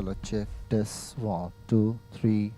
Chalo check. Test 1, 2, 3.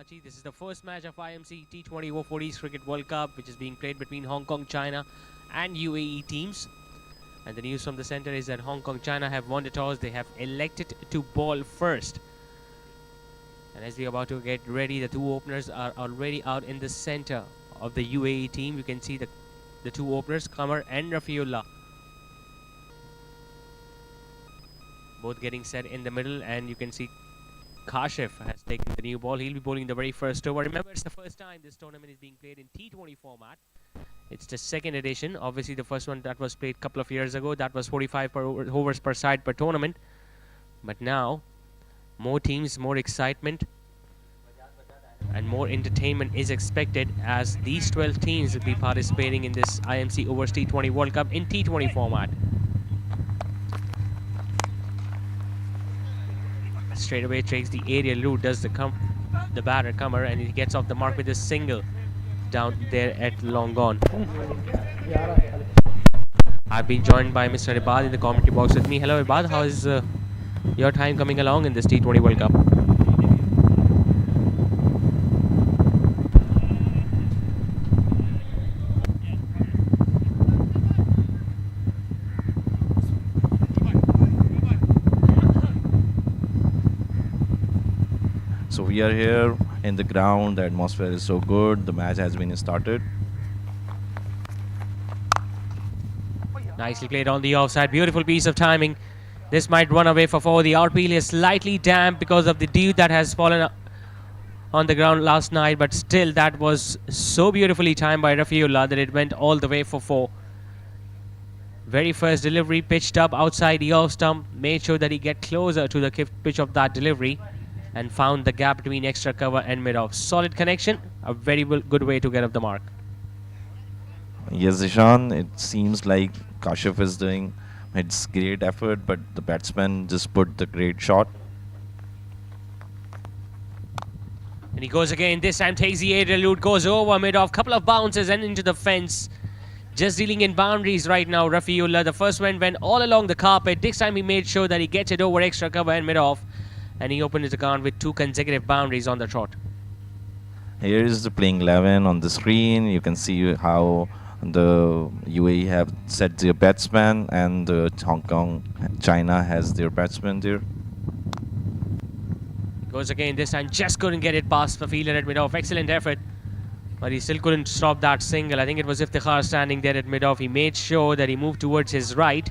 Karachi. This is the first match of IMC T20 Over-40s Cricket World Cup, which is being played between Hong Kong, China and UAE teams. And the news from the center is that Hong Kong, China have won the toss. They have elected to ball first. And as we are about to get ready, the two openers are already out in the center of the UAE team. You can see the two openers, Qamar and Rafiullah, both getting set in the middle, and you can see Kashif has taken the new ball. He'll be bowling the very first over. Remember, it's the first time this tournament is being played in T20 format. It's the second edition. Obviously, the first one that was played a couple of years ago, that was 45 overs per side per tournament. But now, more teams, more excitement, and more entertainment is expected as these 12 teams will be participating in this IMC Overs T20 World Cup in T20 format. Straight away takes the aerial route, does the batter Qamar, and he gets off the mark with a single down there at long gone. I've been joined by Mr. Ibad in the commentary box with me. Hello Ibad, how is your time coming along in this T20 World Cup? So we are here in the ground, the atmosphere is so good, the match has been started. Nicely played on the offside, beautiful piece of timing. This might run away for 4. The outfield is slightly damp because of the dew that has fallen on the ground last night, but still that was so beautifully timed by Rafiullah that it went all the way for 4. Very first delivery, pitched up outside the off stump, made sure that he get closer to the pitch of that delivery, and found the gap between extra cover and mid-off. Solid connection, a very good way to get up the mark. Yes, Zishan, it seems like Kashif is doing its great effort, but the batsman just put the great shot. And he goes again, this time takes the aerial route, goes over mid-off, couple of bounces and into the fence. Just dealing in boundaries right now, Rafiullah. The first one went all along the carpet. This time he made sure that he gets it over extra cover and mid-off. And he opened his account with 2 consecutive boundaries on the trot. Here is the playing 11 on the screen. You can see how the UAE have set their batsman and Hong Kong, China has their batsman there. Goes again, this time just couldn't get it past the fielder at mid-off. Excellent effort, but he still couldn't stop that single. I think it was Iftikhar standing there at mid-off. He made sure that he moved towards his right.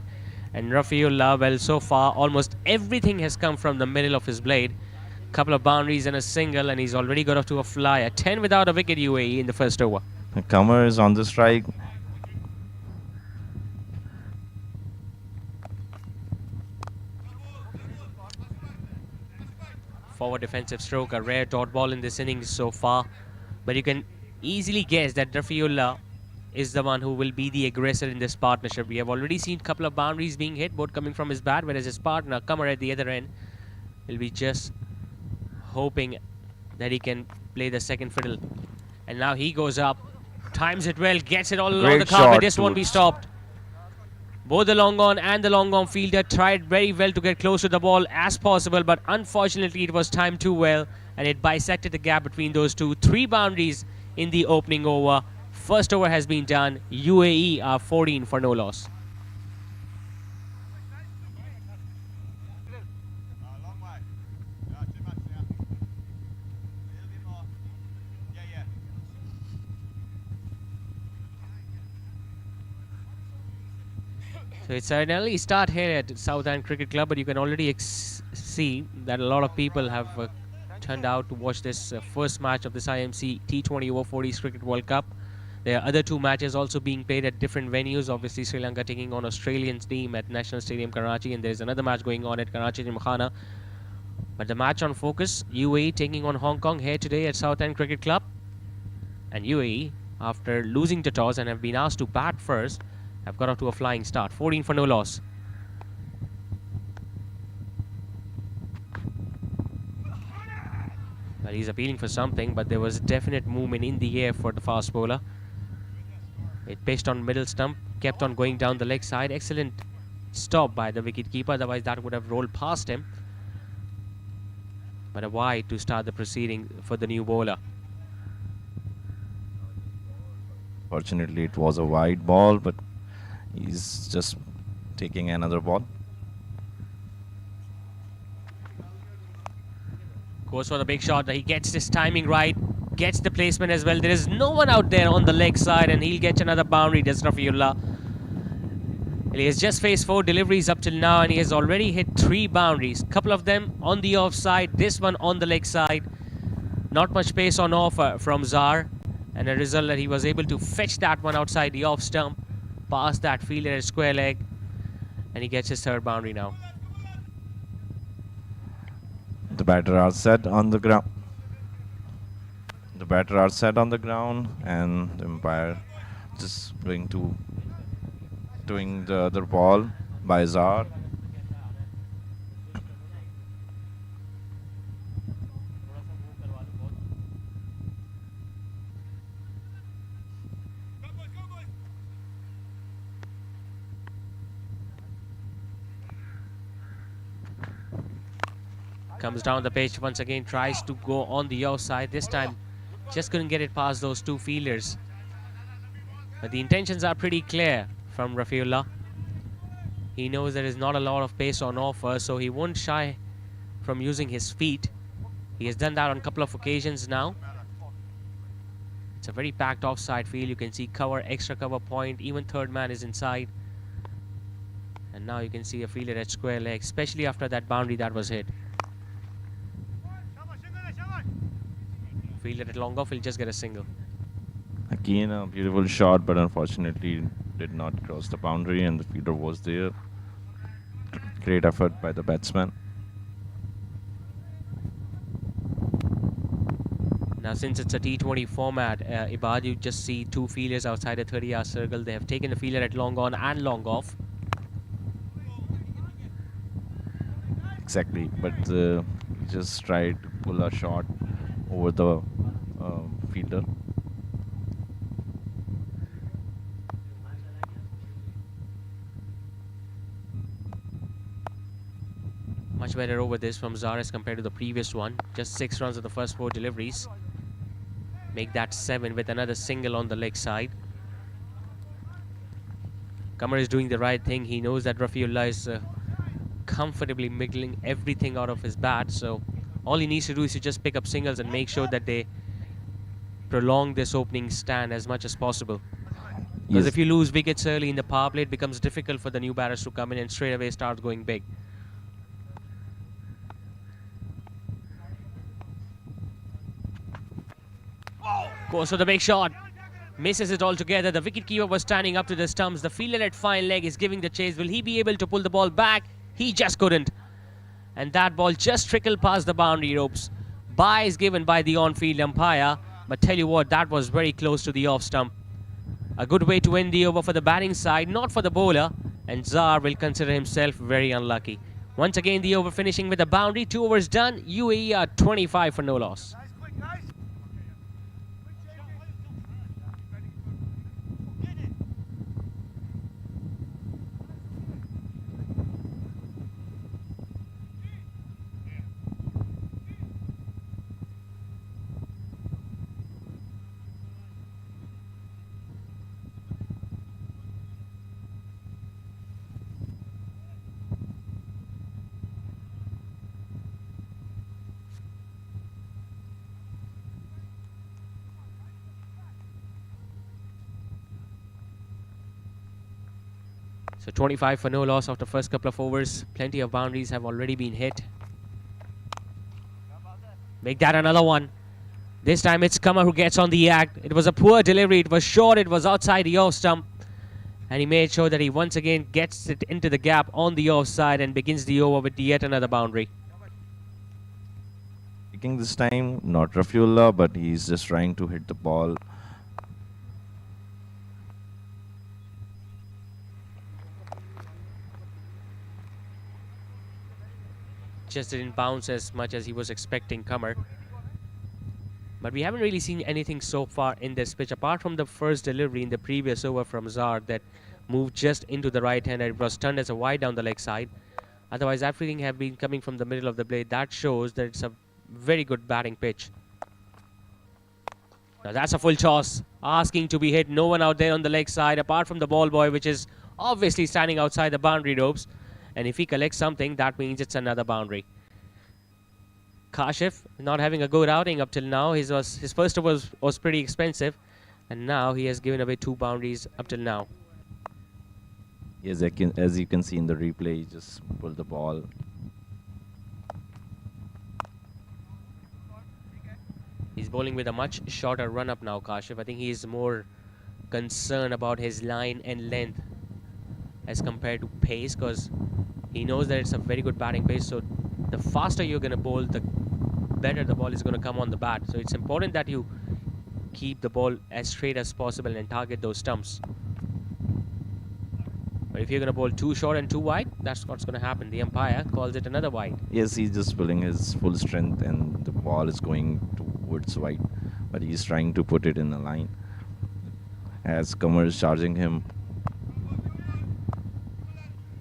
And Rafiullah, well, so far, almost everything has come from the middle of his blade. Couple of boundaries and a single, and he's already got off to a flyer. 10 without a wicket UAE in the first over. Qamar is on the strike. Forward defensive stroke, a rare dot ball in this innings so far. But you can easily guess that Rafiullah is the one who will be the aggressor in this partnership. We have already seen a couple of boundaries being hit, both coming from his bat, whereas his partner, Qamar, at the other end, will be just hoping that he can play the second fiddle. And now he goes up, times it well, gets it all along the carpet. This won't be stopped. Both the long on and the long on fielder tried very well to get close to the ball as possible, but unfortunately it was timed too well, and it bisected the gap between those two. 3 boundaries in the opening over. First over has been done. UAE are 14 for no loss. So it's an early start here at Southend Cricket Club, but you can already see that a lot of people have turned out to watch this first match of this IMC T20 Over-40s Cricket World Cup. There are other 2 matches also being played at different venues. Obviously, Sri Lanka taking on Australian team at National Stadium, Karachi, and there's another match going on at Karachi Gymkhana. But the match on focus, UAE taking on Hong Kong here today at Southend Cricket Club. And UAE, after losing the toss and have been asked to bat first, have got off to a flying start. 14 for no loss. Well, he's appealing for something, but there was definite movement in the air for the fast bowler. It pitched on middle stump, kept on going down the leg side. Excellent stop by the wicket keeper, otherwise that would have rolled past him. but a wide to start the proceeding for the new bowler. Fortunately, it was a wide ball, but he's just taking another ball. Goes for the big shot. He gets his timing right, gets the placement as well. There is no one out there on the leg side, and he'll get another boundary, does Rafiullah. He has just faced 4 deliveries up till now, and he has already hit 3 boundaries. Couple of them on the offside, this one on the leg side. Not much pace on offer from Zar, and a result that he was able to fetch that one outside the off stump, past that fielder at square leg, and he gets his 3rd boundary now. The batter are set on the ground. The batter are set on the ground, and the umpire just going to doing the other ball by Zar. Comes down the pitch once again, tries to go on the outside. This time, just couldn't get it past those 2 fielders. But the intentions are pretty clear from Rafiullah. He knows there is not a lot of pace on offer, so he won't shy from using his feet. He has done that on a couple of occasions now. It's a very packed offside field. You can see cover, extra cover point, even 3rd man is inside. And now you can see a fielder at square leg, especially after that boundary that was hit. Fielder at long off, he'll just get a single. Again, a beautiful shot, but unfortunately did not cross the boundary, and the fielder was there. Great effort by the batsman. Now, since it's a T20 format, Ibad, you just see 2 fielders outside the 30-yard circle. They have taken the fielder at long on and long off. Exactly, but just tried to pull a shot over the fielder. Much better over this from Zar as compared to the previous one. Just 6 runs of the first 4 deliveries. Make that 7 with another single on the leg side. Qamar is doing the right thing. He knows that Rafiullah is comfortably middling everything out of his bat, so all he needs to do is to just pick up singles and make sure that they prolong this opening stand as much as possible. Because if you lose wickets early in the power play, it becomes difficult for the new batters to come in and straight away start going big. Goes for the big shot. Misses it altogether. The wicketkeeper was standing up to the stumps. The fielder at fine leg is giving the chase. Will he be able to pull the ball back? He just couldn't. And that ball just trickled past the boundary ropes. Bye is given by the on-field umpire. But tell you what, that was very close to the off stump. A good way to end the over for the batting side, not for the bowler. And Zar will consider himself very unlucky. Once again, the over finishing with a boundary. 2 overs done. UAE are 25 for no loss. So 25 for no loss after first couple of overs. Plenty of boundaries have already been hit. Make that another one. This time it's Qamar who gets on the act. It was a poor delivery. It was short. It was outside the off stump. And he made sure that he once again gets it into the gap on the offside and begins the over with yet another boundary. Taking this time, not Rafiullah, but he's just trying to hit the ball. Just didn't bounce as much as he was expecting, Qamar. But we haven't really seen anything so far in this pitch, apart from the first delivery in the previous over from Zar that moved just into the right hand and it was turned as a wide down the leg side. Otherwise, everything have been coming from the middle of the blade. That shows that it's a very good batting pitch. Now that's a full toss, asking to be hit. No one out there on the leg side apart from the ball boy, which is obviously standing outside the boundary ropes. And if he collects something, that means it's another boundary. Kashif not having a good outing up till now. His first over was pretty expensive, and now he has given away 2 boundaries up till now. Yes, as you can see in the replay, he just pulled the ball. He's bowling with a much shorter run-up now, Kashif. I think he is more concerned about his line and length as compared to pace, because he knows that it's a very good batting pace. So the faster you're going to bowl, the better the ball is going to come on the bat. So it's important that you keep the ball as straight as possible and target those stumps. But if you're going to bowl too short and too wide, that's what's going to happen. The umpire calls it another wide. Yes, he's just pulling his full strength and the ball is going towards wide, but he's trying to put it in the line as Qamar is charging him.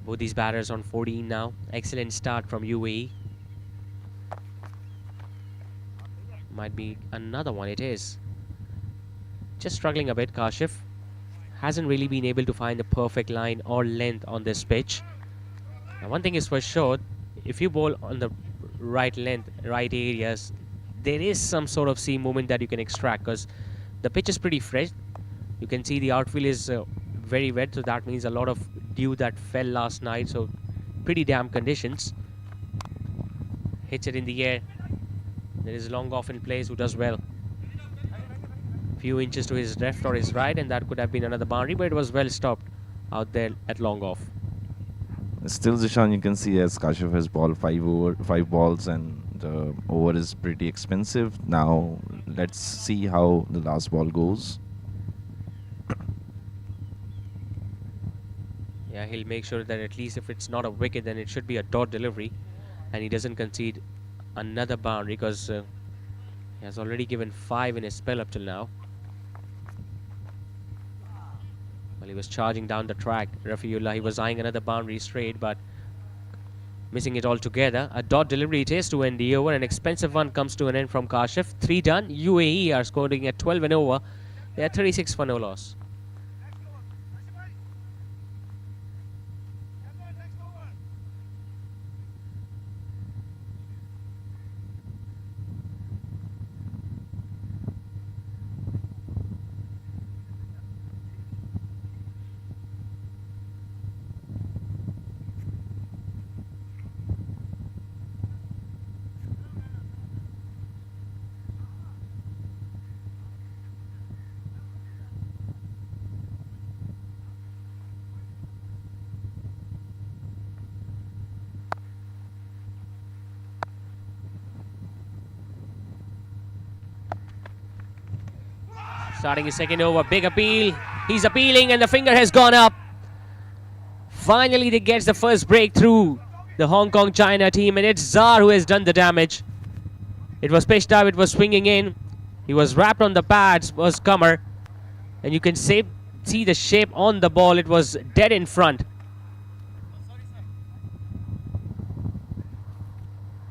Both these batters on 14 now. Excellent start from UAE. Might be another one. It is. Just struggling a bit, Kashif. Hasn't really been able to find the perfect line or length on this pitch. Now, one thing is for sure, if you bowl on the right length, right areas, there is some sort of seam movement that you can extract, because the pitch is pretty fresh. You can see the outfield is very wet, so that means a lot of dew that fell last night, so pretty damp conditions. Hits it in the air. There is long off in place, who does well. Few inches to his left or his right, and that could have been another boundary, but it was well stopped out there at long off. Still, Zishan, you can see as Kashif has bowled 5 balls, and the over is pretty expensive. Now let's see how the last ball goes. Yeah, he'll make sure that at least if it's not a wicket, then it should be a dot delivery, and he doesn't concede another boundary, because he has already given 5 in his spell up till now. Well, he was charging down the track. Rafiullah, he was eyeing another boundary straight, but missing it altogether. A dot delivery it is to end the over. An expensive one comes to an end from Kashif. 3 done. UAE are scoring at 12 and over. They are 36 for no loss. Starting his second over, big appeal. He's appealing and the finger has gone up. Finally, they gets the first breakthrough. The Hong Kong China team, and it's Zar who has done the damage. It was pitched up, it was swinging in. He was wrapped on the pads, was Qamar. And you can see the shape on the ball, it was dead in front.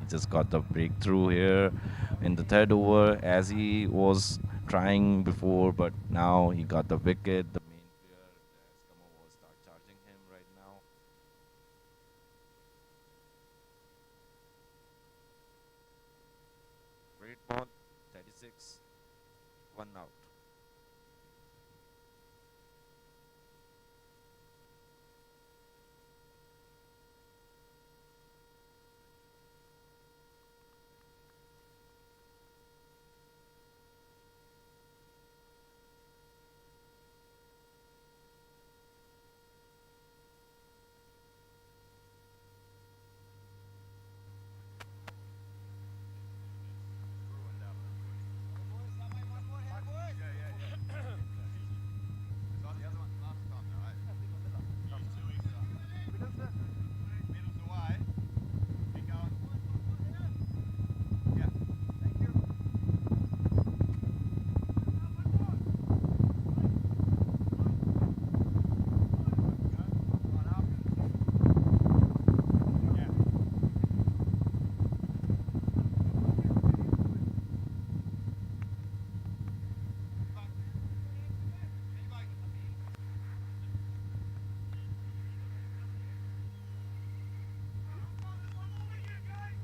He just got the breakthrough here in the 3rd over, as he was trying before, but now he got the wicket. The main player, as Qamar will start charging him right now. Great ball, 36, 1 out.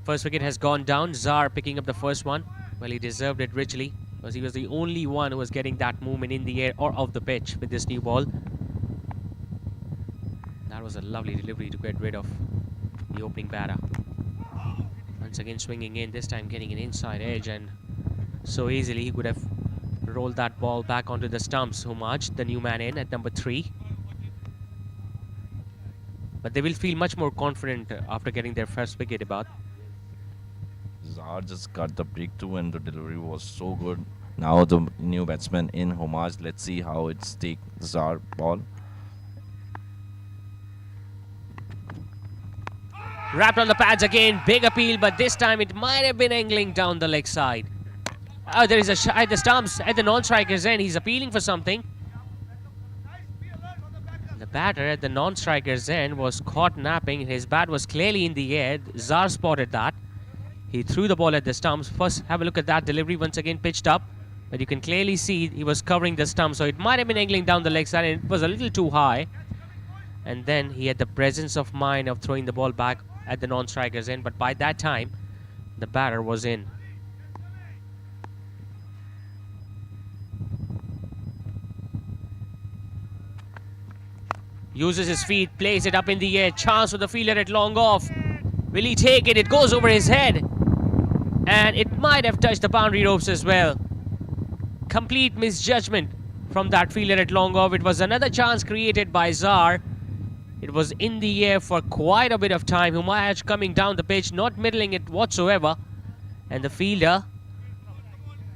First wicket has gone down. Zar picking up the first one. Well, he deserved it richly because he was the only one who was getting that movement in the air or off the pitch with this new ball. That was a lovely delivery to get rid of the opening batter. Once again swinging in, this time getting an inside edge, and so easily he could have rolled that ball back onto the stumps. Homaj, the new man in at number 3. But they will feel much more confident after getting their first wicket about. Zar just got the breakthrough and the delivery was so good. Now the new batsman in Homaj. Let's see how it's take Zar ball. Wrapped on the pads again, big appeal, but this time it might have been angling down the leg side. There is a shot at the stumps at the non-striker's end. He's appealing for something. The batter at the non-striker's end was caught napping. His bat was clearly in the air. Zar spotted that. He threw the ball at the stumps. First, have a look at that delivery, once again pitched up. But you can clearly see he was covering the stump, so it might have been angling down the leg side, and it was a little too high. And then he had the presence of mind of throwing the ball back at the non-striker's end, but by that time, the batter was in. Uses his feet, plays it up in the air. Chance for the fielder at long off. Will he take it? It goes over his head. And it might have touched the boundary ropes as well. Complete misjudgment from that fielder at long off. It was another chance created by Zar. It was in the air for quite a bit of time. Humayaj coming down the pitch, not middling it whatsoever. And the fielder,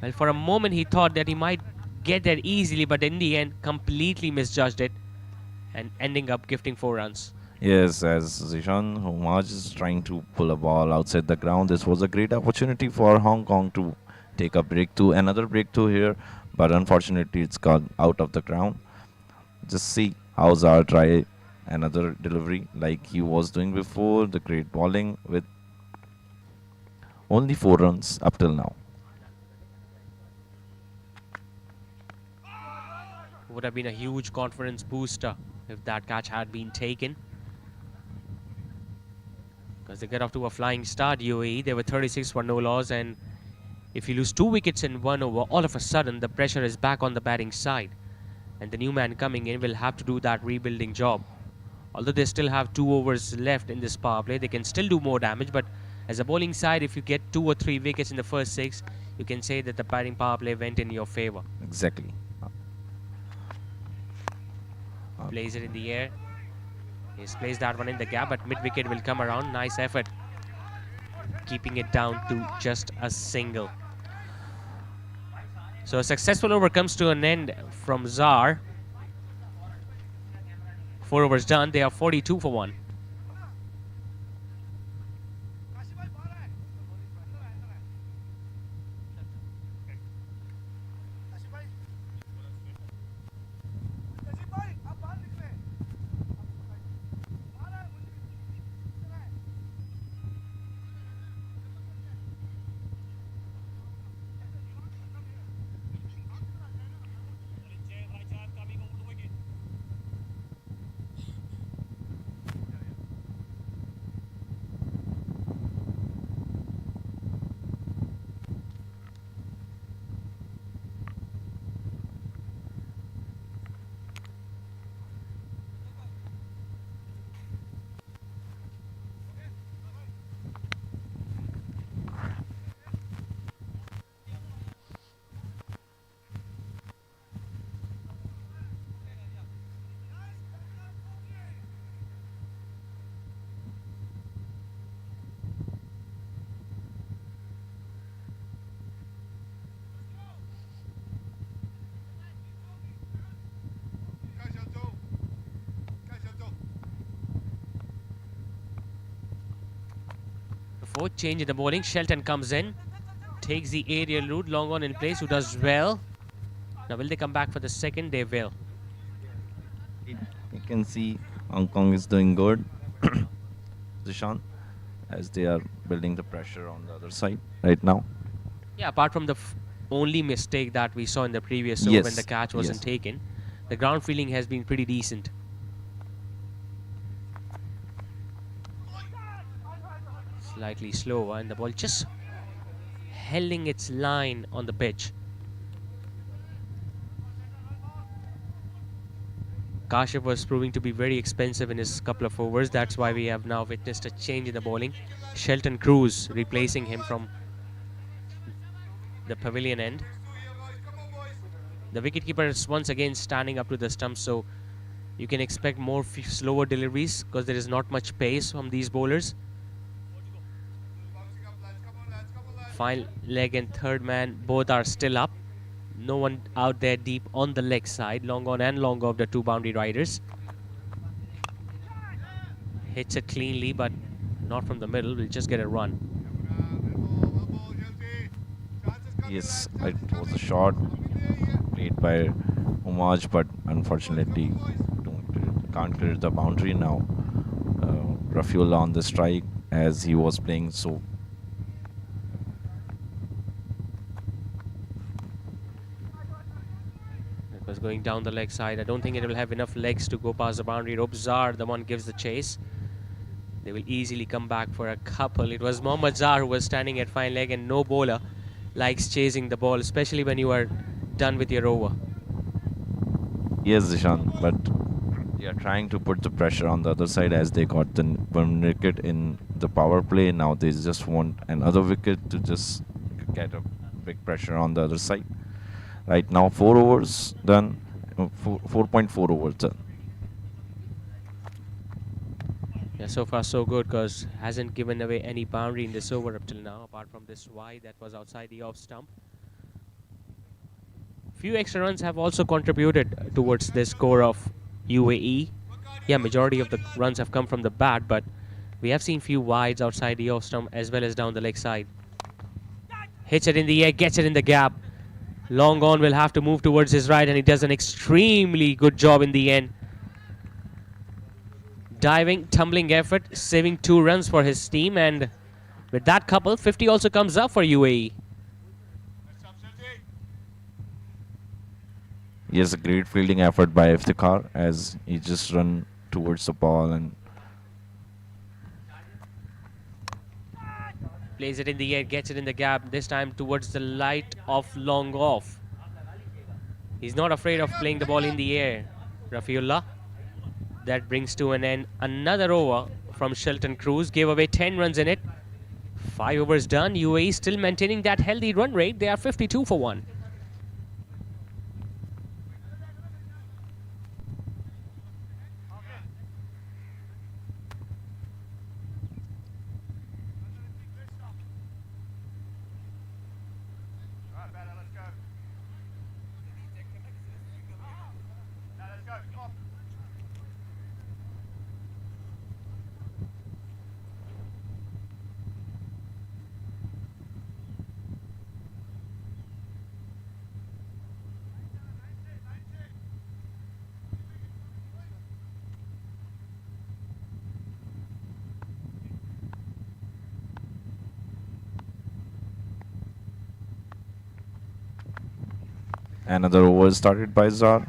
well, for a moment he thought that he might get there easily, but in the end, completely misjudged it and ending up gifting 4 runs. Yes, as Zishan, Homaj is trying to pull a ball outside the ground. This was a great opportunity for Hong Kong to take a breakthrough, another breakthrough here, but unfortunately it's gone out of the ground. Just see how Zar try another delivery like he was doing before. The great bowling with only 4 runs up till now. Would have been a huge confidence booster if that catch had been taken. Because they get off to a flying start, UAE. They were 36 for no loss, and if you lose 2 wickets in 1 over, all of a sudden the pressure is back on the batting side. And the new man coming in will have to do that rebuilding job. Although they still have 2 overs left in this power play, they can still do more damage. But as a bowling side, if you get 2 or 3 wickets in the first 6, you can say that the batting power play went in your favor. Exactly. Plays it in the air. He's placed that one in the gap, but mid-wicket will come around. Nice effort. Keeping it down to just a single. So a successful over comes to an end from Zar. 4 overs done. They are 42 for 1. Fourth change in the bowling. Shelton comes in, takes the aerial route. Long on in place, who does well. Now will they come back for the second? They will. You can see Hong Kong is doing good, Zishan, as they are building the pressure on the other side right now. Yeah, apart from the only mistake that we saw in the previous over when the catch wasn't taken, the ground feeling has been pretty decent. slightly slower, and the ball just holding its line on the pitch. Kashyap was proving to be very expensive in his couple of overs. That's why we have now witnessed a change in the bowling. Shelton Cruz replacing him from the pavilion end. The wicketkeeper is once again standing up to the stump, so you can expect more slower deliveries because there is not much pace from these bowlers. Fine leg and third man both are still up. No one out there deep on the leg side. Long on and long off the two boundary riders. Hits it cleanly, but not from the middle. We'll just get a run. Yes, it was a shot played by Umaj, but unfortunately can't clear the boundary now. Rafiullah on the strike as he was playing so. It was going down the leg side. I don't think it will have enough legs to go past the boundary rope. Zar, the one gives the chase. They will easily come back for a couple. It was Mohammad Zar who was standing at fine leg, and no bowler likes chasing the ball, especially when you are done with your over. Yes, Zishan, but they are trying to put the pressure on the other side as they got the one wicket in the power play. Now they just want another wicket to just get a big pressure on the other side. Right now, 4 overs done, 4.4 overs done. Yeah, so far so good because hasn't given away any boundary in this over up till now, apart from this wide that was outside the off stump. Few extra runs have also contributed towards this score of UAE. Yeah, majority of the runs have come from the bat, but we have seen few wides outside the off stump as well as down the leg side. Hits it in the air, gets it in the gap. Long on will have to move towards his right, and he does an extremely good job in the end. Diving, tumbling effort, saving 2 runs for his team, and with that couple, 50 also comes up for UAE. Yes, a great fielding effort by Iftikhar as he just run towards the ball and Plays it in the air, gets it in the gap, this time towards the light of long off. He's not afraid of playing the ball in the air, Rafiullah. That brings to an end another over from Shelton Cruz. Gave away 10 runs in it. 5 overs done. UAE still maintaining that healthy run rate. They are 52 for 1. another over started by Zar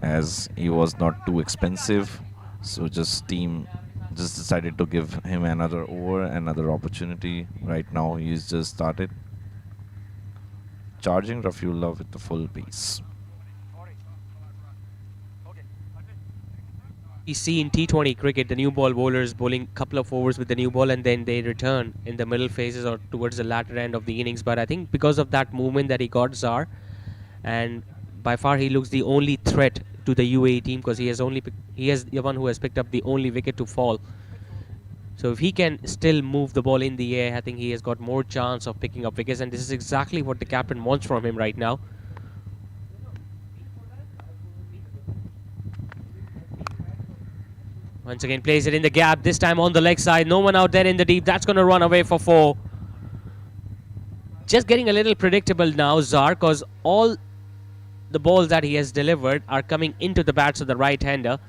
as he was not too expensive, so just team just decided to give him another over, another opportunity. Right now he's just started charging Rafiullah with the full pace. We see in T20 cricket the new ball bowlers bowling a couple of overs with the new ball, and then they return in the middle phases or towards the latter end of the innings. But I think because of that movement that he got, Zar, and by far he looks the only threat to the UAE team because he has the one who has picked up the only wicket to fall. So if he can still move the ball in the air, I think he has got more chance of picking up wickets, and this is exactly what the captain wants from him right now. Once again plays it in the gap, this time on the leg side. No one out there in the deep. That's going to run away for 4. Just getting a little predictable now, Zar, because all the balls that he has delivered are coming into the bats of the right-hander.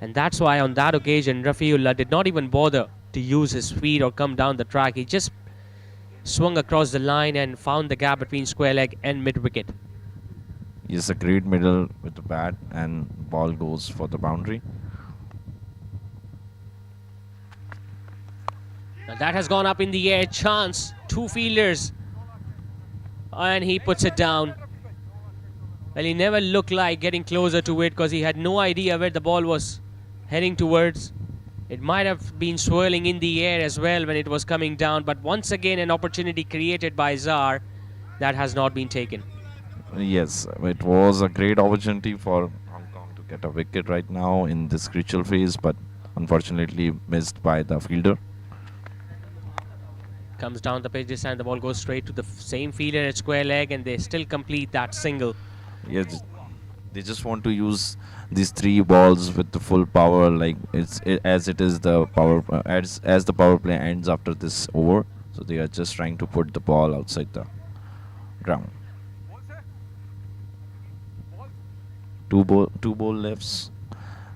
And that's why on that occasion, Rafiullah did not even bother to use his speed or come down the track. He just swung across the line and found the gap between square leg and mid-wicket. He's a great middle with the bat and ball goes for the boundary. Now that has gone up in the air. Chance. 2 fielders. And he puts it down. Well, he never looked like getting closer to it because he had no idea where the ball was heading towards. It might have been swirling in the air as well when it was coming down. But once again, an opportunity created by Zar that has not been taken. Yes, it was a great opportunity for Hong Kong to get a wicket right now in this crucial phase, but unfortunately missed by the fielder. Comes down the pitch this time. The ball goes straight to the same fielder at square leg, and they still complete that single. Yes, they just want to use these 3 balls with the full power, like as it is the power as the power play ends after this over. So they are just trying to put the ball outside the ground. Two ball lefts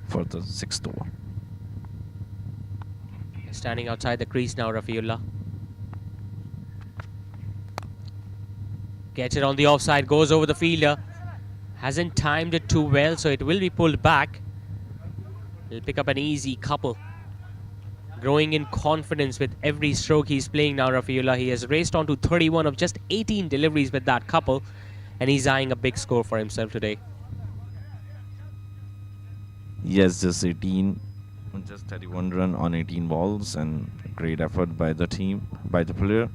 for the 6th over. Standing outside the crease now, Rafiullah. Gets it on the offside, goes over the fielder. Hasn't timed it too well, so it will be pulled back. He'll pick up an easy couple. Growing in confidence with every stroke he's playing now, Rafiullah. He has raced on to 31 of just 18 deliveries with that couple, and he's eyeing a big score for himself today. Yes, just 31 run on 18 balls, and great effort by the team, by the player.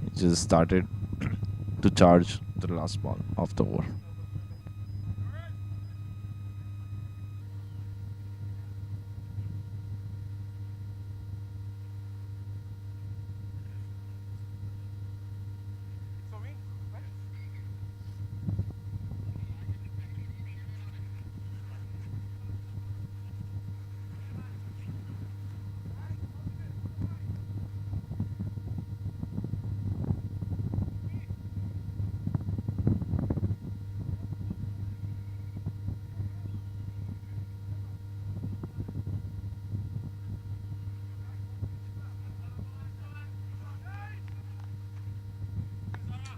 He just started to charge the last ball of the over.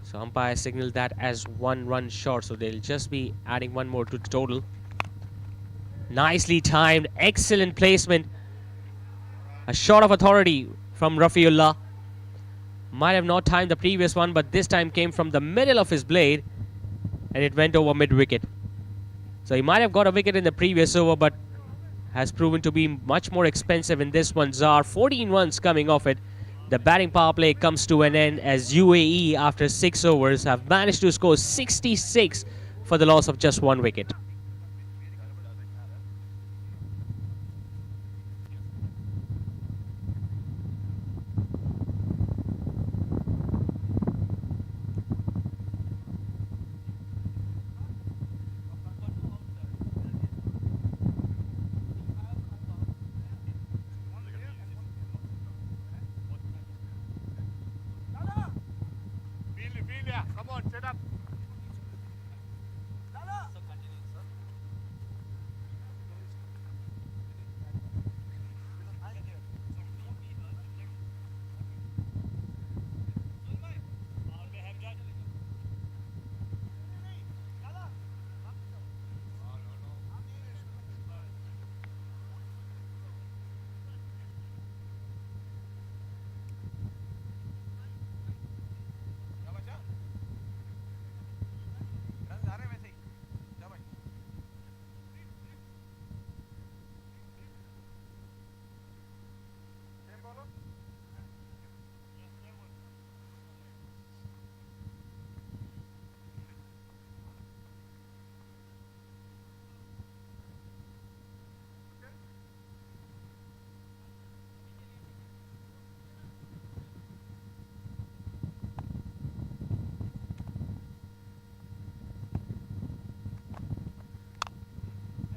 So umpire signaled that as 1 run short, so they'll just be adding 1 more to the total. Nicely timed, excellent placement. A shot of authority from Rafiullah. Might have not timed the previous one, but this time came from the middle of his blade, and it went over mid-wicket. So he might have got a wicket in the previous over, but has proven to be much more expensive in this one. Zar, 14 runs coming off it. The batting power play comes to an end as UAE, after 6 overs, have managed to score 66 for the loss of just 1 wicket.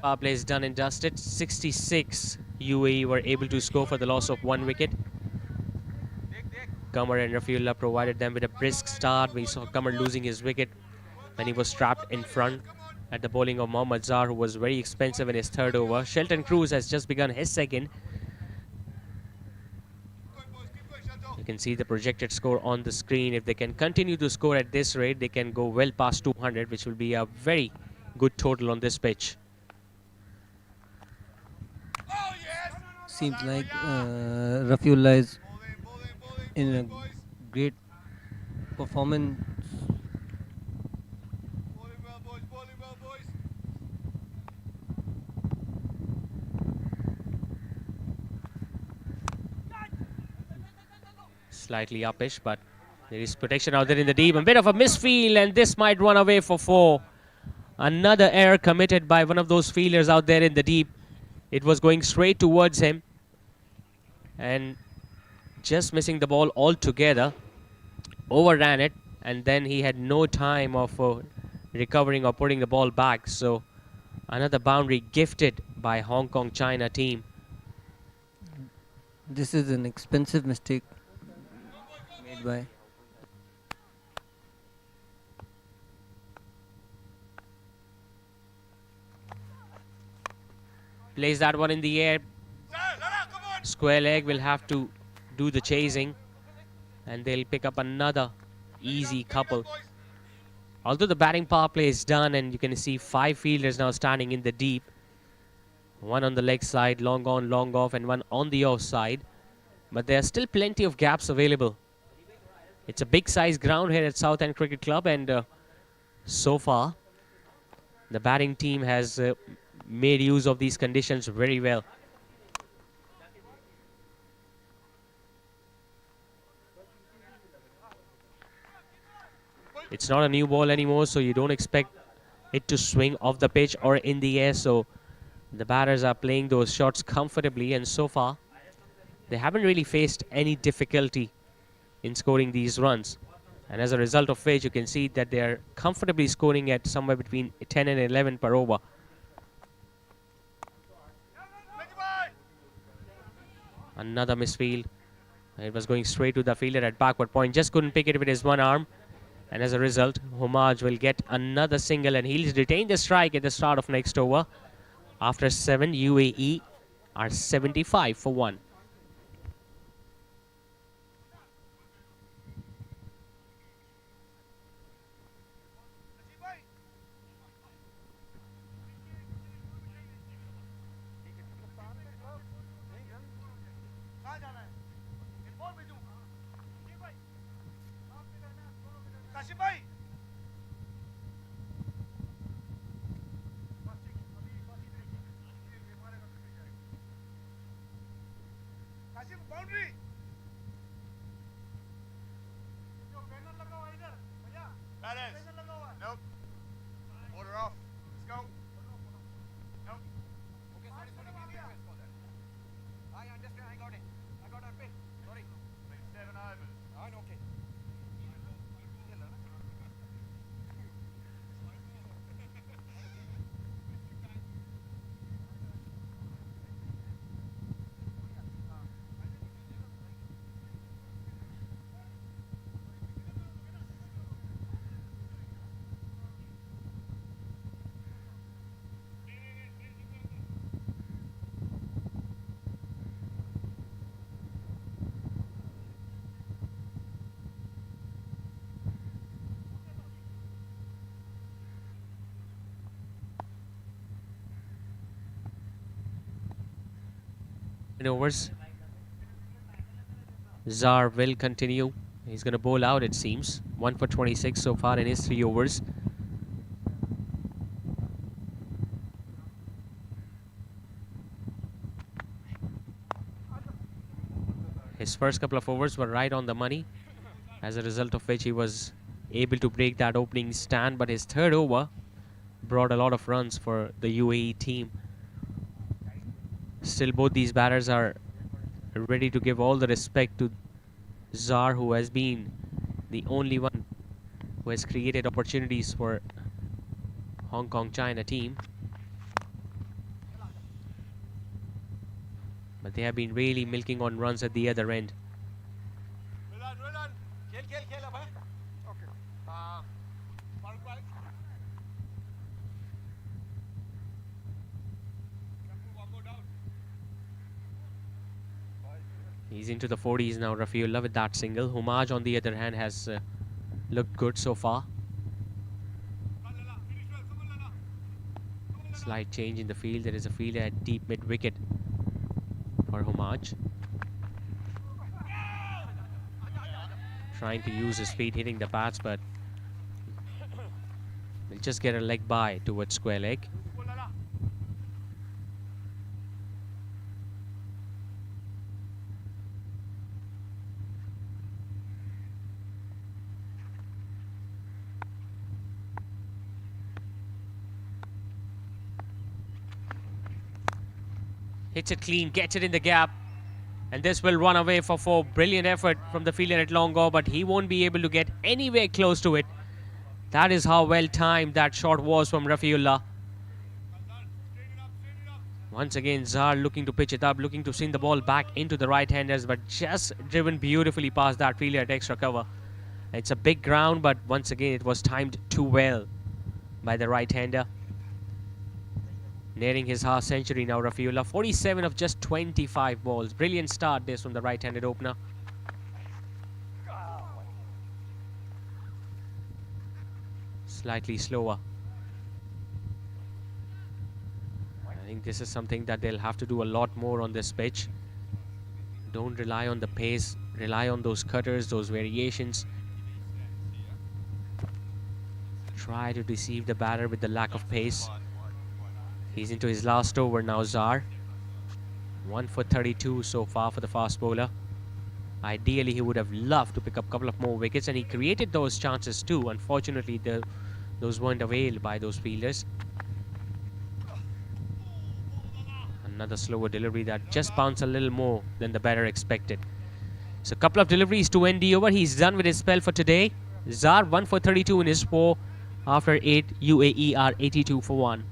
Power play is done and dusted. 66 UAE were able to score for the loss of 1 wicket. Qamar and Rafiullah provided them with a brisk start. We saw Qamar losing his wicket when he was trapped in front at the bowling of Mohammad Zar, who was very expensive in his 3rd over. Shelton Cruz has just begun his 2nd. You can see the projected score on the screen. If they can continue to score at this rate, they can go well past 200, which will be a very good total on this pitch. Seems like Rafiullah is in a great performance. Slightly uppish, but there is protection out there in the deep. A bit of a misfield, and this might run away for 4. Another error committed by one of those fielders out there in the deep. It was going straight towards him and just missing the ball altogether. Overran it, and then he had no time of recovering or putting the ball back. So another boundary gifted by Hong Kong China team. This is an expensive mistake made by. Plays that one in the air. Square leg will have to do the chasing, and they'll pick up another easy couple. Although the batting power play is done, and you can see 5 fielders now standing in the deep. One on the leg side, long on, long off, and one on the off side. But there are still plenty of gaps available. It's a big size ground here at Southend Cricket Club, and so far the batting team has made use of these conditions very well. It's not a new ball anymore, so you don't expect it to swing off the pitch or in the air. So the batters are playing those shots comfortably, and so far they haven't really faced any difficulty in scoring these runs. And as a result of which, you can see that they are comfortably scoring at somewhere between 10 and 11 per over. Another misfield. It was going straight to the fielder at backward point. Just couldn't pick it with his one arm. And as a result, Homaj will get another single, and he'll retain the strike at the start of next over. After 7, UAE are 75 for 1. Nope. Order off. Let's go. Nope. Okay, sorry. I understand. I got it. I got our pin. Sorry. 7 overs. Okay. Overs. Zar will continue. He's going to bowl out, it seems. 1 for 26 so far in his 3 overs. His first couple of overs were right on the money, as a result of which he was able to break that opening stand. But his third over brought a lot of runs for the UAE team. Still, both these batters are ready to give all the respect to Zar, who has been the only one who has created opportunities for Hong Kong China team. But they have been really milking on runs at the other end. He's into the 40s now, Rafiullah, with that single. Homaj, on the other hand, has looked good so far. Slight change in the field. There is a fielder at deep mid-wicket for Homaj. trying to use his feet hitting the bats, but will just get a leg by towards square leg. Hits it clean, gets it in the gap, and this will run away for 4. Brilliant effort from the fielder at long go, but he won't be able to get anywhere close to it. That is how well timed that shot was from Rafiullah. Once again, Zar looking to pitch it up, looking to send the ball back into the right-handers, but just driven beautifully past that fielder at extra cover. It's a big ground, but once again, it was timed too well by the right-hander. Nearing his half century now, Rafiullah. 47 of just 25 balls. Brilliant start this from the right-handed opener. Slightly slower. I think this is something that they'll have to do a lot more on this pitch. Don't rely on the pace. Rely on those cutters, those variations. Try to deceive the batter with the lack of pace. He's into his last over now, Zar. 1 for 32 so far for the fast bowler. Ideally, he would have loved to pick up a couple of more wickets, and he created those chances too. Unfortunately, those weren't availed by those fielders. Another slower delivery that just bounced a little more than the batter expected. So a couple of deliveries to end the over. He's done with his spell for today. Zar 1 for 32 in his 4. After 8, UAE are 82 for 1.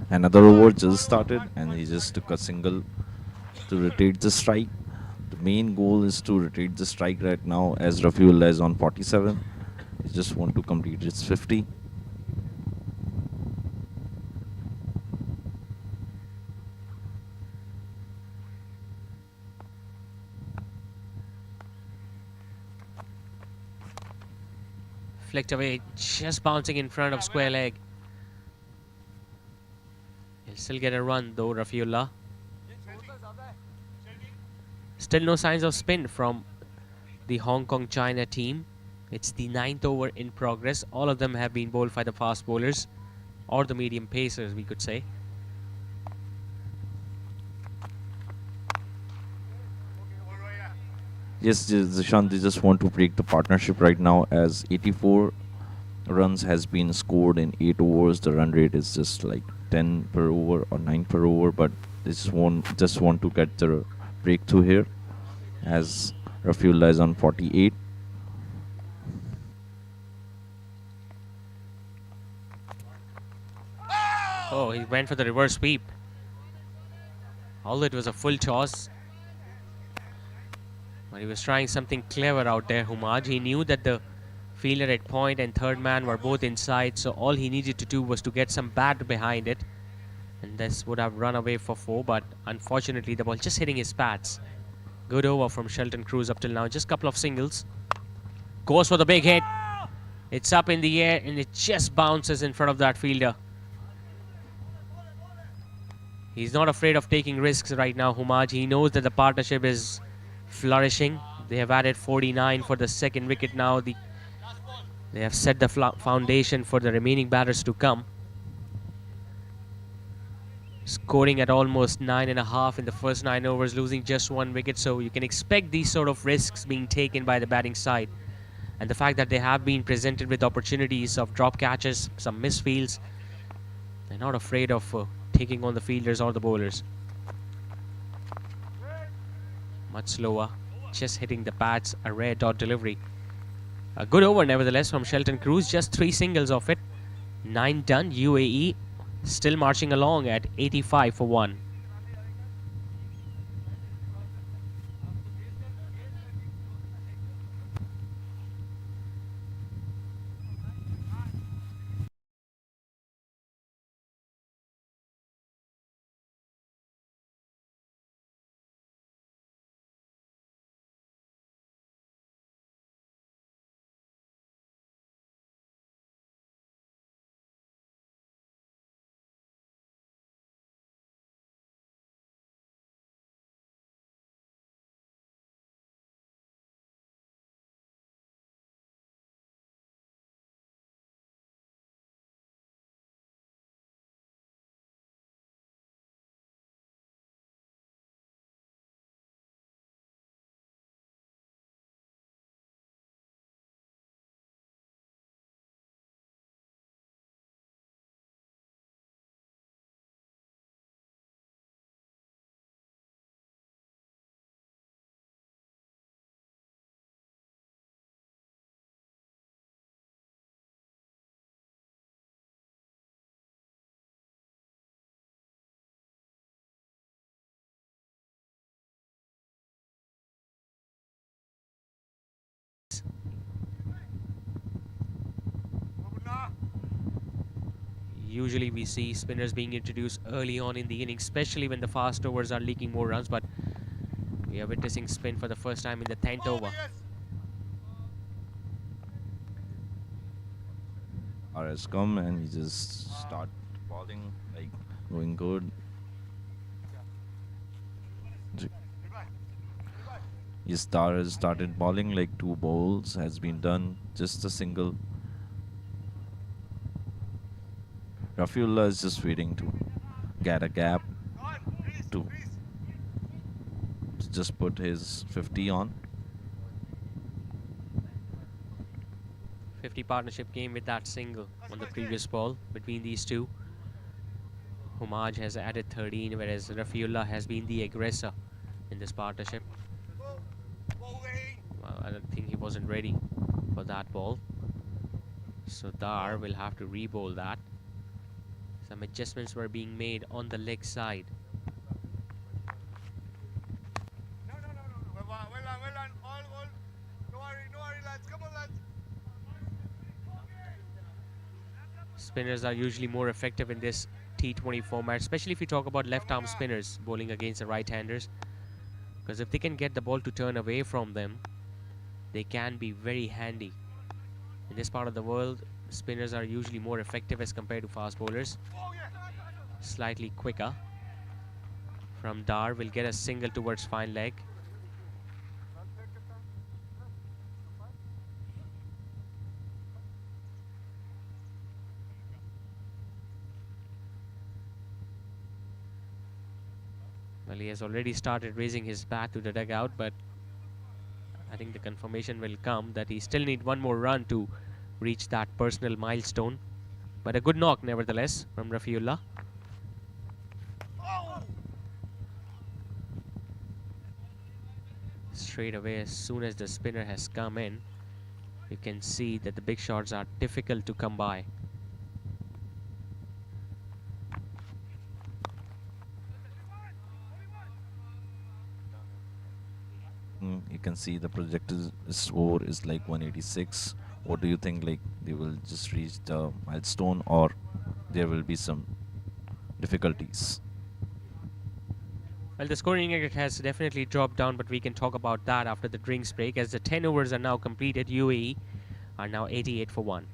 Another over just started, and he just took a single to rotate the strike. The main goal is to rotate the strike right now, as Rafiullah is on 47. He just want to complete his 50. Flicked away, just bouncing in front of square leg. He'll still get a run though, Rafiullah. Still no signs of spin from the Hong Kong China team. It's the 9th over in progress. All of them have been bowled by the fast bowlers, or the medium pacers, we could say. Yes, Zishan, they just want to break the partnership right now, as 84 runs has been scored in 8 overs. The run rate is just like 10 per over or 9 per over, but they just want to get the breakthrough here, as Rafiullah is on 48. Oh, he went for the reverse sweep. Although it was a full toss, but he was trying something clever out there, Humaj. He knew that the fielder at point and third man were both inside, so all he needed to do was to get some bat behind it, and this would have run away for 4, but unfortunately the ball just hitting his pads. Good over from Shelton Cruz up till now. Just a couple of singles. Goes for the big hit. It's up in the air and it just bounces in front of that fielder. He's not afraid of taking risks right now, Humaj. He knows that the partnership is flourishing. They have added 49 for the second wicket now. They have set the foundation for the remaining batters to come. Scoring at almost 9.5 in the first 9 overs, losing just 1 wicket. So you can expect these sort of risks being taken by the batting side. And the fact that they have been presented with opportunities of drop catches, some misfields, they're not afraid of taking on the fielders or the bowlers. Much slower, just hitting the pads, a rare dot delivery. A good over nevertheless from Shelton Cruz, just 3 singles of it. 9 done, UAE still marching along at 85 for 1. Usually we see spinners being introduced early on in the innings, especially when the fast overs are leaking more runs, but we are witnessing spin for the first time in the 10th over. RS come and he just start bowling, like going good. His star has started bowling, like 2 bowls has been done, just a single. Rafiullah is just waiting to get a gap to just put his 50 on. 50 partnership came with that single on the previous ball between these two. Humaj has added 13, whereas Rafiullah has been the aggressor in this partnership. Well, I don't think he wasn't ready for that ball. So Dar will have to re-bowl that. Some adjustments were being made on the leg side. Spinners are usually more effective in this T20 format, especially if you talk about left-arm spinners bowling against the right-handers. Because if they can get the ball to turn away from them, they can be very handy. In this part of the world, spinners are usually more effective as compared to fast bowlers. Slightly quicker. From Dar, will get a single towards fine leg. Well, he has already started raising his bat to the dugout, but I think the confirmation will come that he still need one more run to reach that personal milestone. But a good knock nevertheless from Rafiullah. Straight away, as soon as the spinner has come in, you can see that the big shots are difficult to come by. You can see the projected score is like 186. What do you think? Like they will just reach the milestone, or there will be some difficulties? Well, the scoring aggregate has definitely dropped down, but we can talk about that after the drinks break. As the 10 overs are now completed, UAE are now 88 for 1.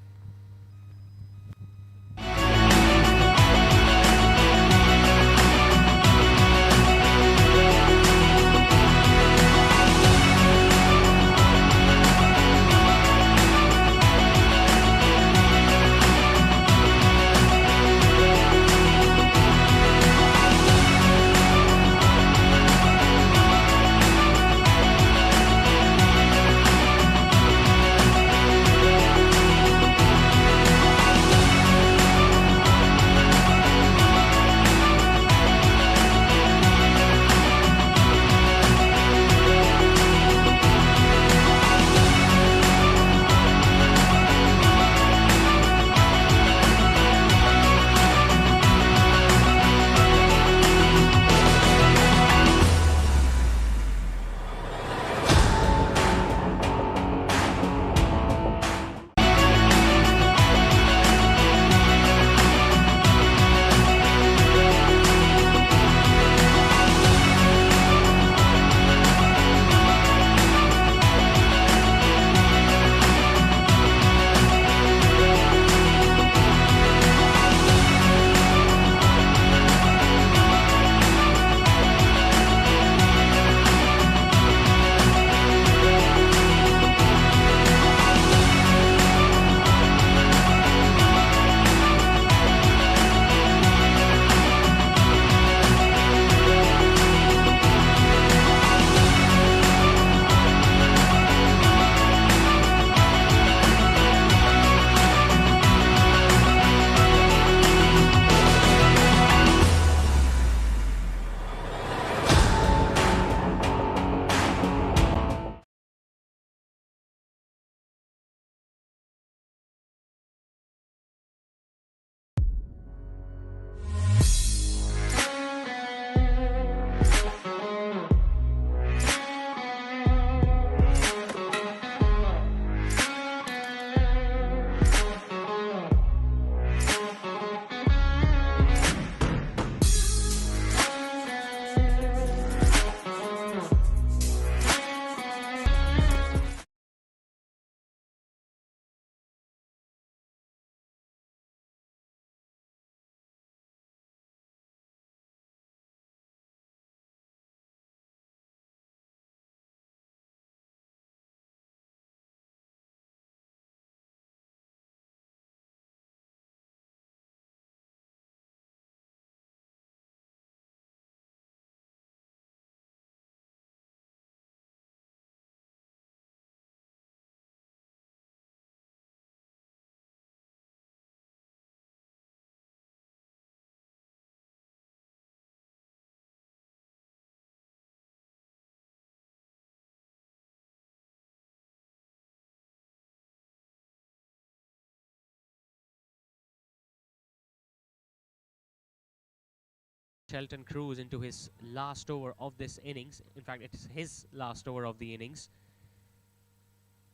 Shelton Cruz into his last over of this innings. In fact, it's his last over of the innings.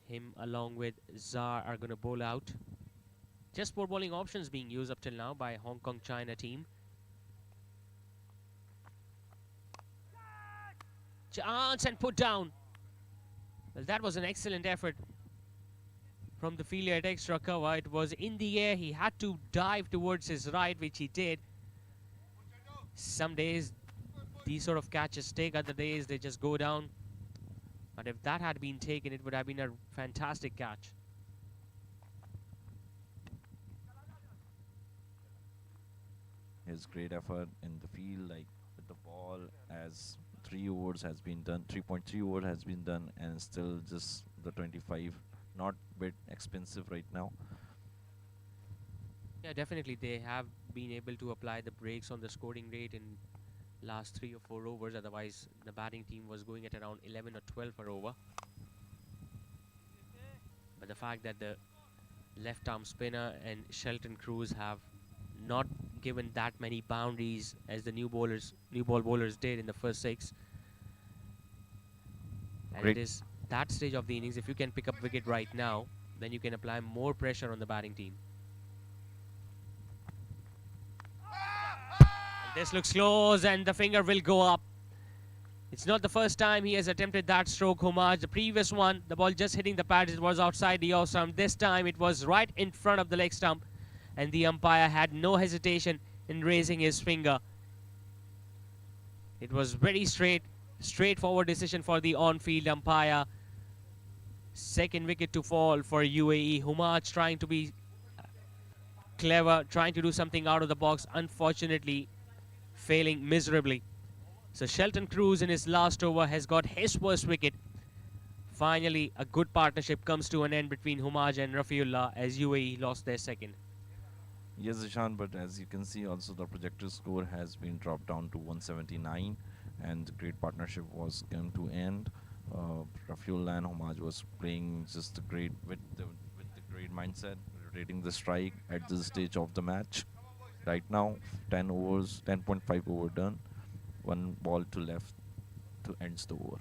Him along with Zar are going to bowl out. Just 4 bowling options being used up till now by Hong Kong China team. Chance and put down. Well, that was an excellent effort from the fielder at extra cover. It was in the air. He had to dive towards his right, which he did. Some days these sort of catches take, other days they just go down. But if that had been taken, it would have been a fantastic catch. His great effort in the field, like with the ball, as 3 overs has been done, 3.3 overs has been done, and still just the 25. Not bit expensive right now. Yeah, definitely they have been able to apply the brakes on the scoring rate in last 3 or 4 overs. Otherwise, the batting team was going at around 11 or 12 per over. But the fact that the left arm spinner and Shelton Cruz have not given that many boundaries as the new ball bowlers did in the first 6. And Great. it is that stage of the innings. If you can pick up wicket right now, then you can apply more pressure on the batting team. And this looks close, and the finger will go up. It's not the first time he has attempted that stroke, Humaj. The previous one, the ball just hitting the pads, it was outside the off stump. This time it was right in front of the leg stump, and the umpire had no hesitation in raising his finger. It was very straightforward decision for the on-field umpire. Second wicket to fall for UAE. Humaj trying to be clever, trying to do something out of the box, unfortunately failing miserably. So Shelton Cruz in his last over has got his first wicket. Finally, a good partnership comes to an end between Humaj and Rafiullah as UAE lost their second. Yes, Ishan, but as you can see, also the projected score has been dropped down to 179, and the great partnership was come to end. Rafiullah and Humaj was playing just great with the great mindset, rotating the strike at this stage of the match. Right now, 10 overs, 10.5 over done, 1 ball to left to ends the over.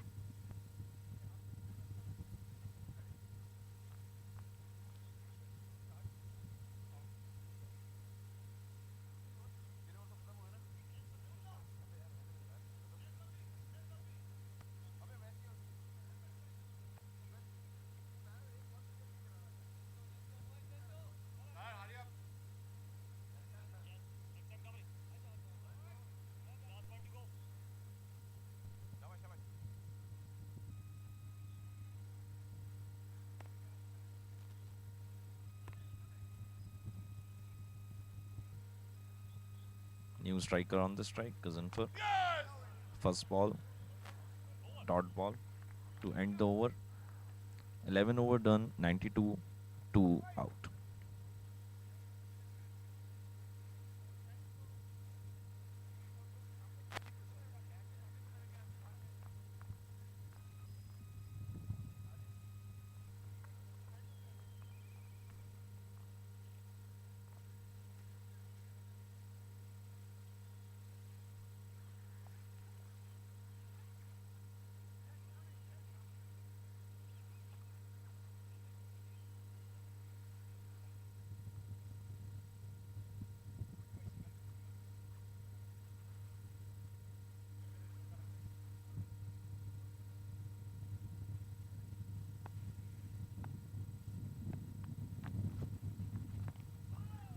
New striker on the strike, Gazanfar. First ball, dot ball to end the over. 11 over done, 92, 2 out.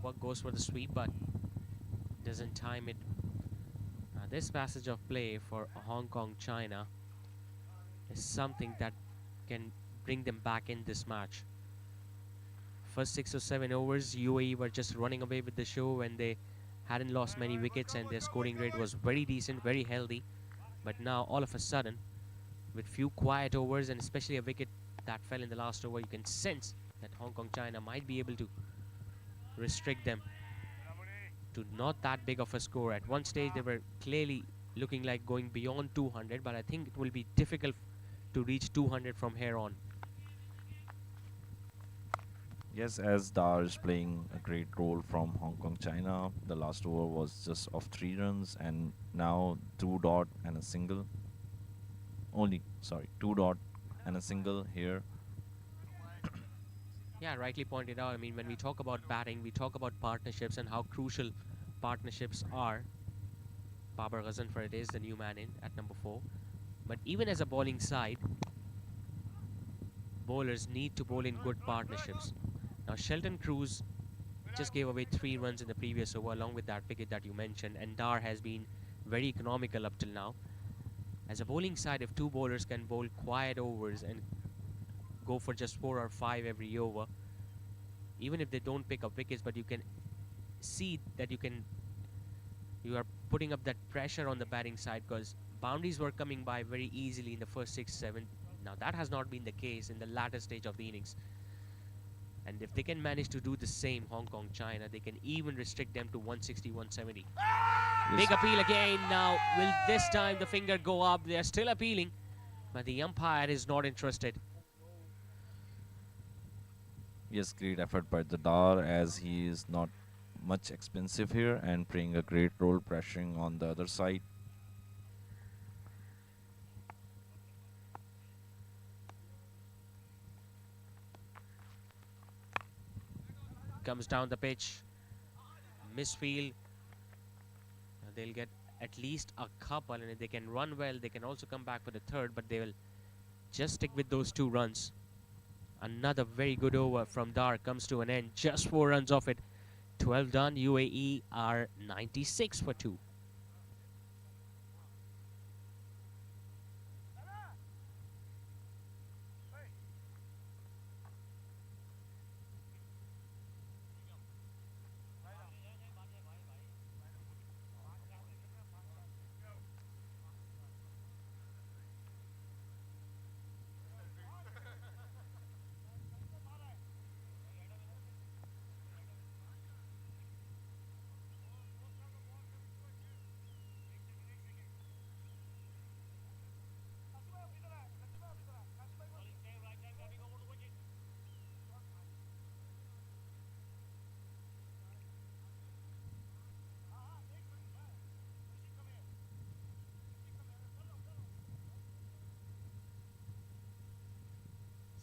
What goes for the sweep, but doesn't time it. This passage of play for Hong Kong China is something that can bring them back in this match. First 6 or 7 overs, UAE were just running away with the show and they hadn't lost many wickets and their scoring rate was very decent, very healthy. But now all of a sudden, with few quiet overs and especially a wicket that fell in the last over, you can sense that Hong Kong China might be able to restrict them to not that big of a score. At one stage they were clearly looking like going beyond 200, but I think it will be difficult to reach 200 from here on. Yes, as Dar is playing a great role from Hong Kong, China. The last over was just of 3 runs, and now 2 dot and a single. Only, sorry, 2 dot and a single here. Yeah, rightly pointed out. I mean, when we talk about batting, we talk about partnerships and how crucial partnerships are. Babar Ghazanfar is the new man in at number 4. But even as a bowling side, bowlers need to bowl in good partnerships. Now, Shelton Cruz just gave away 3 runs in the previous over along with that wicket that you mentioned, and Dar has been very economical up till now. As a bowling side, if 2 bowlers can bowl quiet overs and go for just 4 or 5 every over, even if they don't pick up wickets, but you can see that you are putting up that pressure on the batting side because boundaries were coming by very easily in the first 6, 7. Now that has not been the case in the latter stage of the innings. And if they can manage to do the same, Hong Kong, China, they can even restrict them to 160, 170. Big appeal again. Now, will this time the finger go up? They are still appealing, but the umpire is not interested. Yes, great effort by the Dar as he is not much expensive here and playing a great role pressuring on the other side. Comes down the pitch. Misfield. They'll get at least a couple, and if they can run well, they can also come back for the third, but they will just stick with those 2 runs. Another very good over from Dar comes to an end. Just 4 runs off it. 12 done. UAE are 96 for 2.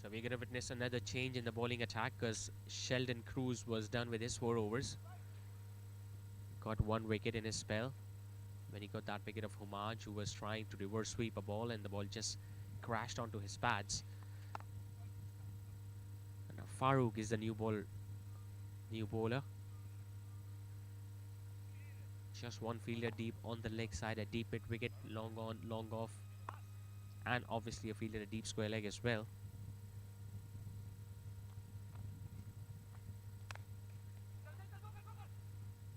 So we're going to witness another change in the bowling attack because Sheldon Cruz was done with his 4 overs. Got 1 wicket in his spell. When he got that wicket of Humaj, who was trying to reverse sweep a ball, and the ball just crashed onto his pads. And now Farouk is the new bowler. Just 1 fielder deep on the leg side, a deep mid wicket, long on, long off, and obviously a fielder a deep square leg as well.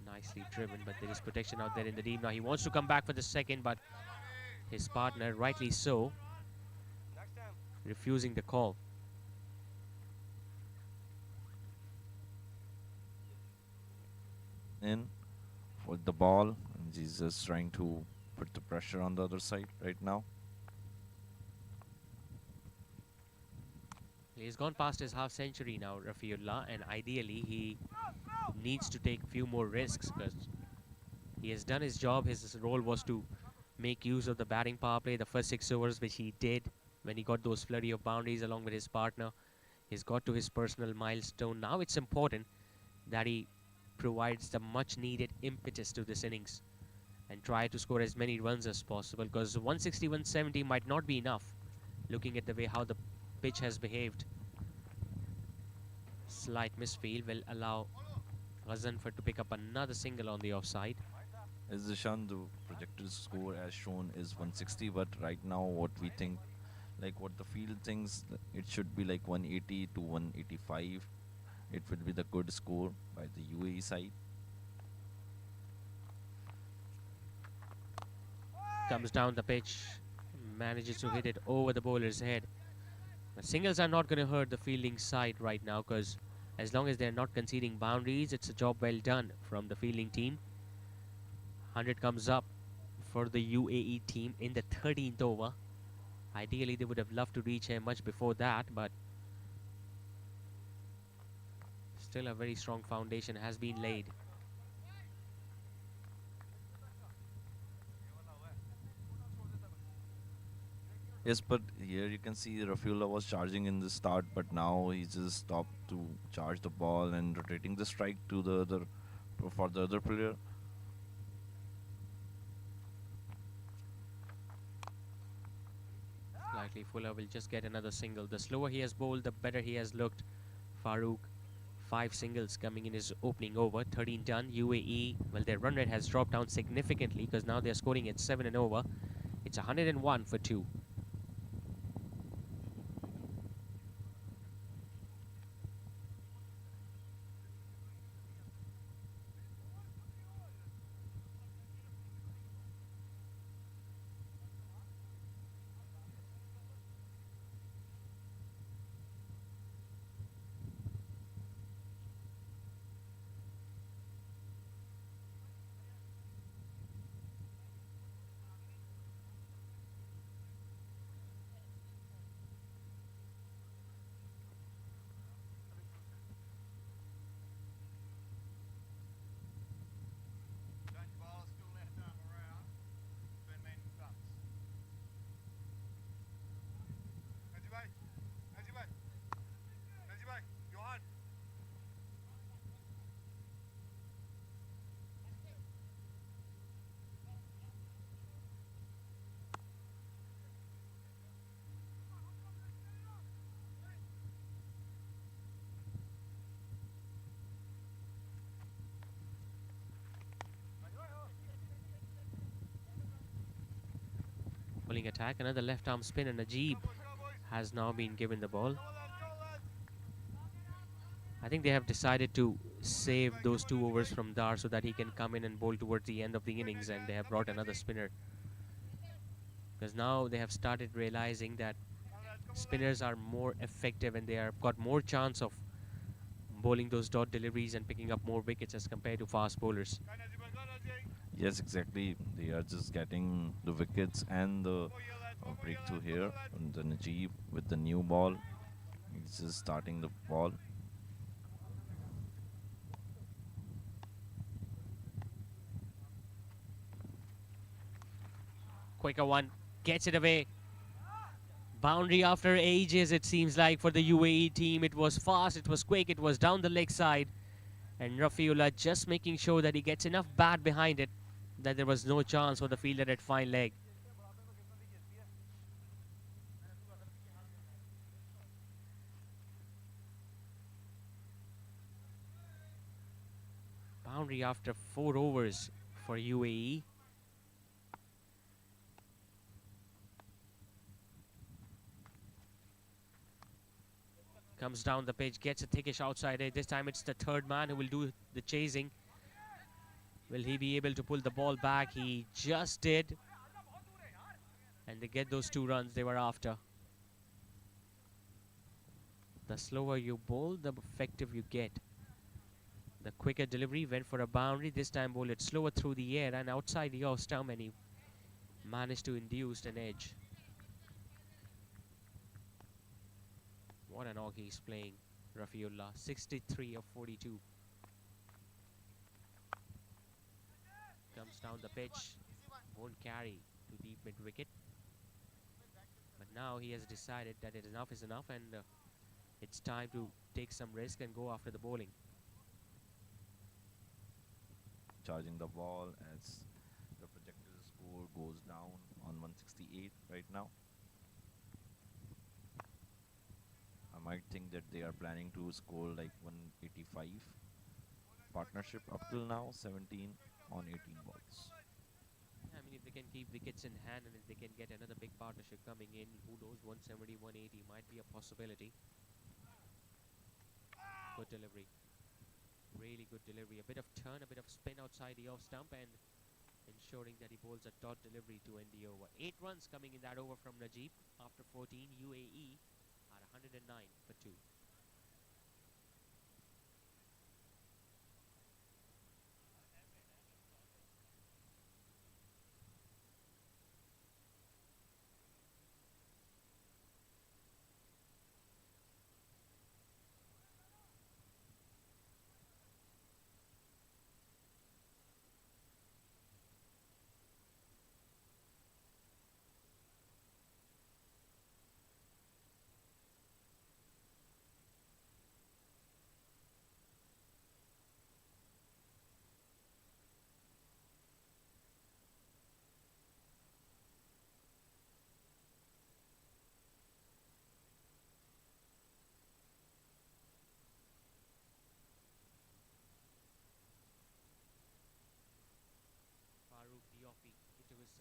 Nicely driven, but there is protection out there in the deep. Now he wants to come back for the second, but his partner, rightly so, refusing the call. In for the ball, and he's just trying to put the pressure on the other side right now. He's gone past his half century now, Rafiullah, and ideally he needs to take few more risks because he has done his job. His role was to make use of the batting power play, the first 6 overs, which he did when he got those flurry of boundaries along with his partner. He's got to his personal milestone. Now it's important that he provides the much needed impetus to this innings and try to score as many runs as possible, because 160, 170 might not be enough looking at the way how the pitch has behaved. Slight misfield will allow Ghazanfar to pick up another single on the offside. As Zishan, the projected score as shown is 160, but right now what we think, like what the field thinks, it should be like 180 to 185. It will be the good score by the UAE side. Comes down the pitch, manages to hit it over the bowler's head. But singles are not going to hurt the fielding side right now, because as long as they're not conceding boundaries, it's a job well done from the fielding team. 100 comes up for the UAE team in the 13th over. Ideally, they would have loved to reach him much before that, but Still a very strong foundation has been laid. Yes, but here you can see Rafiullah was charging in the start, but now he just stopped to charge the ball and rotating the strike to the other for the other player. Slightly Fuller will just get another single. The slower he has bowled, the better he has looked. Farooq, 5 singles coming in his opening over, 13 done. UAE, well, their run rate has dropped down significantly because now they're scoring at 7 and over. It's 101 for 2. Don't you bowl still left arm around. Then men stumps. Najib bhai. Najib bhai. Najib bhai. Johan. Bowling attack, another left arm spinner. Najib has now been given the ball. I think they have decided to save those 2 overs from Dar so that he can come in and bowl towards the end of the innings, and they have brought another spinner. Because now they have started realizing that spinners are more effective and they have got more chance of bowling those dot deliveries and picking up more wickets as compared to fast bowlers. Go Najib bhai. Go Najib. Yes, exactly. They are just getting the wickets and the breakthrough here. And the Najib with the new ball. He's just starting the ball. Quicker one, gets it away. Boundary after ages, it seems like, for the UAE team. It was fast, it was quick, it was down the leg side. And Rafiullah just making sure that he gets enough bat behind it that there was no chance for the fielder at fine leg. Boundary after 4 overs for UAE. Comes down the pitch, gets a thickish outside edge. This time it's the third man who will do the chasing. Will he be able to pull the ball back? He just did. And they get those 2 runs they were after. The slower you bowl, the effective you get. The quicker delivery went for a boundary. This time bowled it slower through the air and outside the off stump, and he managed to induce an edge. What an knock he's playing, Rafiullah. 63 of 42. Comes down the pitch. Won't carry to deep mid wicket. But now he has decided that enough is enough, and it's time to take some risk and go after the bowling. Charging the ball as the projected score goes down on 168 right now. I might think that they are planning to score like 185 partnership up till now, 17 on 18 balls. I mean, if they can keep wickets in hand and if they can get another big partnership coming in, who knows, 170, 180 might be a possibility. Good delivery. Really good delivery. A bit of turn, a bit of spin outside the off stump, and ensuring that he bowls a dot delivery to end the over. 8 runs coming in that over from Najib. After 14, UAE at 109 for 2.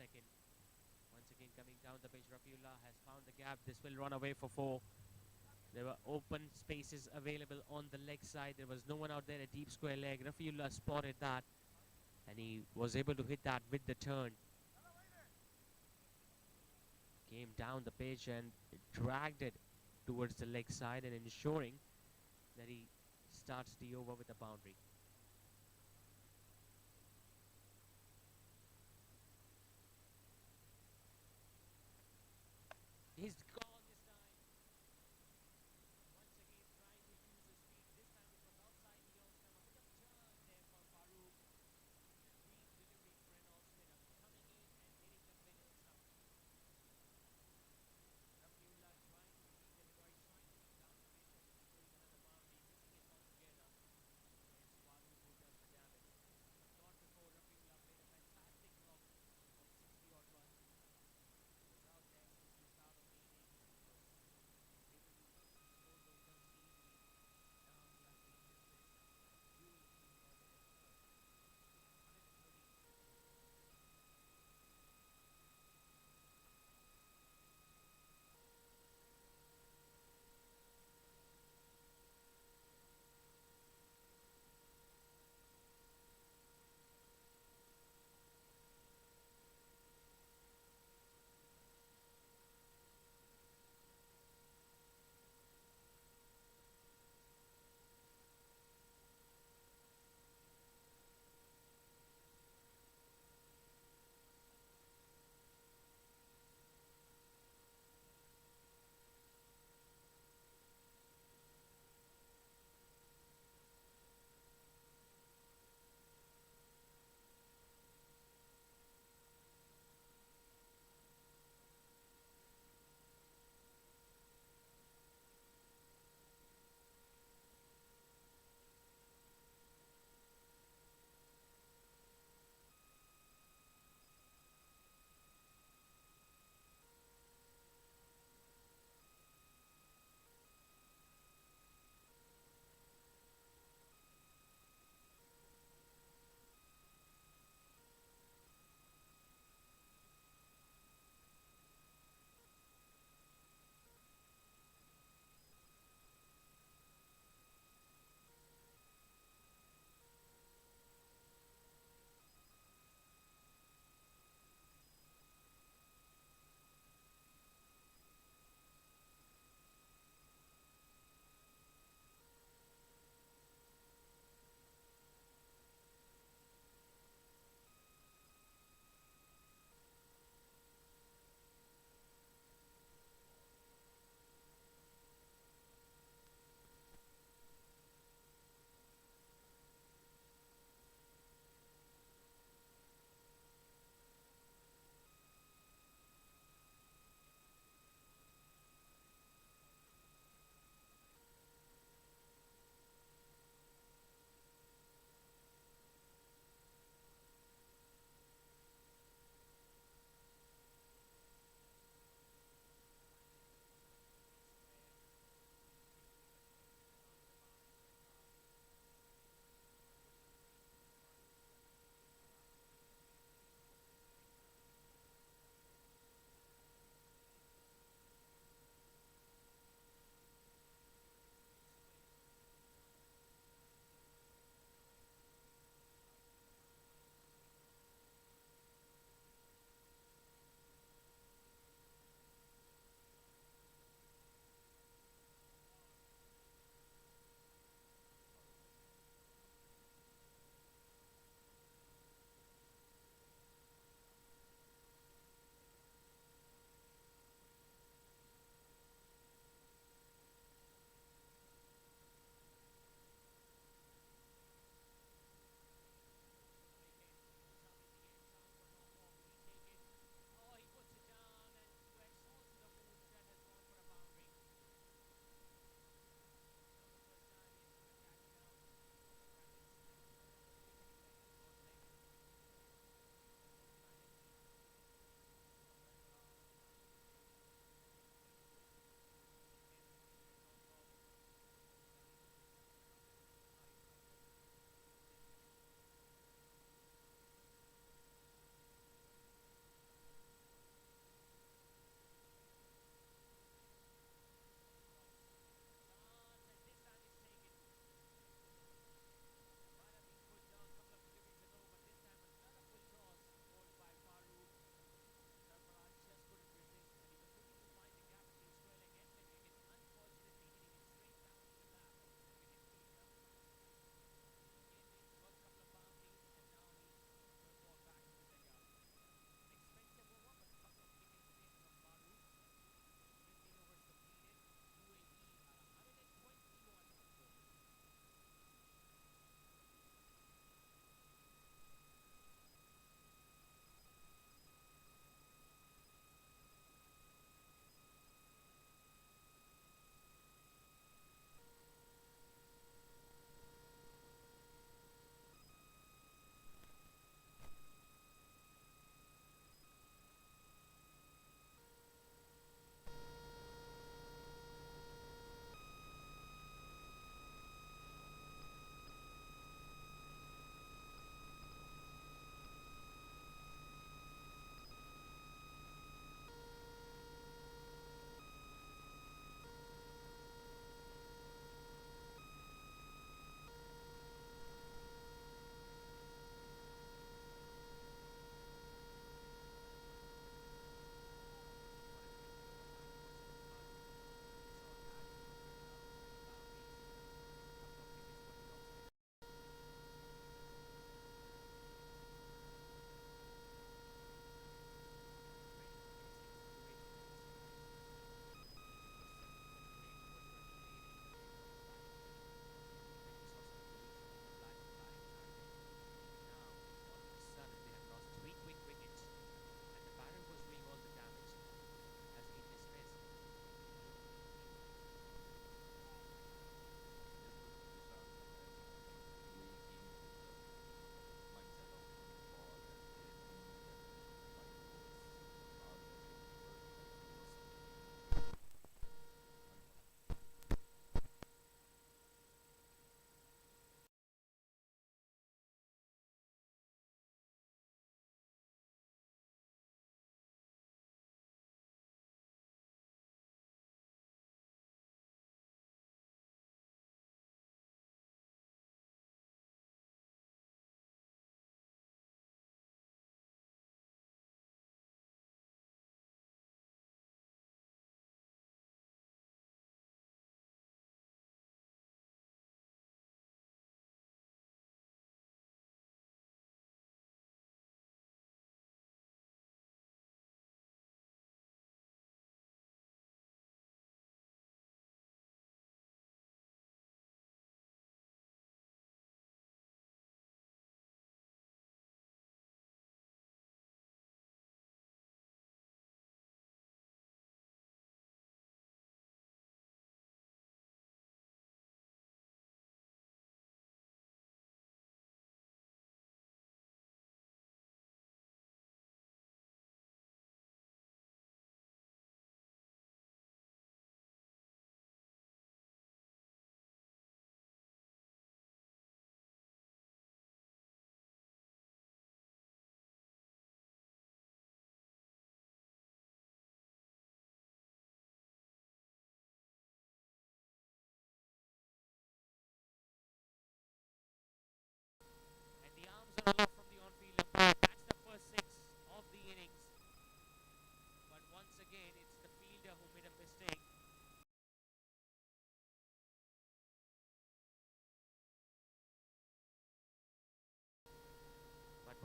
second. Once again coming down the pitch, Rafiullah has found the gap. This will run away for 4. There were open spaces available on the leg side. There was no one out there, a deep square leg. Rafiullah spotted that and he was able to hit that with the turn. Came down the pitch and dragged it towards the leg side and ensuring that he starts the over with a boundary. He's gone this time. Once again trying to use his feet. This time it was outside the off stump. A bit of turn there for Farouk. Sweet delivery for an off spinner. Coming in and hitting the middle stump. Rafiullah trying to beat the device, trying to beat down the pitch and scoring another boundary, missing it altogether. It's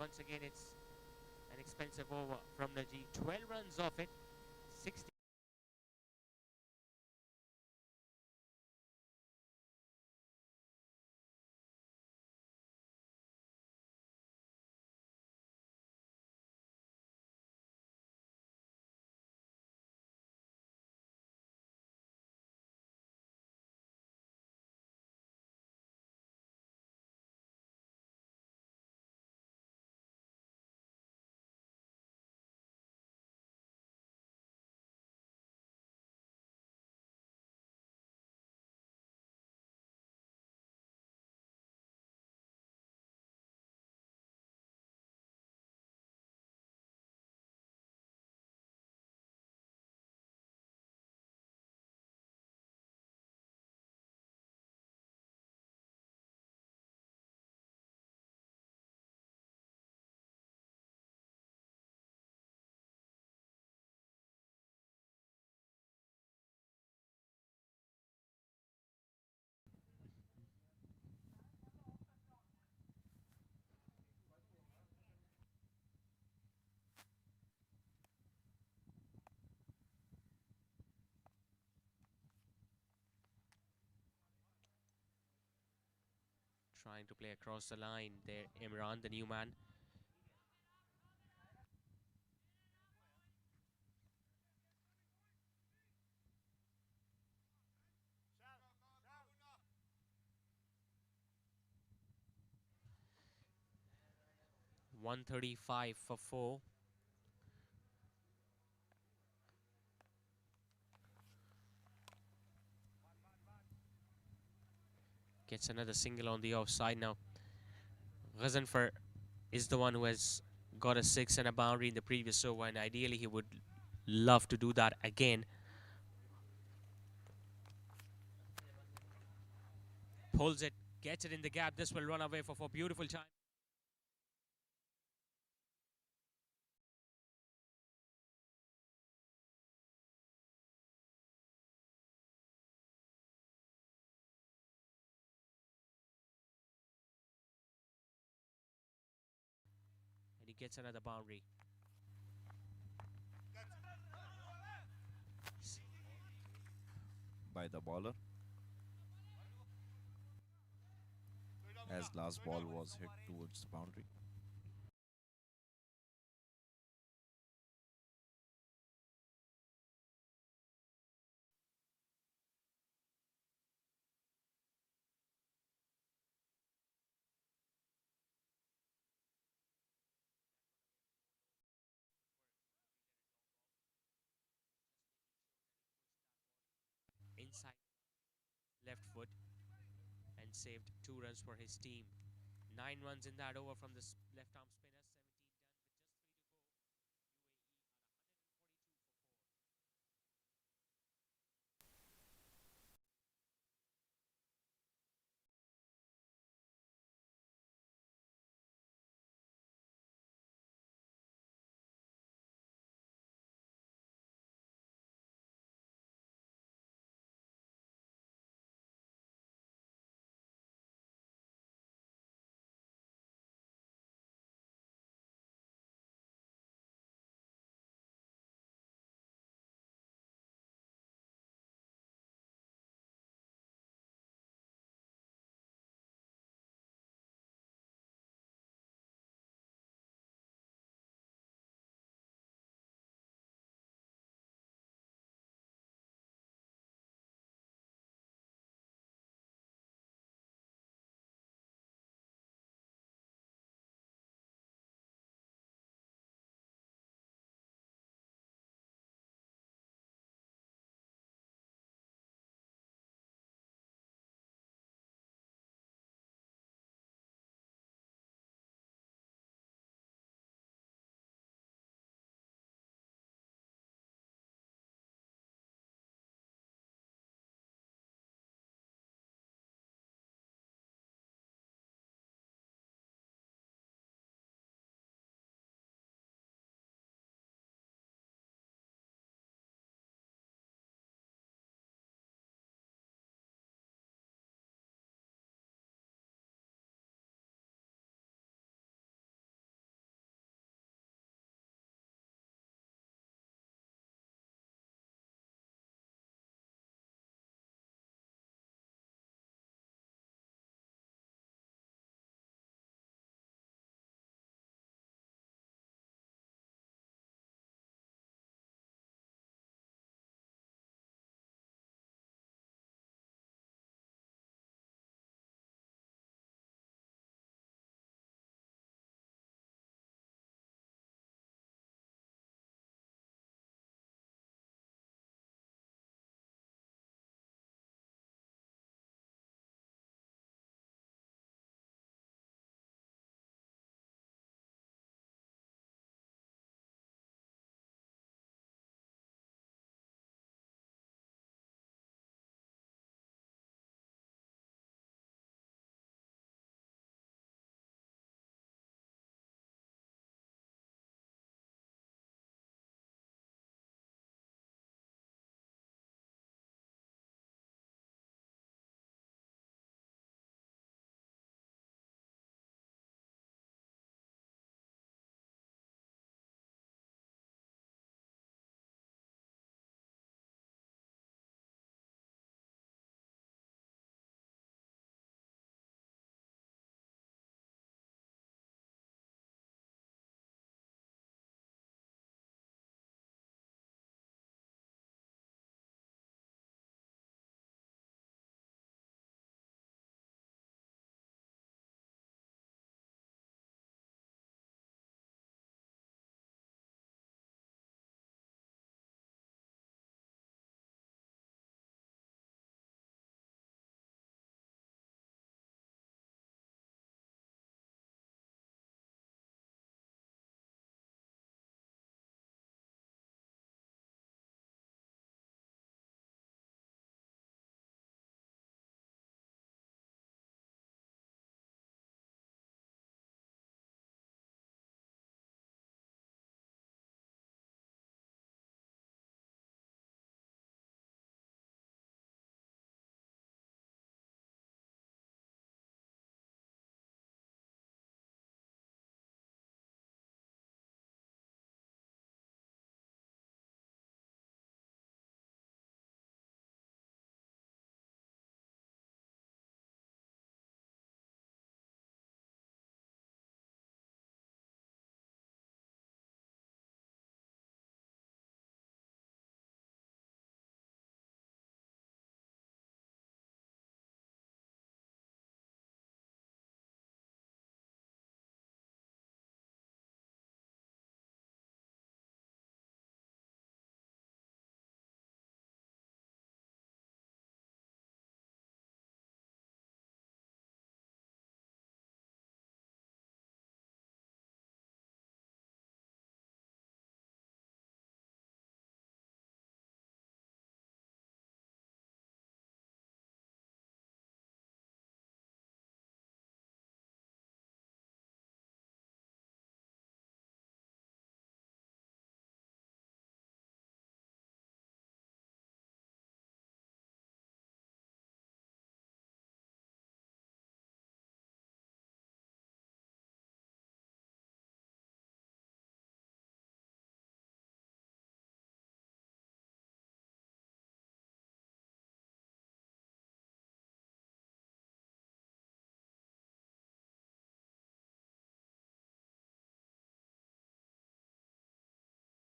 Once again, it's an expensive over from Najee. 12 runs off it. 60. Trying to play across the line there, Imran, the new man. Shout. Shout. 135 for 4. Gets another single on the offside now. Ghazanfar is the one who has got a 6 and a boundary in the previous over, and ideally he would love to do that again. Pulls it, gets it in the gap. This will run away for beautiful time. And he gets another boundary. By the bowler, as last ball was hit towards the boundary. Inside left foot and saved 2 runs for his team. 9 runs in that over from the left arm spinner. 17 done with just 3 to go.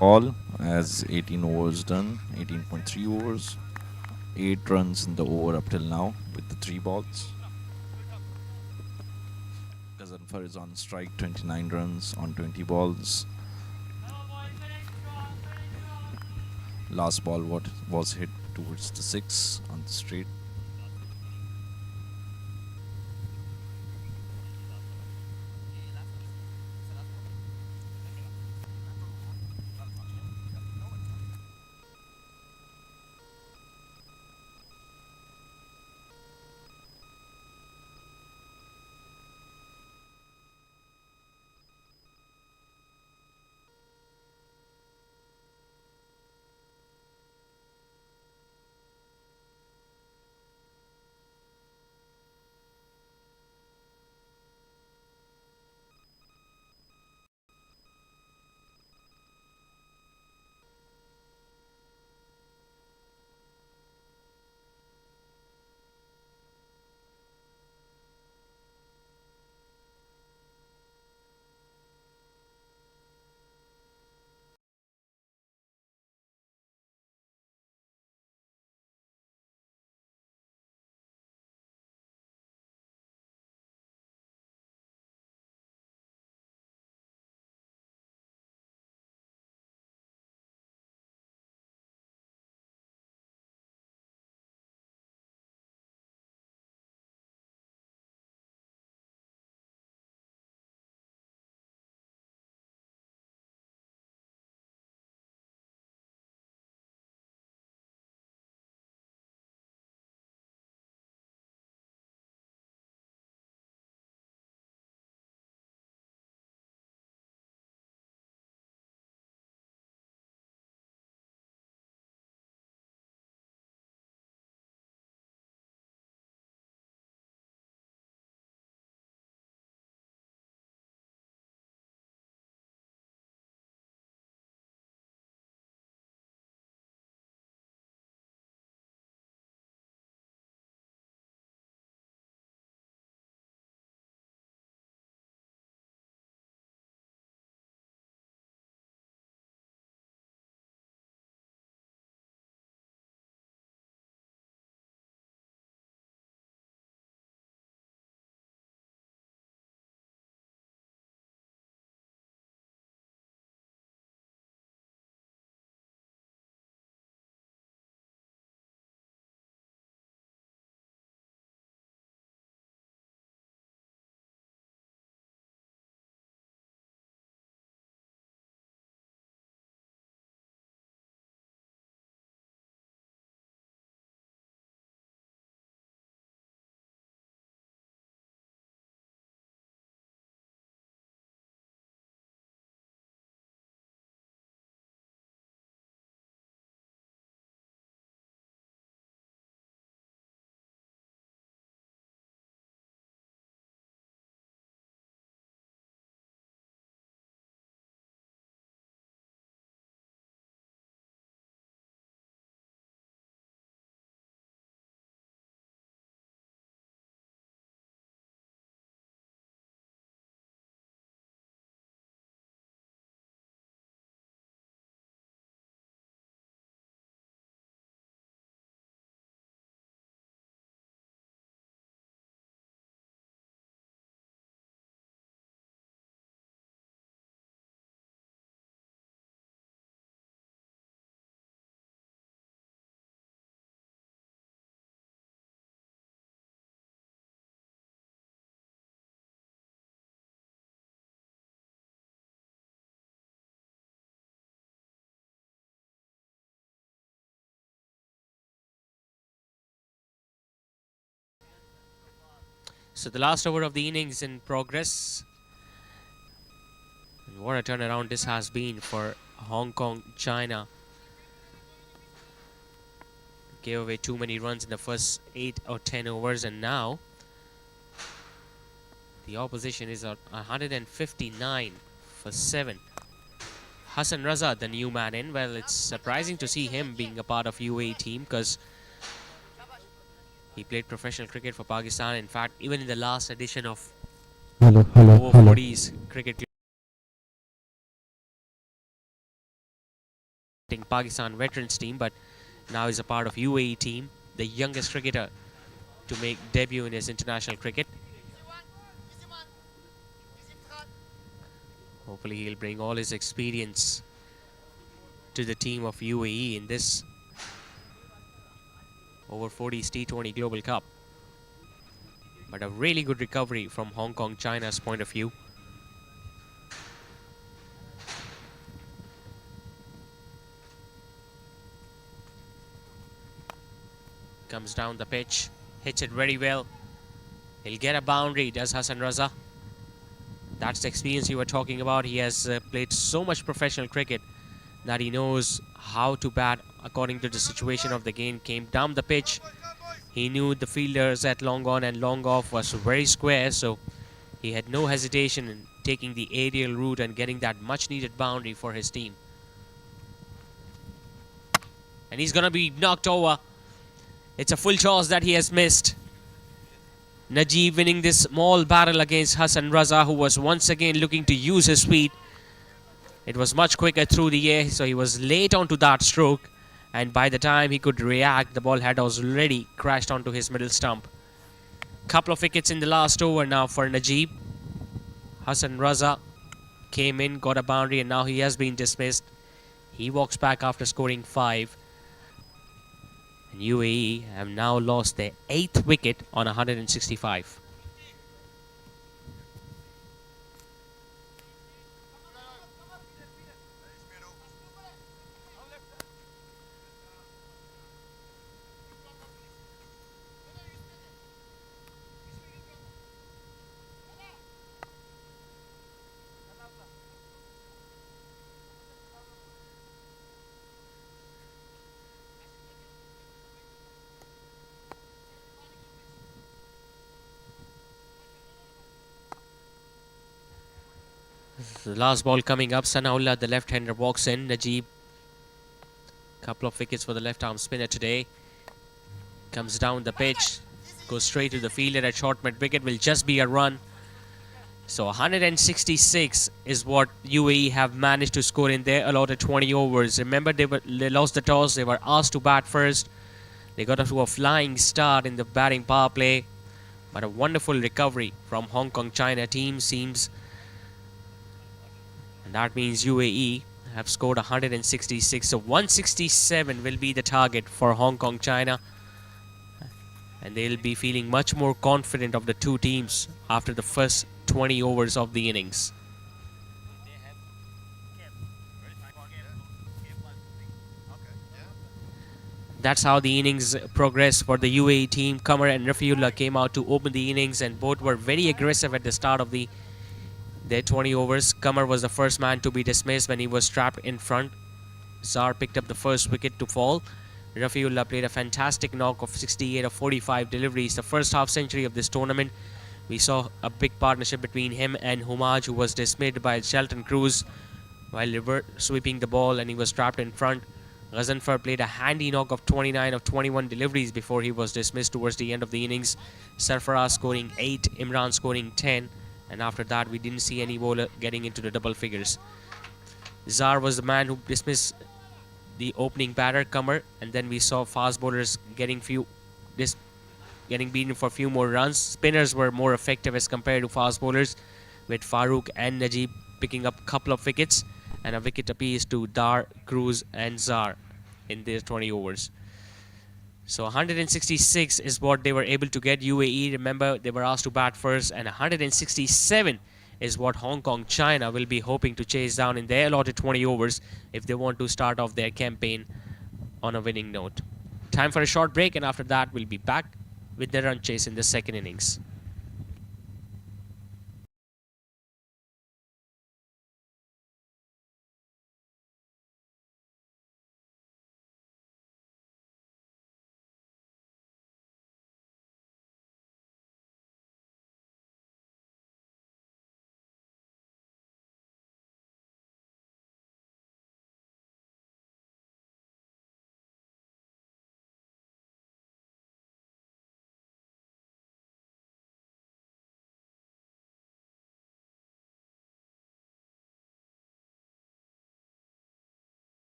all as 18 overs done, 18.3 overs, 8 runs in the over up till now with the 3 balls. Gazanfar is on strike, 29 runs on 20 balls. Last ball what was hit towards the 6 on the straight. So the last over of the innings in progress. And what a turnaround this has been for Hong Kong, China. Gave away too many runs in the first 8 or 10 overs, and now the opposition is at 159 for 7. Hassan Raza, the new man in. Well, it's surprising to see him being a part of UAE team because he played professional cricket for Pakistan. In fact, even in the last edition of Over-40s cricket selecting Pakistan veterans team, but now is a part of UAE team, the youngest cricketer to make debut in his international cricket. Hopefully he'll bring all his experience to the team of UAE in this Over-40s T20 Global Cup. But a really good recovery from Hong Kong, China's point of view. Comes down the pitch, hits it very well. He'll get a boundary, does Hassan Raza. That's the experience you were talking about. He has played so much professional cricket that he knows how to bat according to the situation of the game. Came down the pitch. He knew the fielders at long on and long off was very square, so he had no hesitation in taking the aerial route and getting that much needed boundary for his team. And he's gonna be knocked over. It's a full toss that he has missed. Najib winning this small battle against Hassan Raza, who was once again looking to use his feet. It was much quicker through the air, so he was late onto that stroke. And by the time he could react, the ball had already crashed onto his middle stump. Couple of wickets in the last over now for Najib. Hassan Raza came in, got a boundary, and now he has been dismissed. He walks back after scoring 5. And UAE have now lost their 8th wicket on 165. The last ball coming up. Sanaullah, the left-hander, walks in. Najib, couple of wickets for the left-arm spinner today. Comes down the pitch, goes straight to the fielder at short mid-wicket. Will just be a run. So 166 is what UAE have managed to score in their allotted 20 overs. Remember, they lost the toss. They were asked to bat first. They got off to a flying start in the batting power play. But a wonderful recovery from Hong Kong China team seems. And that means UAE have scored 166. So 167 will be the target for Hong Kong China. And they'll be feeling much more confident of the two teams after the first 20 overs of the innings. That's how the innings progressed for the UAE team. Qamar and Rafiullah came out to open the innings, and both were very aggressive at the start of their 20 overs. Qamar was the first man to be dismissed when he was trapped in front. Zar picked up the first wicket to fall. Rafiullah played a fantastic knock of 68 of 45 deliveries, the first half century of this tournament. We saw a big partnership between him and Humaj, who was dismissed by Shelton Cruz while reverse sweeping the ball, and he was trapped in front. Ghazanfar played a handy knock of 29 of 21 deliveries before he was dismissed towards the end of the innings. Sarfaraz scoring 8, Imran scoring 10, and after that we didn't see any bowler getting into the double figures. Zar was the man who dismissed the opening batter, Qamar, and then we saw fast bowlers getting beaten for a few more runs. Spinners were more effective as compared to fast bowlers, with Farooq and Najib picking up a couple of wickets, and a wicket apiece to Dar, Cruz and Zar in their 20 overs. So 166 is what they were able to get. UAE, remember, they were asked to bat first, and 167 is what Hong Kong China will be hoping to chase down in their allotted 20 overs if they want to start off their campaign on a winning note. Time for a short break, and after that we'll be back with the run chase in the second innings.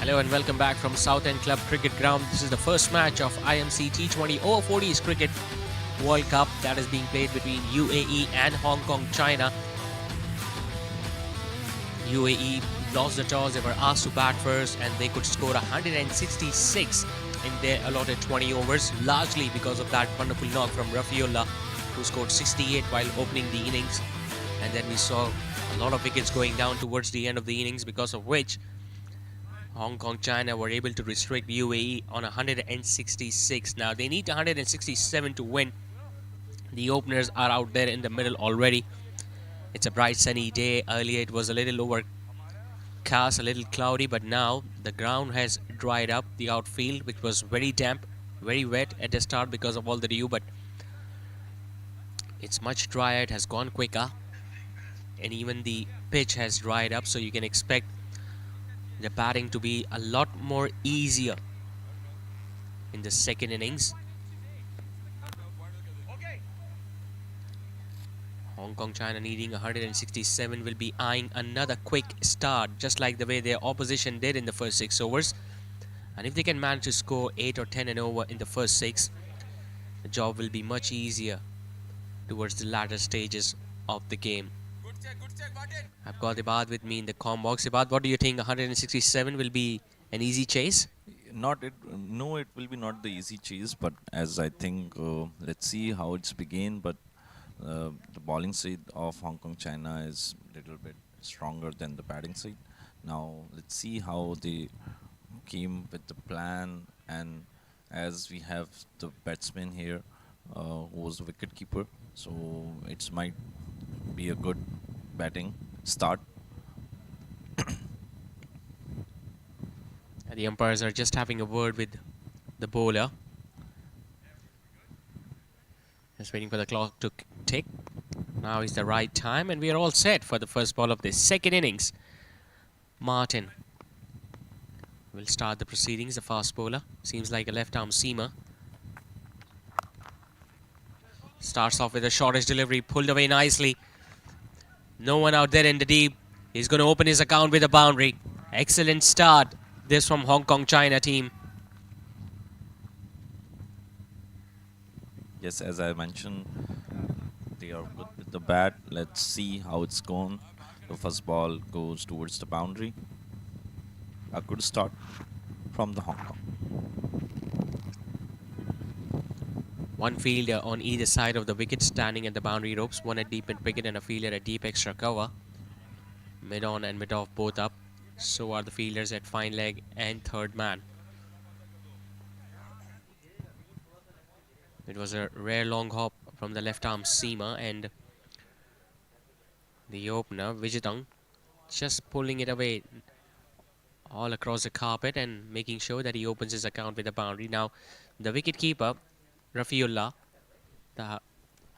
Hello and welcome back from Southend Club Cricket Ground. This is the first match of IMC T20 Over-40s Cricket World Cup that is being played between UAE and Hong Kong, China. UAE lost the toss, they were asked to bat first and they could score 166 in their allotted 20 overs, largely because of that wonderful knock from Rafiullah, who scored 68 while opening the innings. And then we saw a lot of wickets going down towards the end of the innings, because of which Hong Kong, China were able to restrict UAE on 166. Now they need 167 to win. The openers are out there in the middle already. It's a bright sunny day. Earlier it was a little overcast, a little cloudy, but now the ground has dried up. The outfield, which was very damp, very wet at the start because of all the dew, but it's much drier. It has gone quicker, and even the pitch has dried up, so you can expect the batting to be a lot more easier in the second innings. Hong Kong, China needing 167 will be eyeing another quick start, just like the way their opposition did in the first 6 overs. And if they can manage to score 8 or 10 and over in the first 6, the job will be much easier towards the latter stages of the game. I've got Ibad with me in the comm box. Ibad, what do you think? 167 will be an easy chase? No, it will be not the easy chase, but as I think, let's see how it's begin. But the bowling side of Hong Kong, China is a little bit stronger than the batting side. Now let's see how they came with the plan, and as we have the batsman here who was the wicket keeper, so it might be a good batting start. And the umpires are just having a word with the bowler. Just waiting for the clock to tick. Now is the right time, and we are all set for the first ball of the second innings. Martin will start the proceedings, the fast bowler. Seems like a left-arm seamer. Starts off with a shortish delivery, pulled away nicely. No one out there in the deep. He's going to open his account with a boundary. Excellent start. This from Hong Kong, China team. Yes, as I mentioned, they are good with the bat. Let's see how it's gone. The first ball goes towards the boundary. A good start from the Hong Kong. One fielder on either side of the wicket standing at the boundary ropes. One at deep mid wicket and a fielder at deep extra cover. Mid on and mid off both up. So are the fielders at fine leg and third man. It was a rare long hop from the left arm seamer, and the opener Vijitang just pulling it away all across the carpet and making sure that he opens his account with a boundary. Now the wicket keeper Rafiullah, the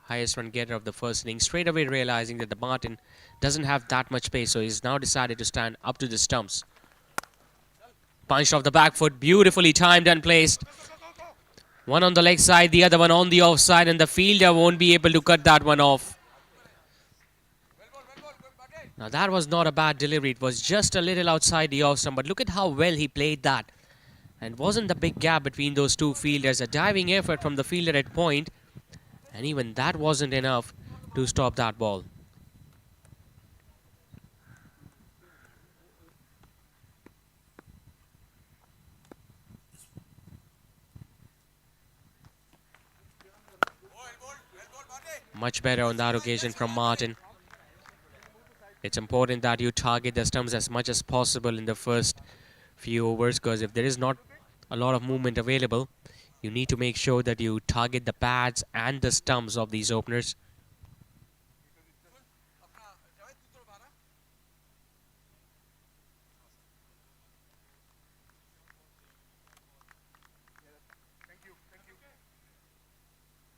highest run getter of the first innings, straight away realizing that the Martin doesn't have that much pace, so he's now decided to stand up to the stumps. Punched off the back foot, beautifully timed and placed. One on the leg side, the other one on the off side, and the fielder won't be able to cut that one off. Now that was not a bad delivery. It was just a little outside the off stump, but look at how well he played that. And wasn't the big gap between those two fielders. A diving effort from the fielder at point, and even that wasn't enough to stop that ball. Much better on that occasion from Martin. It's important that you target the stumps as much as possible in the first few overs, because if there is not a lot of movement available, you need to make sure that you target the pads and the stumps of these openers.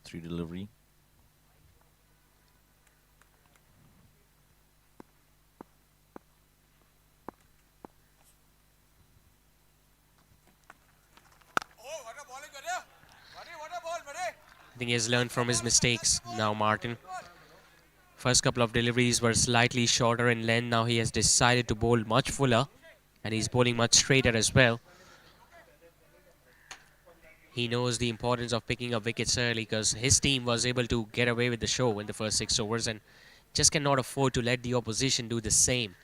Three delivery. I think he has learned from his mistakes now, Martin. First couple of deliveries were slightly shorter in length. Now he has decided to bowl much fuller. And he's bowling much straighter as well. He knows the importance of picking up wickets early because his team was able to get away with the show in the first 6 overs and just cannot afford to let the opposition do the same.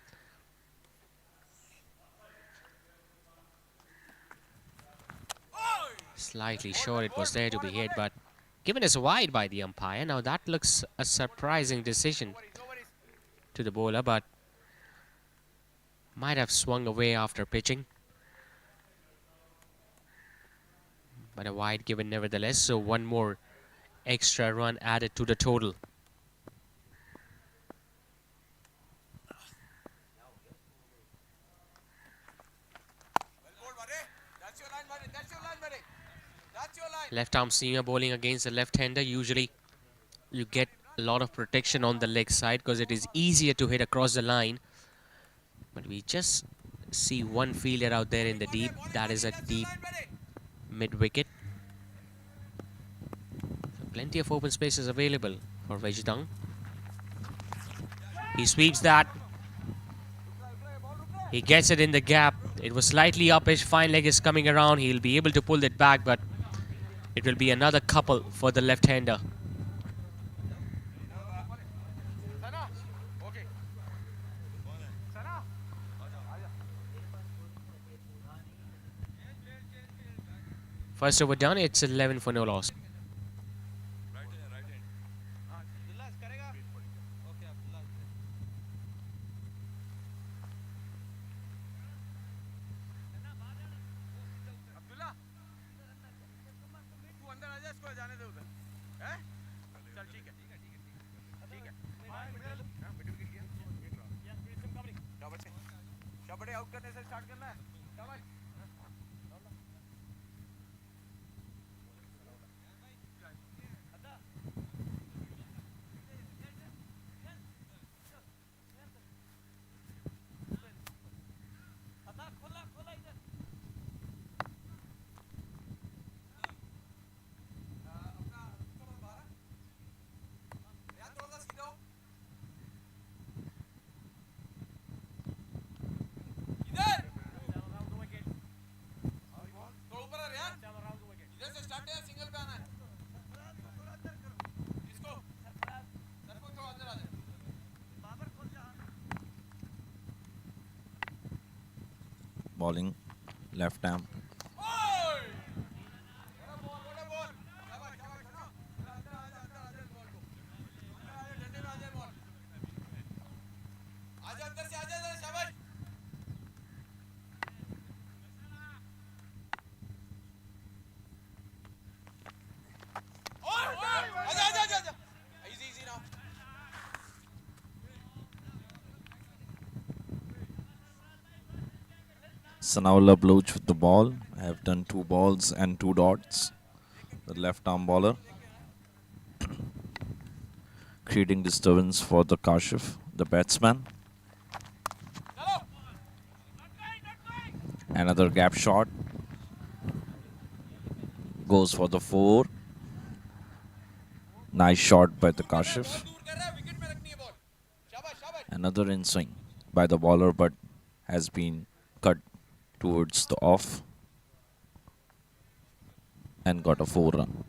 Slightly short, it was there to be hit, but given as wide by the umpire. Now that looks a surprising decision to the bowler, but might have swung away after pitching. But a wide given nevertheless, so one more extra run added to the total. That's your line, buddy. That's your line, buddy. That's your line. Left arm seamer bowling against the left-hander. Usually you get a lot of protection on the leg side because it is easier to hit across the line. But we just see one fielder out there in the deep. That is a deep mid-wicket. So plenty of open spaces available for Vejdang. He sweeps that. He gets it in the gap. It was slightly uppish. Fine leg is coming around. He'll be able to pull it back, but it will be another couple for the left-hander. Sana. Okay. Sana. First over done. It's 11 for no loss. Abdullah तू अंदर आ जा इसको जाने दे उधर हैं चल ठीक है ठीक है हां मिड विकेट गया शाबाश आउट करने से स्टार्ट करना है शाबाश Bowling left arm. Sanaullah Bluch with the ball. I have done 2 balls and 2 dots. The left arm bowler. Creating disturbance for the Kashif, the batsman. Another gap shot. Goes for the 4. Nice shot by the Kashif. Another in swing by the bowler, but has been cut towards the off and got a 4 run.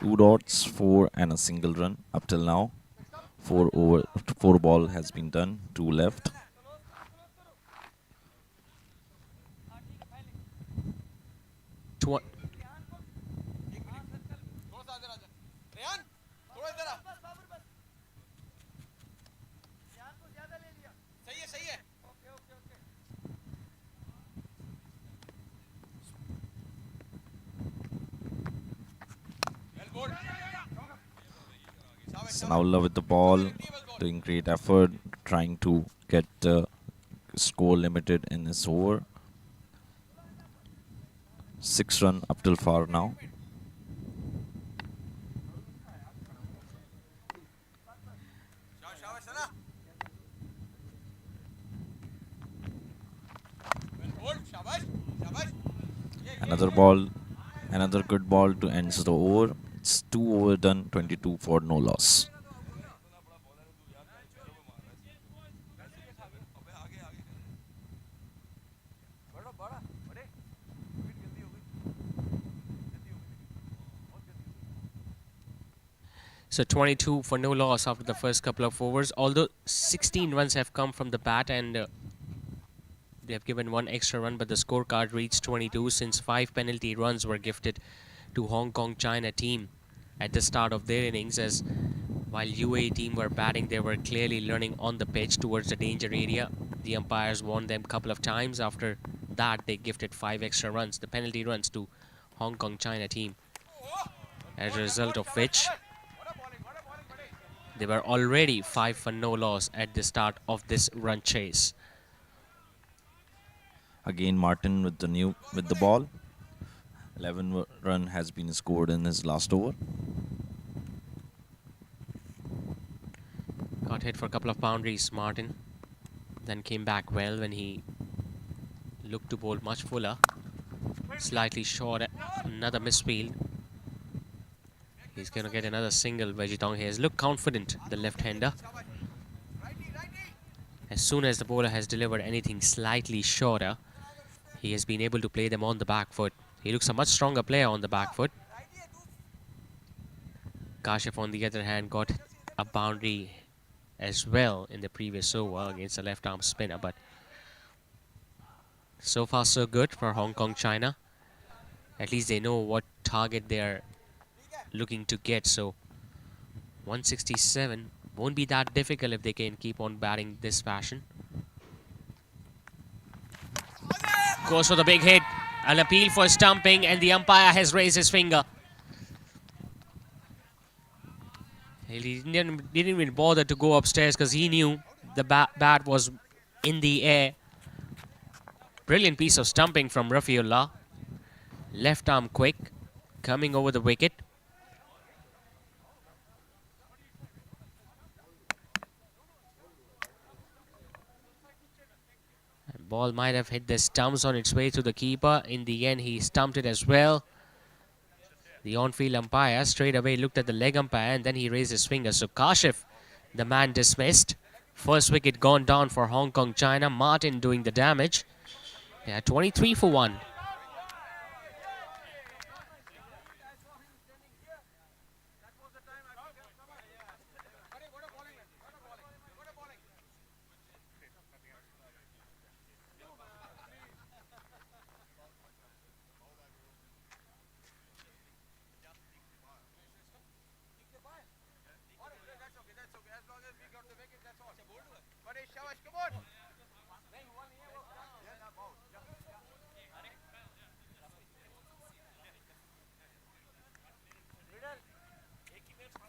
Two dots, 4 and a single run up till now. 4 ball has been done, 2 left. Snaula with the ball, doing great effort, trying to get the score limited in his over. 6 run up till far now. शाबाश सना well hold शाबाश शाबाश Another ball, another good ball to end the over. It's 2 over done, 22 for no loss. अबे आगे आगे बड़ा बड़ा अरे wicket जल्दी हो गई जल्दी हो गई बहुत जल्दी हो गई So 22 for no loss after the first couple of overs. Although 16 runs have come from the bat and they have given one extra run, but the scorecard reads 22 since 5 penalty runs were gifted to Hong Kong China team at the start of their innings. As while UAE team were batting, they were clearly learning on the pitch towards the danger area. The umpires warned them a couple of times. After that, they gifted 5 extra runs, the penalty runs, to Hong Kong China team. As a result of which, they were already 5 for no loss at the start of this run chase. Again, Martin with the ball. 11 run has been scored in his last over. Got hit for a couple of boundaries, Martin. Then came back well when he looked to bowl much fuller. Slightly short, another misfield. He's going to get another single. Vegitong here has looked confident, the left-hander. As soon as the bowler has delivered anything slightly shorter, he has been able to play them on the back foot. He looks a much stronger player on the back foot. Kashif, on the other hand, got a boundary as well in the previous over against a left-arm spinner. But so far, so good for Hong Kong China. At least they know what target they're looking to get. So 167 won't be that difficult if they can keep on batting this fashion. Goes for the big hit. An appeal for stumping, and the umpire has raised his finger. He didn't even bother to go upstairs because he knew the bat was in the air. Brilliant piece of stumping from Rafiullah. Left arm quick, coming over the wicket. And ball might have hit the stumps on its way to the keeper. In the end, he stumped it as well. The on-field umpire straight away looked at the leg umpire and then he raised his finger. So Kashif, the man dismissed. First wicket gone down for Hong Kong China. Martin doing the damage. They are 23 for 1.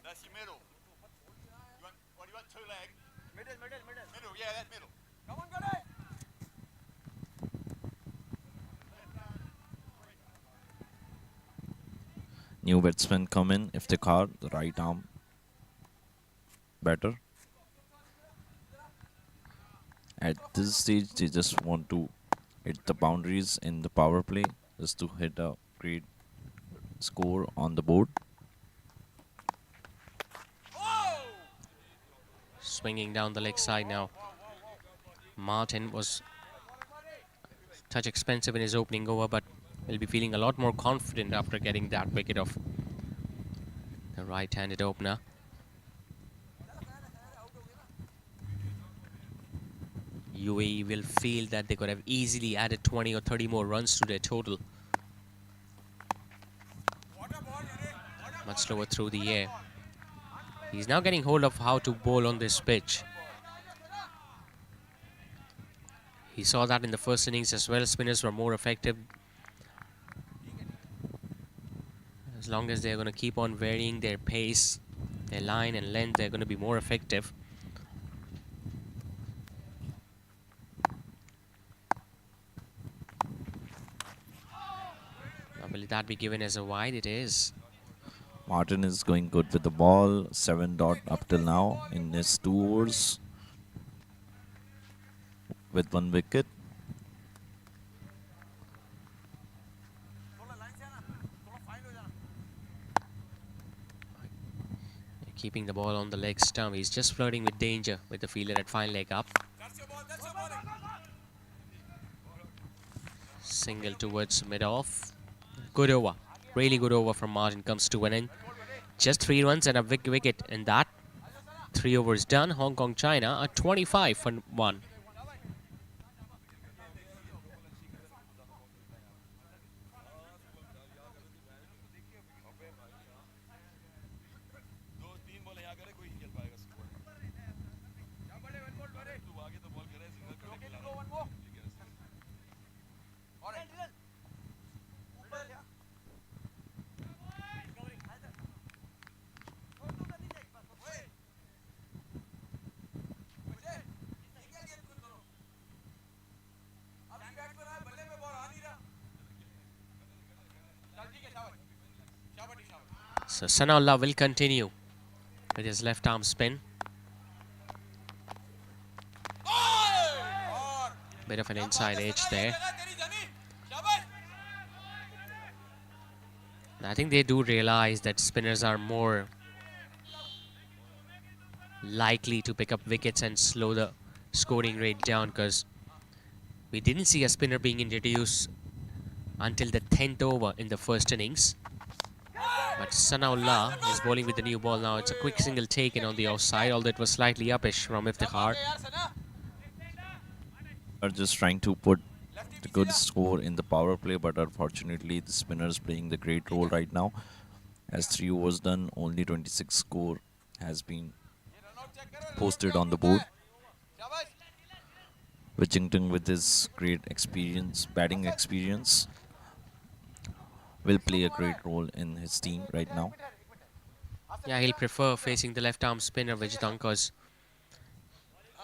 That's your middle. You want, what do you want, 2 leg? Middle, yeah, that middle. Come on, get it! New batsmen come in, Iftikhar, the right arm batter. At this stage, they just want to hit the boundaries in the power play, just to hit a great score on the board. Swinging down the leg side now. Martin was a touch expensive in his opening over, but he'll be feeling a lot more confident after getting that wicket off the right-handed opener. UAE will feel that they could have easily added 20 or 30 more runs to their total. Much slower through the air. He's now getting hold of how to bowl on this pitch. He saw that in the first innings as well. Spinners were more effective. As long as they're going to keep on varying their pace, Their line and length, they're going to be more effective. Now, will that be given as a wide? It is. Martin is going good with the ball. 7 dot up till now in his 2 overs with 1 wicket. Keeping the ball on the leg stump. He's just flirting with danger with the fielder at fine leg up. Single towards mid-off. Good over. Really good over from Martin. Comes to an end. Just 3 runs and a wicket in that. 3 overs done. Hong Kong, China are 25 for 1. So Sanaullah will continue with his left arm spin. Bit of an inside edge there. And I think they do realize that spinners are more likely to pick up wickets and slow the scoring rate down, because we didn't see a spinner being introduced until the 10th over in the first innings. But Sanaullah is bowling with the new ball now. It's a quick single taken on the offside, although it was slightly uppish from Iftikhar. Are just trying to put the good score in the power play, but unfortunately the spinner is playing the great role right now. As 3 overs done, only 26 score has been posted on the board. Witchington, with his great experience, batting experience, will play a great role in his team right now. Yeah, he'll prefer facing the left arm spinner, Vijitang, because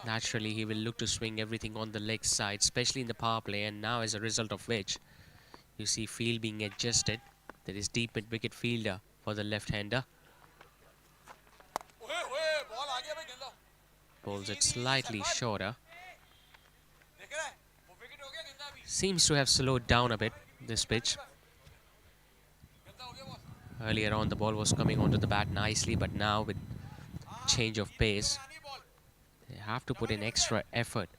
naturally he will look to swing everything on the leg side, especially in the power play. And now, as a result of which, you see field being adjusted. There is deep mid-wicket fielder for the left-hander. Bowls it slightly shorter. Seems to have slowed down a bit, this pitch. Earlier on, the ball was coming onto the bat nicely, but now with change of pace, they have to put in extra effort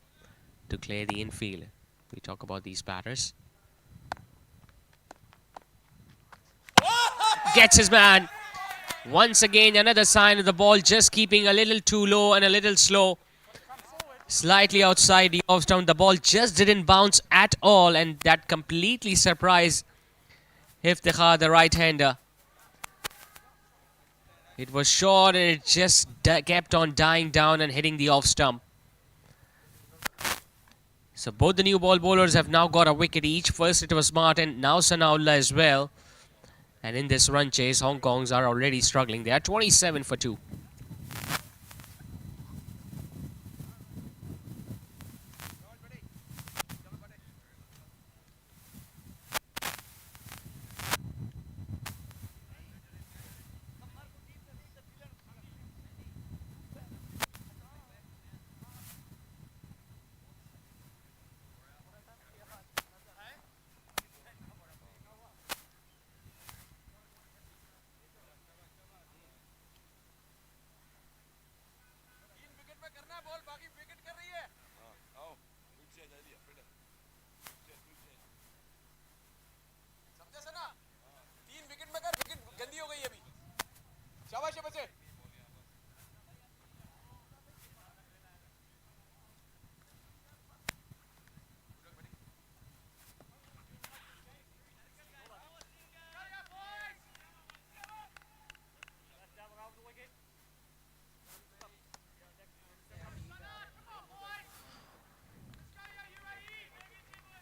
to clear the infield. We talk about these batters. Gets his man. Once again, another sign of the ball just keeping a little too low and a little slow. Slightly outside the off stump. The ball just didn't bounce at all, and that completely surprised Iftikhar, the right-hander. It was short and it just kept on dying down and hitting the off stump. So both the new ball bowlers have now got a wicket each. First it was Martin, now Sanaullah as well. And in this run chase, Hong Kongs are already struggling. They are 27 for 2.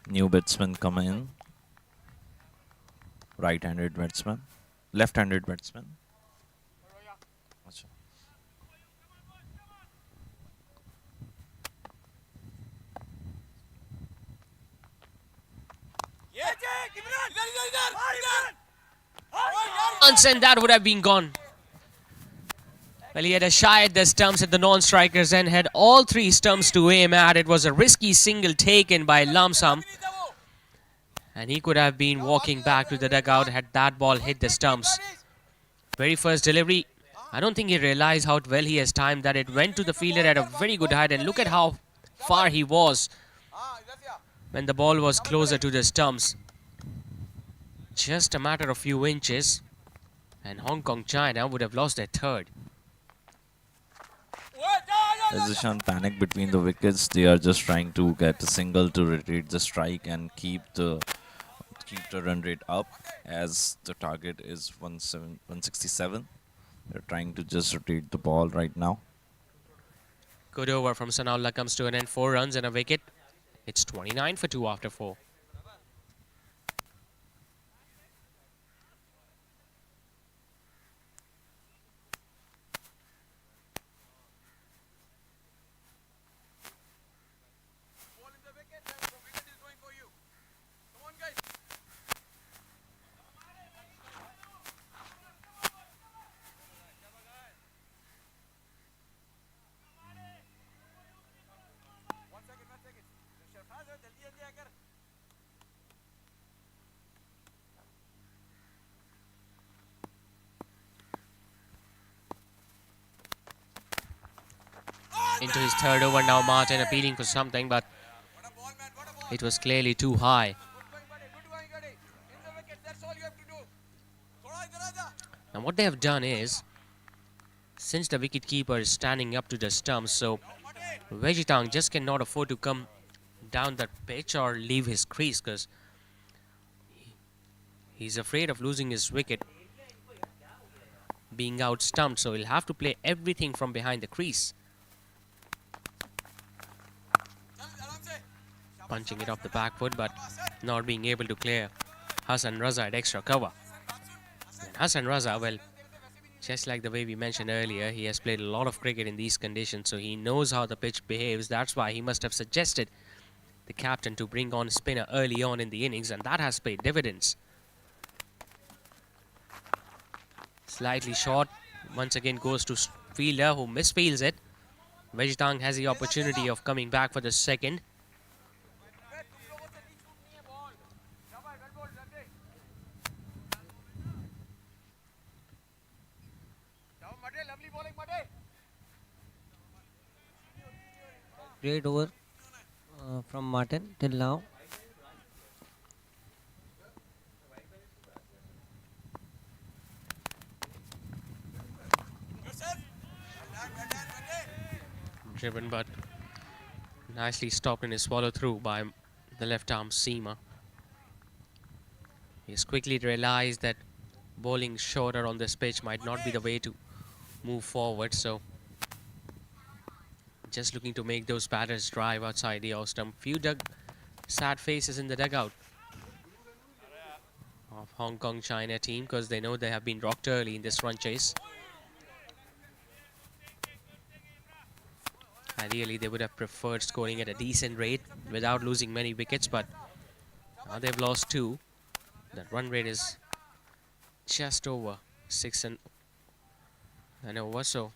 New batsman come in. Right-handed batsman. Left-handed batsman. And that would have been gone. Well, he had a shy at the stumps at the non-strikers and had all three stumps to aim at. It was a risky single taken by Lamsam. And he could have been walking back to the dugout had that ball hit the stumps. Very first delivery, I don't think he realized how well he has timed that. It went to the fielder at a very good height, and look at how far he was when the ball was closer to the stumps. Just a matter of few inches, and Hong Kong China would have lost their third. Position panic between the wickets. They are just trying to get a single to retreat the strike and keep the run rate up, as the target is 167. They're trying to just rotate the ball right now. Good over from Sanaullah comes to an end. 4 runs and a wicket. It's 29 for 2 after 4. Into his third over now, Martin appealing for something, but it was clearly too high. Now what they have done is, since the wicketkeeper is standing up to the stumps, so Vegitang just cannot afford to come down that pitch or leave his crease, because he's afraid of losing his wicket being out stumped, so he'll have to play everything from behind the crease. Punching it off the back foot, but not being able to clear Hassan Raza at extra cover. And Hassan Raza, well, just like the way we mentioned earlier, he has played a lot of cricket in these conditions, so he knows how the pitch behaves. That's why he must have suggested the captain to bring on a spinner early on in the innings, and that has paid dividends. Slightly short, once again goes to fielder who misfields it. Vegitang has the opportunity of coming back for the second. Great over from Martin till now. Driven, but nicely stopped in his follow through by the left arm seamer. He's quickly realized that bowling shorter on this pitch might not be the way to move forward, so just looking to make those batters drive outside the off stump. Few sad faces in the dugout of Hong Kong China team, because they know they have been rocked early in this run chase. Ideally, they would have preferred scoring at a decent rate without losing many wickets, but now they've lost 2. That run rate is just over 6 and over, so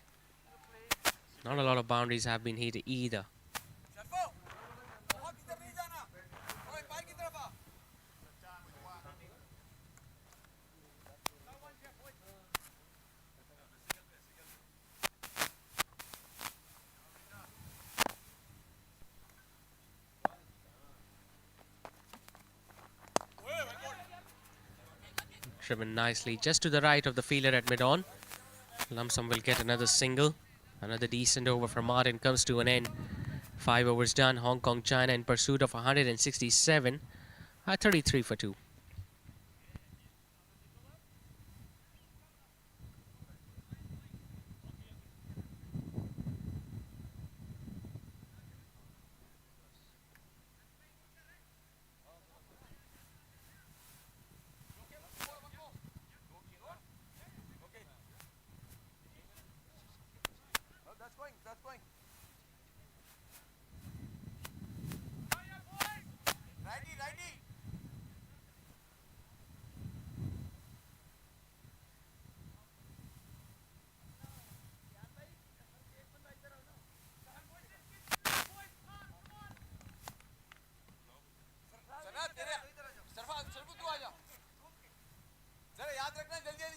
not a lot of boundaries have been hit either. Driven nicely just to the right of the fielder at mid-on. Lamsam will get another single. Another decent over from Martin comes to an end. 5 overs done. Hong Kong China in pursuit of 167 at 33 for 2.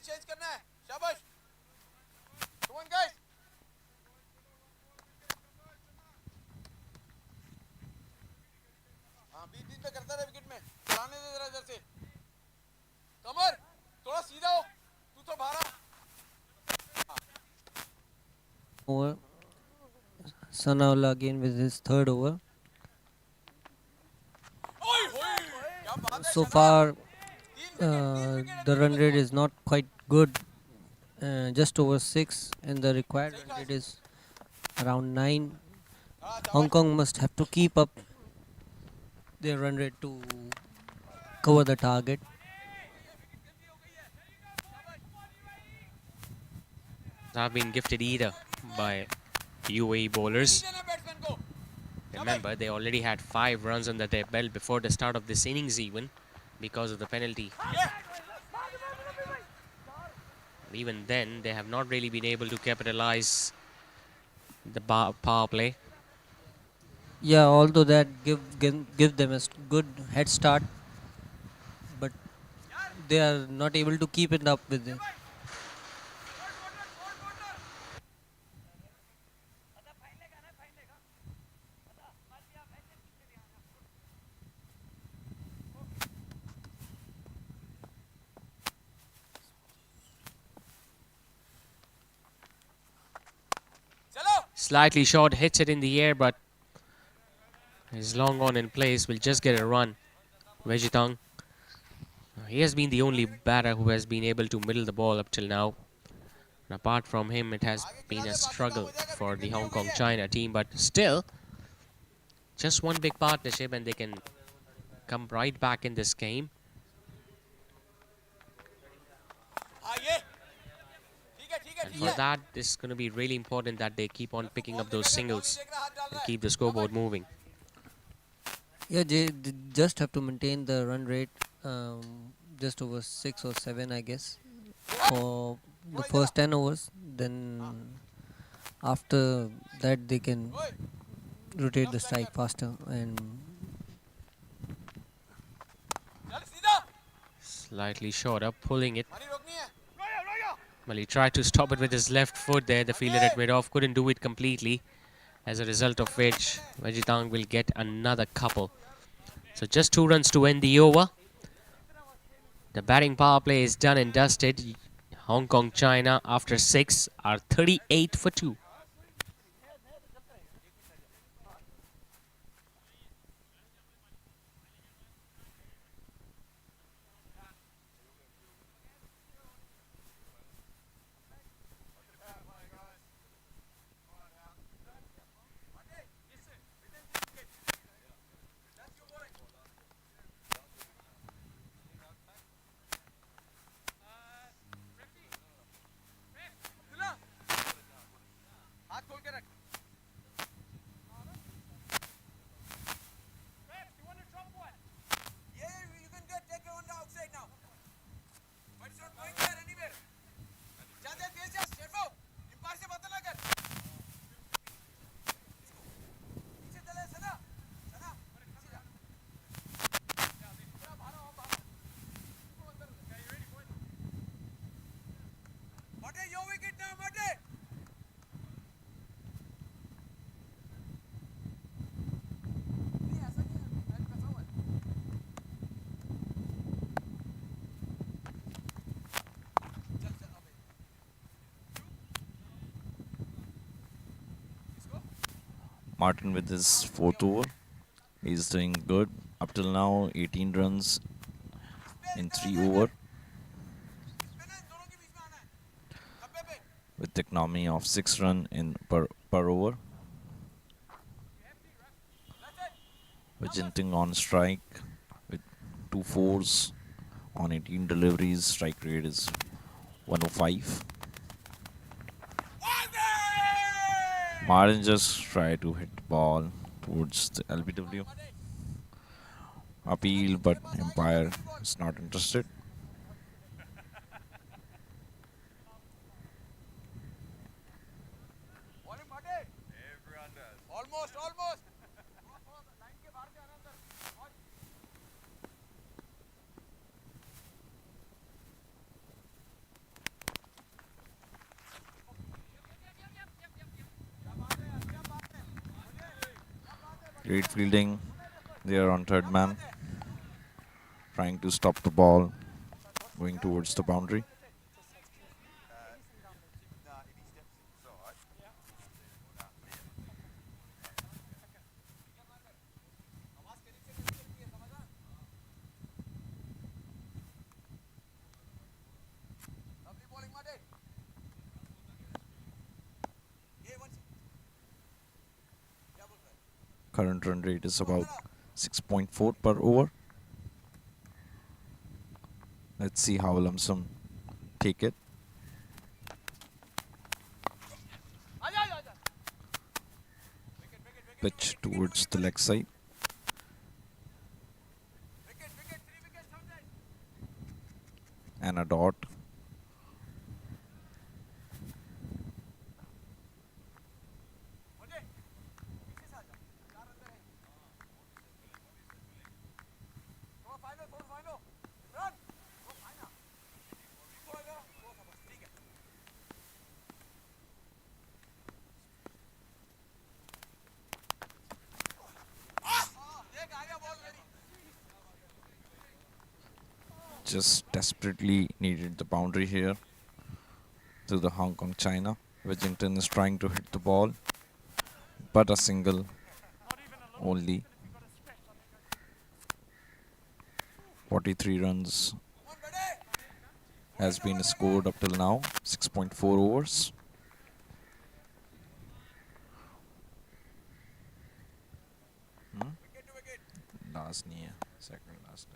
Change करना है शाबाश come on guys हां बीच बीच में करता रहे wicket में चलाने दे जरा इधर से कमर थोड़ा सीधा हो तू तो बाहर Over. Sanaullah again with his third over. ओए होए क्या बात है So far, the run rate is not quite good. Just over 6, and the required run rate is around 9. Hong Kong must have to keep up their run rate to cover the target. Have been gifted either by UAE bowlers. Remember, they already had 5 runs under their belt before the start of this innings even because of the penalty. Even then, they have not really been able to capitalize the power play. Yeah, although that give them a good head start, but they are not able to keep it up with it. Slightly short, hits it in the air, but is long on in place. Will just get a run. Vejitang. He has been the only batter who has been able to middle the ball up till now. And apart from him, it has been a struggle for the Hong Kong China team, but still, just one big partnership and they can come right back in this game. And for that, it's going to be really important that they keep on picking up those singles and keep the scoreboard moving. Yeah, they just have to maintain the run rate, just over 6 or 7, I guess, for the first 10 overs. Then after that, they can rotate the strike faster and Slightly shorter, pulling it. Well, he tried to stop it with his left foot there. The fielder at mid-off couldn't do it completely, as a result of which Vejitang will get another couple. So just 2 runs to end the over. The batting power play is done and dusted. Hong Kong China after 6 are 38 for 2. Martin with his 4th over. He's doing good. Up till now, 18 runs in 3 over. With economy of 6 runs per over. Vijinting on strike with 2 fours on 18 deliveries. Strike rate is 105. Martin just tried to hit the ball towards the LBW. Appeal, but umpire is not interested. Almost. Great fielding there on third man, trying to stop the ball going towards the boundary. Nah, it is steps. It's alright. Nah, clear. Lovely bowling, Martin. Yeah, one six. Yeah, ball right. Current run rate is about 6.4 per over. Let's see how Lamsam take it. Aja, aja, aja. Pitch towards the leg side. Wicket, wicket, 3 wickets, Southend. And a dot. Martin, पीछे से आजा. 4 अंदर है. थोड़ा final, थोड़ा final. Run. थोड़ा final. थोड़ा थोड़ा बस ठीक है. देख आ गया ball ready. Just desperately needed the boundary here to the Hong Kong China. Widgington is trying to hit the ball, but a single only. 43 runs has been scored up till now. 6.4 overs. Wicket to wicket. Last near, second last.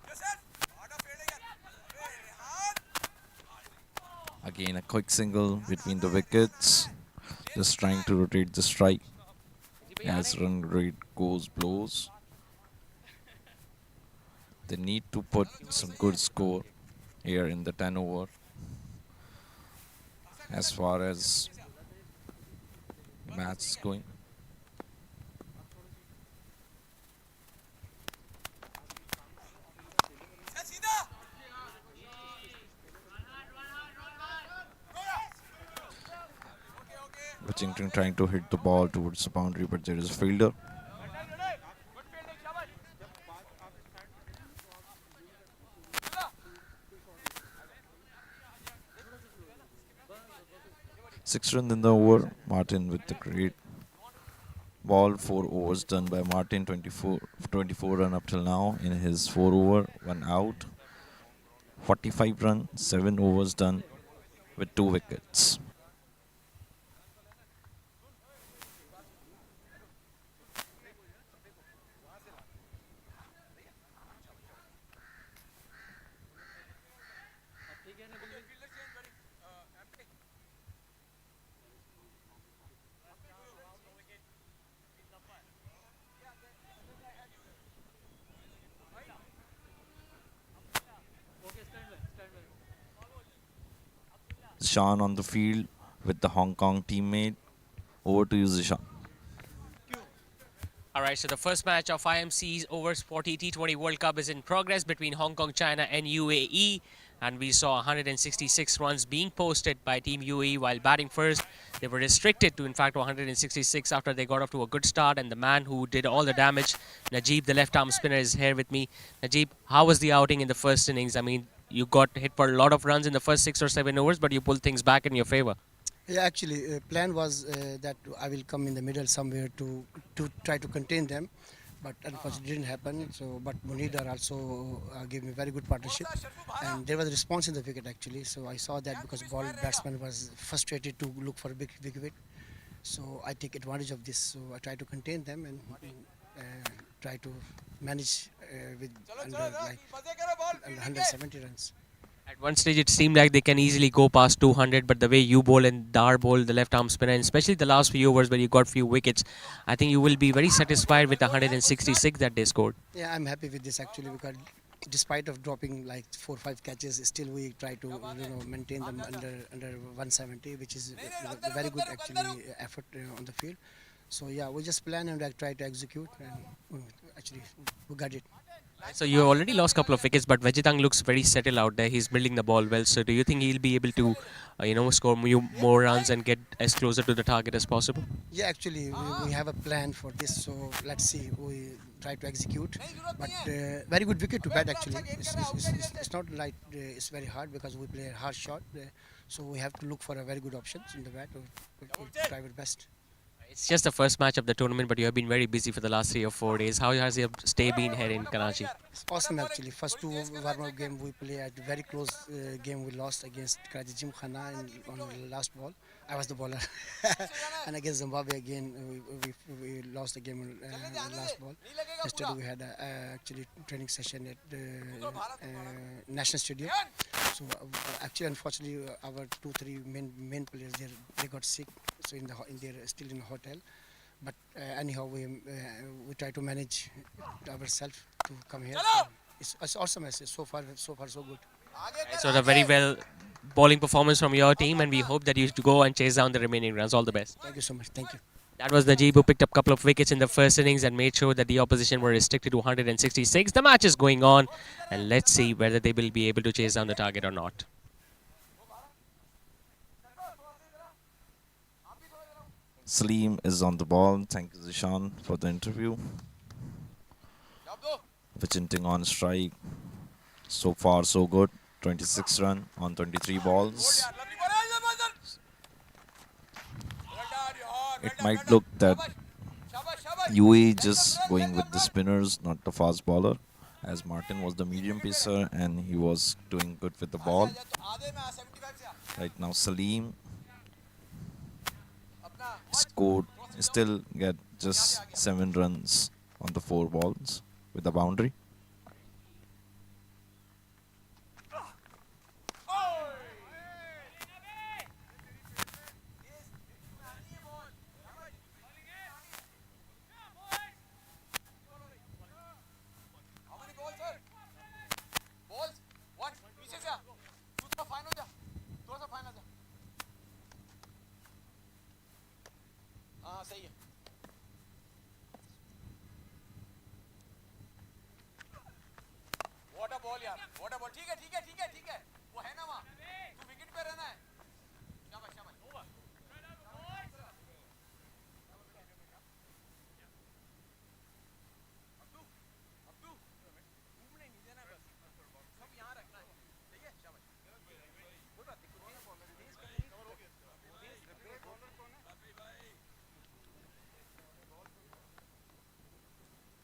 Yes sir. आधा field है यार. अबे Rehan. Again a quick single between the wickets. Just trying to rotate the strike as run rate goes blows. They need to put some good score here in the 10 over. As far as the match is going. सीधा. Washington trying to hit the ball towards the boundary, but there is a fielder. Good fielding शाबाश. 6 runs in the over. Martin with the great ball. 4 overs done by Martin. 24 run up till now in his 4 over, 1 out. 45 run, 7 overs done with 2 wickets. Zishan on the field with the Hong Kong teammate. Over to you, Zishan. All right, so the first match of IMC's Over-40 T20 World Cup is in progress between Hong Kong, China and UAE. And we saw 166 runs being posted by Team UAE while batting first. They were restricted to, in fact, 166 after they got off to a good start. And the man who did all the damage, Najib, the left-arm spinner, is here with me. Najib, how was the outing in the first innings? I mean, you got hit for a lot of runs in the first 6 or 7 overs, but you pulled things back in your favor. Yeah, actually, plan was that I will come in the middle somewhere to try to contain them, but unfortunately it didn't happen. So, but Munidar also gave me very good partnership, and there was a response in the wicket actually. So I saw that because ball batsman was frustrated to look for a big wicket, so I take advantage of this. So I try to contain them and try to manage with under like मजे करो ball. under 170 runs. At one stage, it seemed like they can easily go past 200, but the way you bowl and Dar bowl, the left-arm spinner, and especially the last few overs where you got few wickets, I think you will be very satisfied with the 166 that they scored. Yeah, I'm happy with this actually because despite of dropping like 4 or 5 catches, still we try to maintain them under 170, which is a very good actually effort on the field. So yeah, we just plan and try to execute, and actually we got it. So you already lost a couple of wickets, but Vejitang looks very settled out there. He's building the ball well. So do you think he'll be able to, score more runs and get as closer to the target as possible? Yeah, actually, we have a plan for this, so let's see. We try to execute. But very good wicket to bat, actually. It's not like it's very hard because we play a hard shot. So we have to look for a very good options in the bat. We'll try our best. It's just the first match of the tournament, but you have been very busy for the last 3 or 4 days. How has your stay been here in Karachi? It's awesome, actually. First two warm-up game we play at very close game we lost against Karachi Gymkhana on the last ball. I was the bowler. And against Zimbabwe again, we lost the game on the last ball. Yesterday we had actually training session at the National Stadium. So actually, unfortunately, our 2-3 main players they got sick, so they're still in the hotel. But anyhow, we try to manage ourselves to come here. It's awesome. I say so far so good. So the very well bowling performance from your team, and we hope that you go and chase down the remaining runs. All the best. Thank you so much. Thank you. That was Najib, who picked up a couple of wickets in the first innings and made sure that the opposition were restricted to 166. The match is going on, and let's see whether they will be able to chase down the target or not. Salim is on the ball. Thank you, Zishan, for the interview. Vichinting on strike. So far, so good. 26 run on 23 balls. It might look that UAE just going with the spinners, not the fast bowler, as Martin was the medium pacer and he was doing good with the ball. Right now, Salim scored, still get just 7 runs on the 4 balls with the boundary.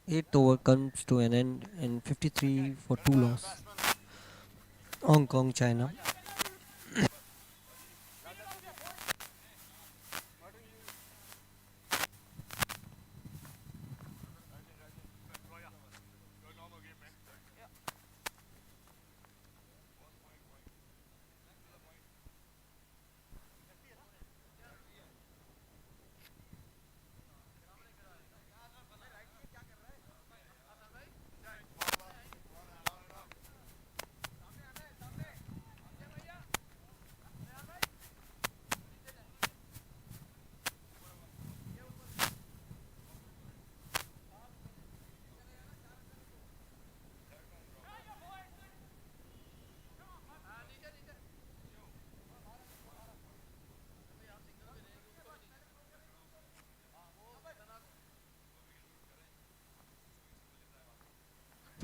Eighth over comes to an end in 53 for 2 loss. Hong Kong, China.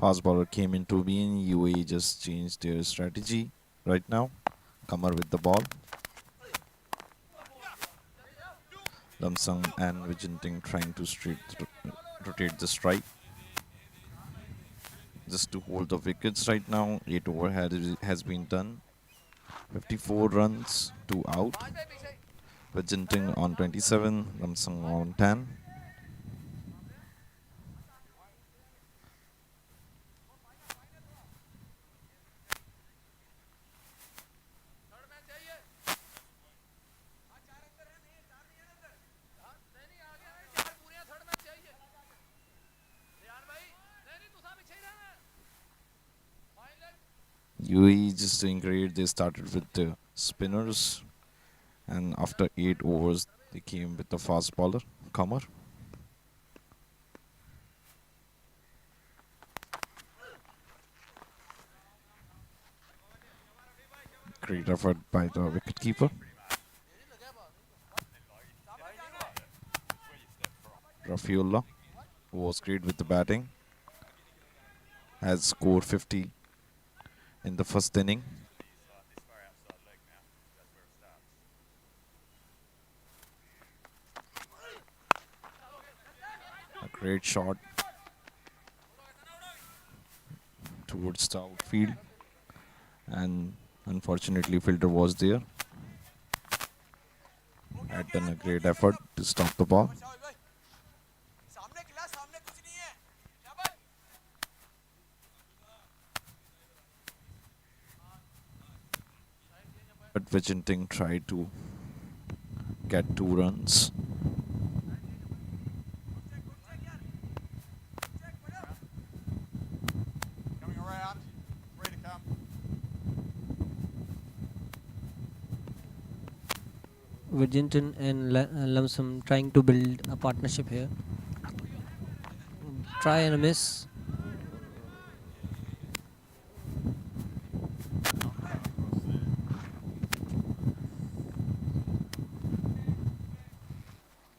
Fast bowler came into being. UAE just changed their strategy right now. Kamar with the ball. Lamsang and Vichinting trying to rotate the strike. Just to hold the wickets right now. 8 over has been done. 54 runs, 2 out. Vichinting on 27, Lamsang on 10. UAE just doing great. They started with the spinners, and after 8 overs, they came with the fast bowler, Kamar. Great effort by the wicketkeeper. Rafiullah, who was great with the batting, has scored 50 in the first inning. A great shot towards the outfield, and unfortunately fielder was there. Had done a great effort to stop the ball. सामने खिला सामने कुछ नहीं है शाबाश But Viginting tried to get 2 runs. coming around ready to come Widgington and Lumsden trying to build a partnership here. Try and a miss.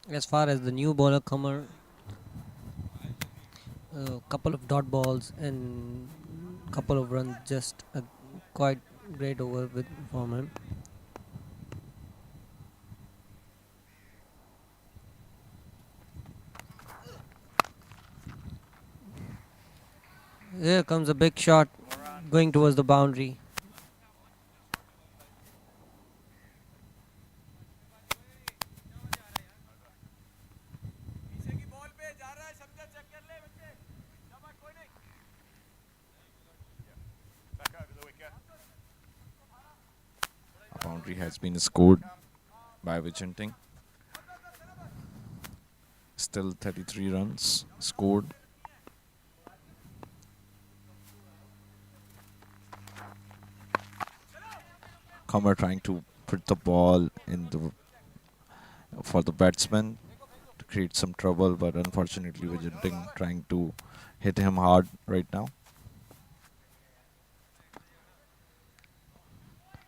As far as the new bowler comer, a couple of dot balls and couple of runs, just a quite great over with from him. Here comes a big shot going towards the boundary. पीछे की ball पे जा रहा है समझा check कर ले बच्चे शाबाश कोई नहीं back over the wicket A boundary has been scored by Viginting. Still 33 runs scored. Comer trying to put the ball in the for the batsman to create some trouble, but unfortunately Viginting trying to hit him hard right now.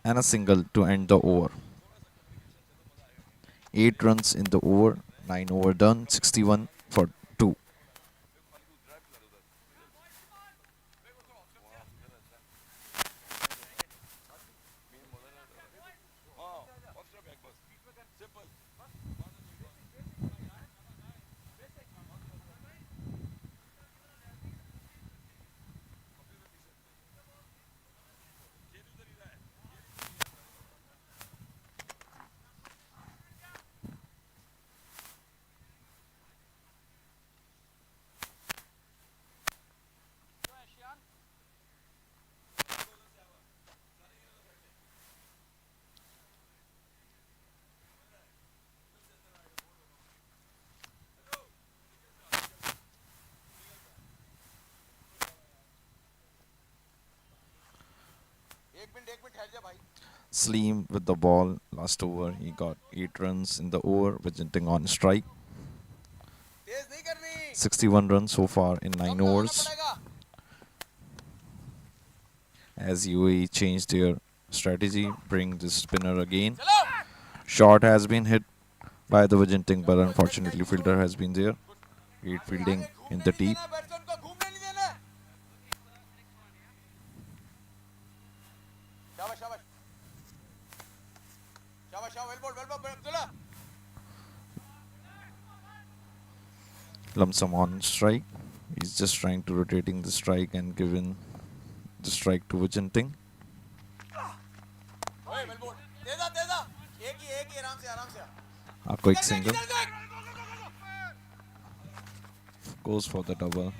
And a single to end the over. 8 runs in the over, 9 over done, 61 for 2. एक minute ठहर जा भाई Sleem with the ball last over. He got 8 runs in the over, Viginting on strike. तेज नहीं करनी 61 runs so far in 9 कम लगाना overs. पड़ेगा As UAE changed their strategy, bring the spinner again. चलो Shot has been hit by the Viginting, but unfortunately fielder has been there. Great fielding in the deep. Batsman को घूमने नहीं देना शाबाश शाबाश शाबाश शाबाश well ball Abdullah Lumsden on strike. He's just trying to rotating the strike and giving the strike to Viginting. ओए well ball Teja एक ही आराम से A quick single. Goes for the double.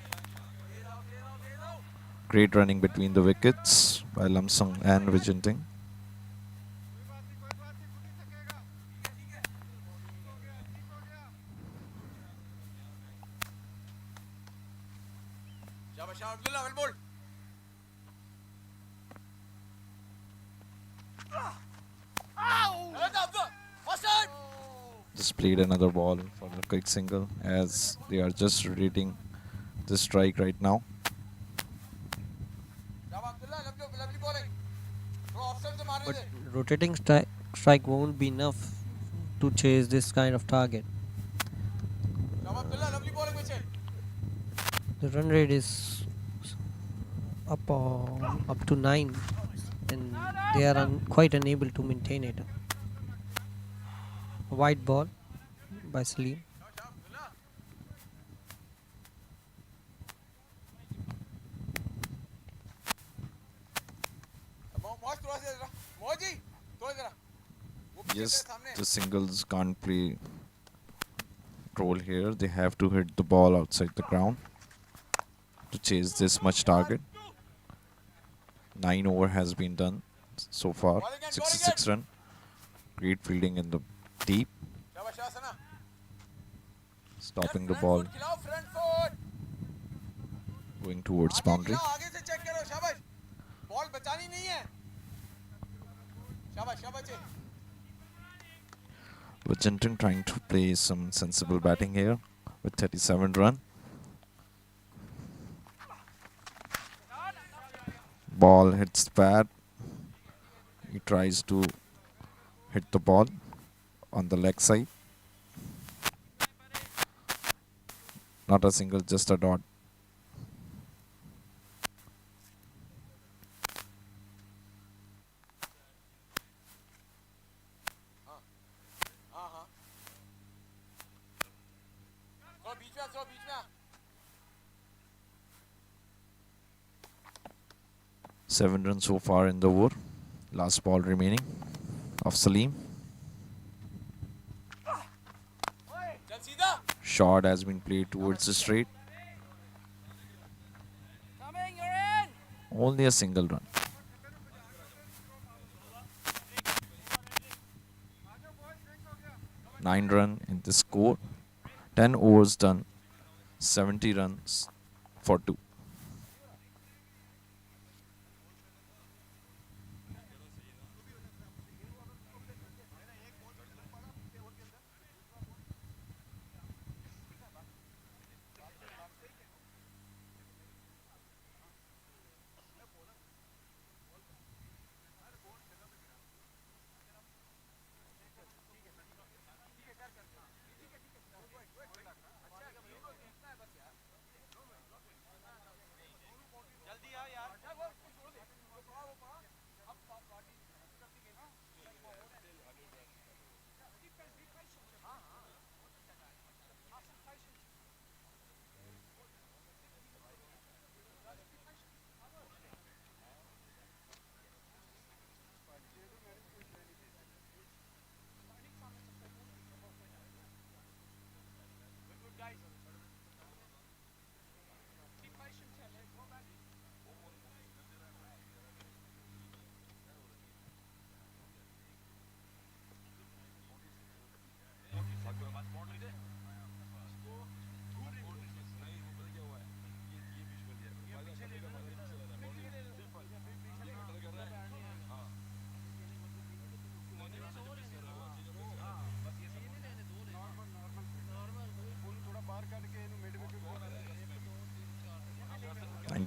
Great running between the wickets by Lumsden and Viginting. शाबाश Abdullah well ball Just played another ball for the quick single as they are just rotating the strike right now. शाबाश Abdullah lovely bowling but rotating strike won't be enough to chase this kind of target. The run rate is up to 9, and they are quite unable to maintain it. A wide ball by Salim. Yes, the singles can't play role here. They have to hit the ball outside the ground to chase this much target. 9 over has been done so far. 66 run. Great fielding in the deep. Stopping the ball. Going towards boundary. Vigentin trying to play some sensible batting here with 37 run. Ball hits the pad. He tries to hit the ball on the leg side. Not a single, just a dot. Seven runs so far in the over. Last ball remaining of Salim. Shot has been played towards the straight. Only a single run. 9 run in the score. 10 overs done. 70 runs for 2.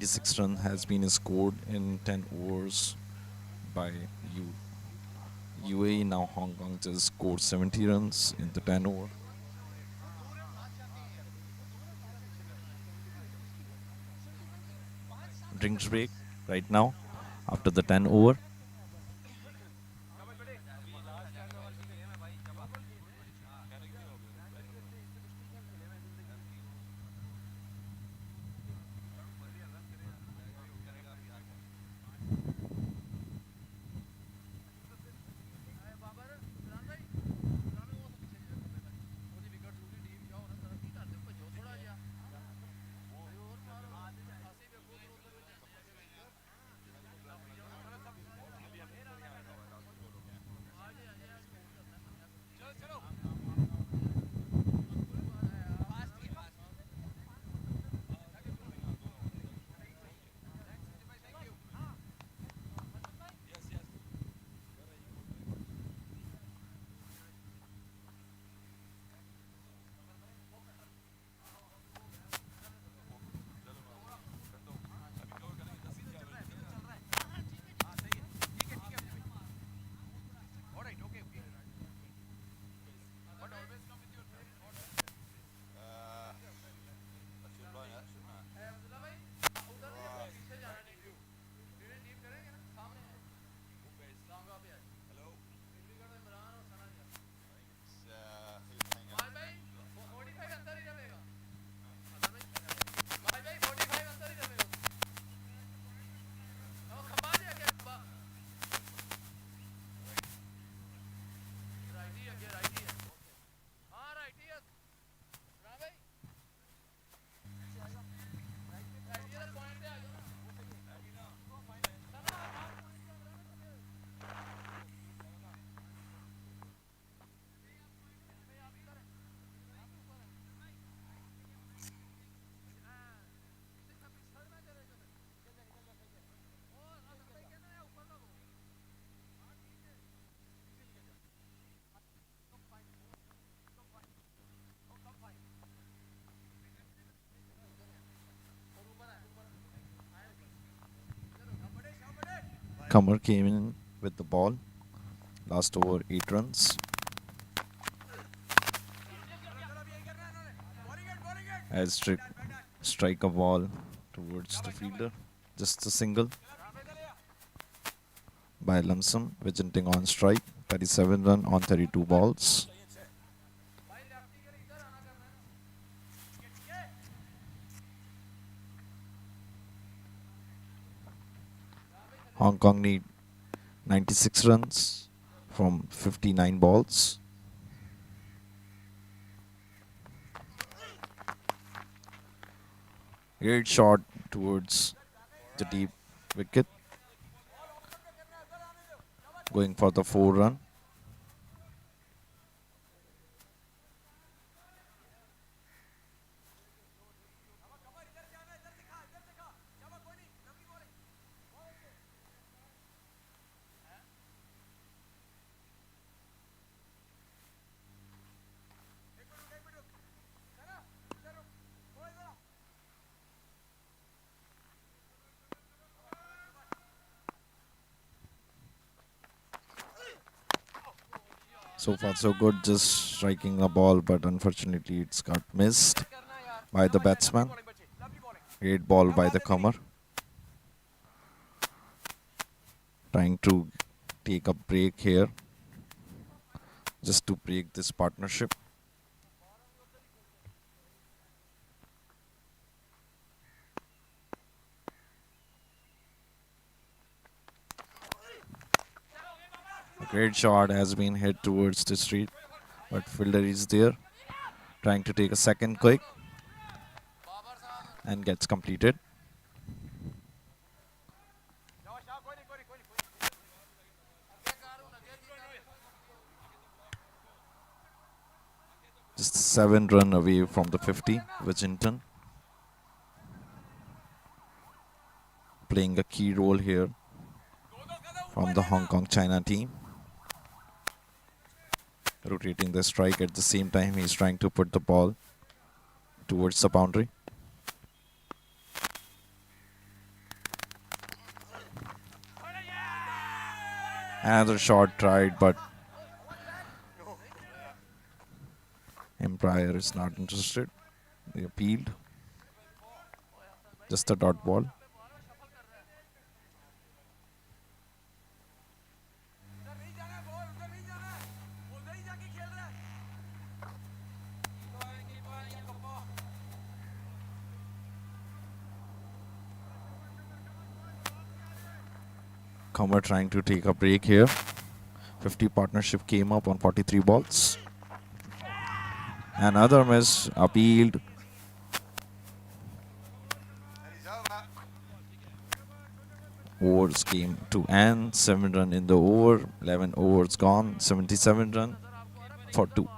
Six run has been scored in 10 overs by UAE. Now Hong Kong just scored 70 runs in the 10 over. Drinks break right now after the 10 over. Comer came in with the ball. Last over, 8 runs. As strike a ball towards the fielder. Just a single by Lumsum, Viginting on strike. 37 run on 32 balls. Hong Kong need 96 runs from 59 balls. Great shot towards the deep wicket. Going for the 4 run. So far so good, just striking a ball, but unfortunately it's got missed by the batsman. Great ball by the comer. Trying to take a break here, just to break this partnership. A great shot has been hit towards the street, but fielder is there, trying to take a second quick, and gets completed. Just 7 run away from the 50, Wigginton playing a key role here from the Hong Kong China team. Rotating the strike, at the same time he's trying to put the ball towards the boundary. Another shot tried, but Empire is not interested. They appealed. Just a dot ball. Comer trying to take a break here. 50 partnership came up on 43 balls. Another miss, appealed. Overs came to end. 7 run in the over. 11 overs gone. 77 run for 2.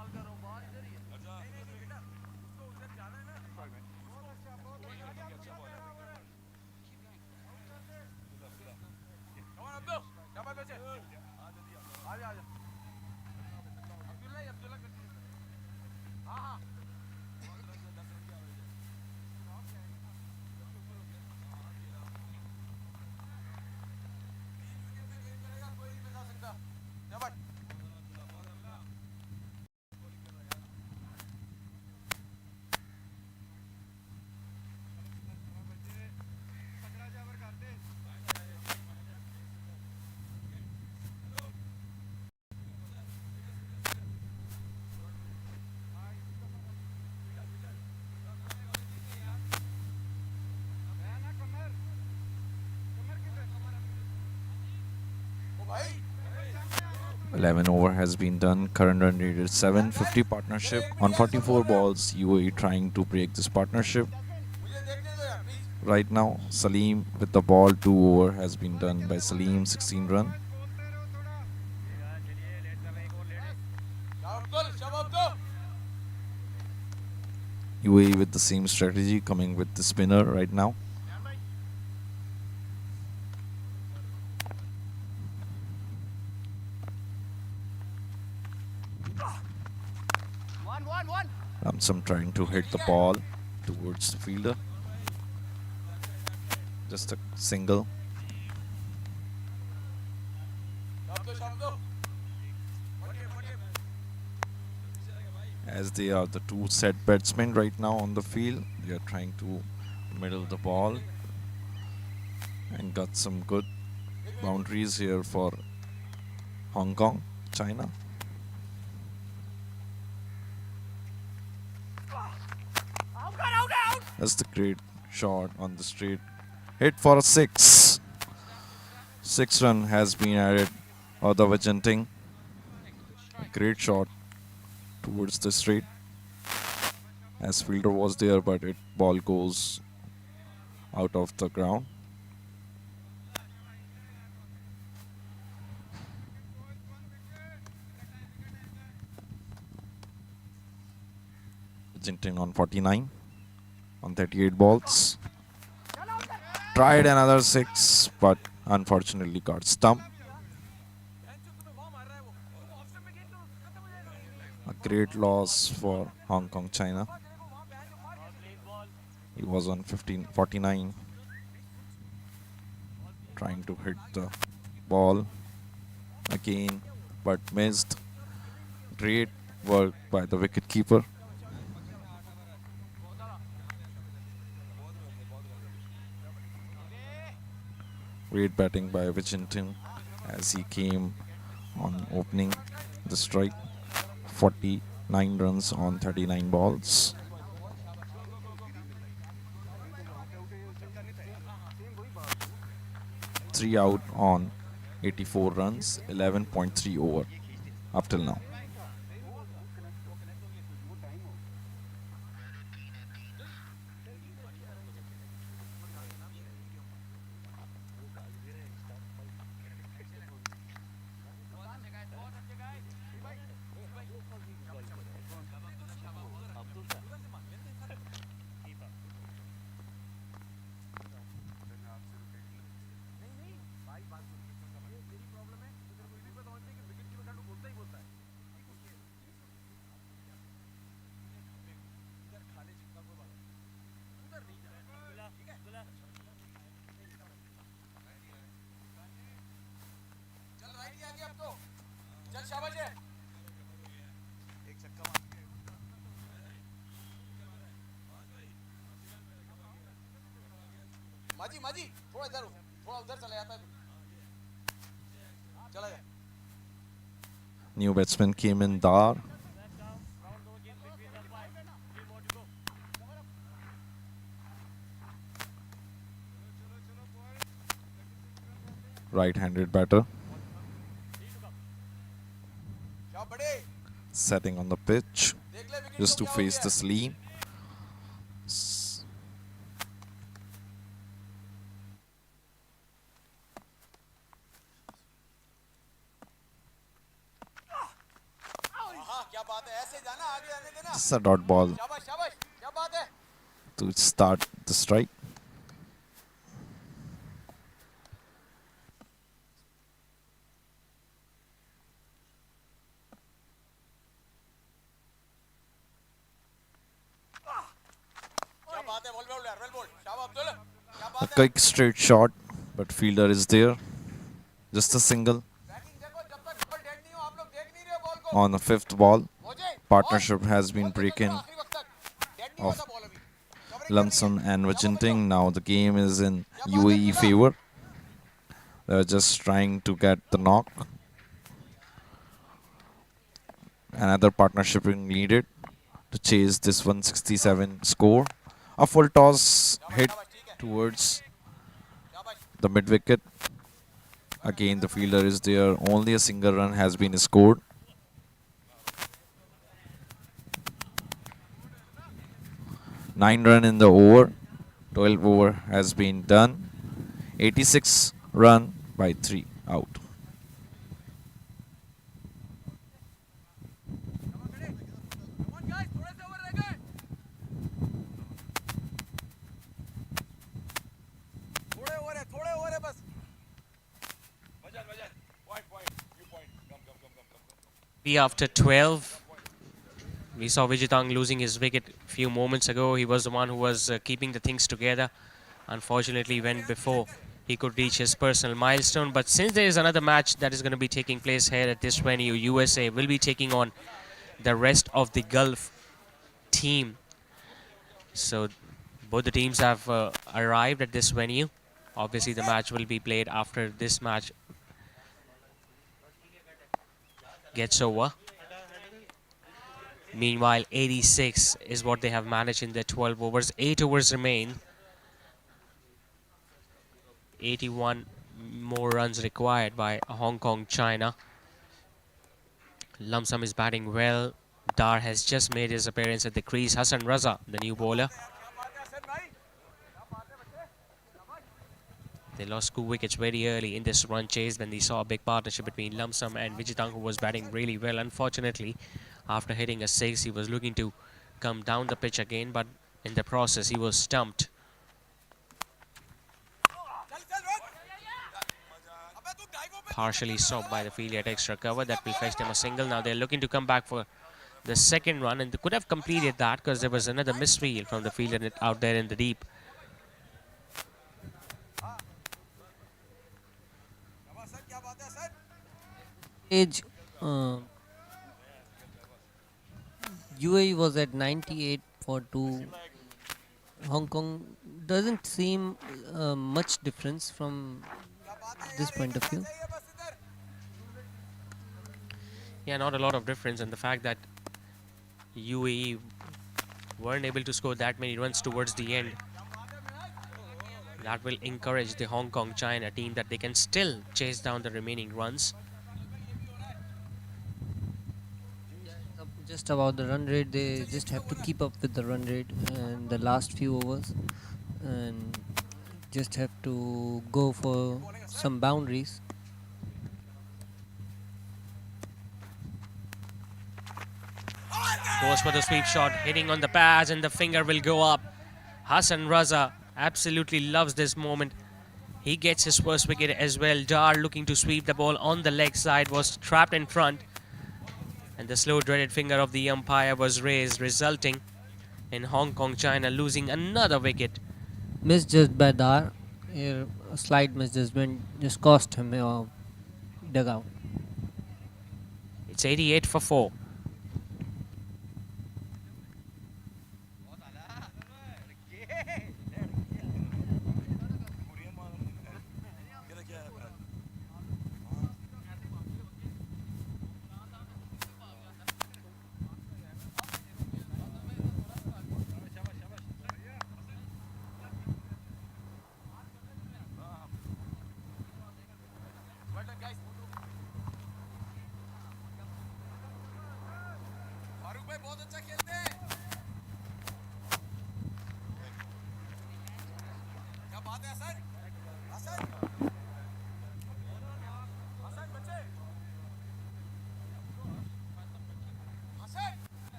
भाई 11 over has been done. Current run rate is 750 partnership on 44 balls. UAE trying to break this partnership. Right now, Salim with the ball. 2 over has been done by Salim. 16 run. UAE with the same strategy, coming with the spinner right now. Ramsam trying to hit the ball towards the fielder. Just a single. As they are the two set batsmen right now on the field, they are trying to middle the ball and got some good boundaries here for Hong Kong, China. That's the great shot on the straight. Hit for a 6. 6 run has been added of the Vigenting. A great shot towards the straight. As fielder was there, but it ball goes out of the ground. Vigenting on 49 on 38 balls. Tried another 6, but unfortunately got stumped. A great loss for Hong Kong, China. He was on 49, trying to hit the ball again, but missed. Great work by the wicketkeeper. Great batting by Vigenting as he came on opening the strike. 49 runs on 39 balls. Three out on 84 runs, 11.3 over up till now. माजी थोड़ा उधर चला जाता है चला जाए. New batsman came in, Dar. Right-handed batter. Setting on the pitch just to face the sleeve. It's a dot ball to start the strike. A quick straight shot, but fielder is there. Just a single. On the 5th ball, partnership has been broken of Lumsden and Vigenting. Now the game is in UAE favor. They're just trying to get the knock. Another partnership is needed to chase this 167 score. A full toss hit towards the mid wicket. Again, the fielder is there. Only a single run has been scored. Nine run in the over. 12 over has been done. 86 run by 3 out. After 12, we saw Vijitang losing his wicket a few moments ago. He was the one who was keeping the things together. Unfortunately, went before he could reach his personal milestone. But since there is another match that is going to be taking place here at this venue, USA will be taking on the rest of the Gulf team. So both the teams have arrived at this venue. Obviously, the match will be played after this match gets over. Meanwhile, 86 is what they have managed in their 12 overs. 8 overs remain. 81 more runs required by Hong Kong, China. Lumsam is batting well. Dar has just made his appearance at the crease. Hassan Raza, the new bowler. They lost 2 wickets very early in this run chase when they saw a big partnership between Lumsam and Vijitang, who was batting really well. Unfortunately, after hitting a 6, he was looking to come down the pitch again, but in the process, he was stumped. Partially stopped by the field at extra cover. That will fetch them a single. Now they're looking to come back for the second run, and they could have completed that because there was another misfield from the fielder out there in the deep. Age UAE was at 98 for 2. Hong Kong doesn't seem much difference from this point of view. Yeah, not a lot of difference, and the fact that UAE weren't able to score that many runs towards the end, that will encourage the Hong Kong China team that they can still chase down the remaining runs. Just about the run rate, they just have to keep up with the run rate in the last few overs and just have to go for some boundaries. Goes for the sweep shot, hitting on the pads, and the finger will go up. Hassan Raza absolutely loves this moment. He gets his first wicket as well. Dar, looking to sweep the ball on the leg side, was trapped in front, and the slow dreaded finger of the umpire was raised, resulting in Hong Kong China losing another wicket. Misjudged by Dar. Here, a slight misjudgment just cost him a dugout. It's 88 for 4.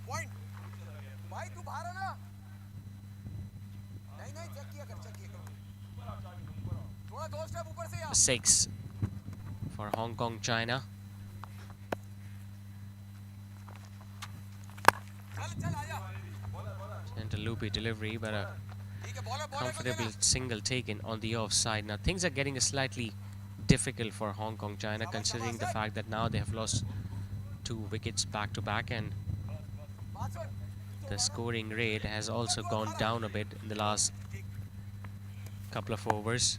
Point भाई तू बाहर है ना नहीं नहीं check किया कर थोड़ा 2 स्टेप ऊपर से 6 for Hong Kong China. चल आजा And a loopy delivery, but a comfortable single taken on the offside. Now things are getting slightly difficult for Hong Kong China, considering the fact that now they have lost 2 wickets back to back, and the scoring rate has also gone down a bit in the last couple of overs.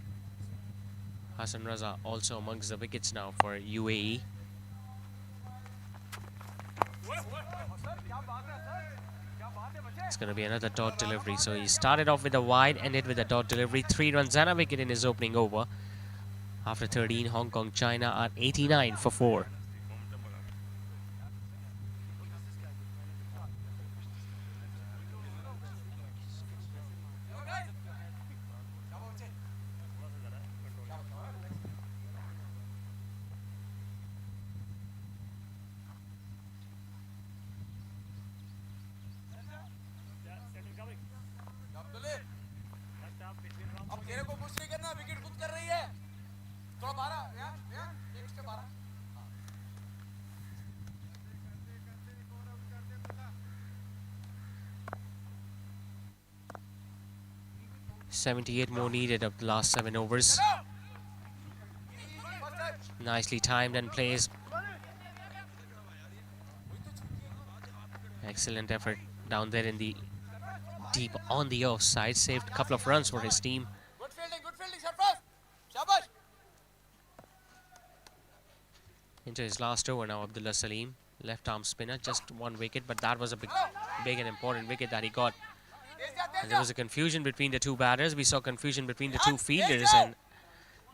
Hassan Raza also amongst the wickets now for UAE. It's going to be another dot delivery. So he started off with a wide, ended with a dot delivery. 3 runs and a wicket in his opening over. After 13, Hong Kong China are 89 for 4. 78 more needed of the last 7 overs. Nicely timed and plays. Excellent effort down there in the deep on the offside. Saved a couple of runs for his team. Good fielding, Sarfraz. Shabash. Into his last over now, Abdullah Salim. Left arm spinner, just 1 wicket, but that was a big and important wicket that he got. And there was a confusion between the 2 batters. We saw confusion between the 2 fielders, and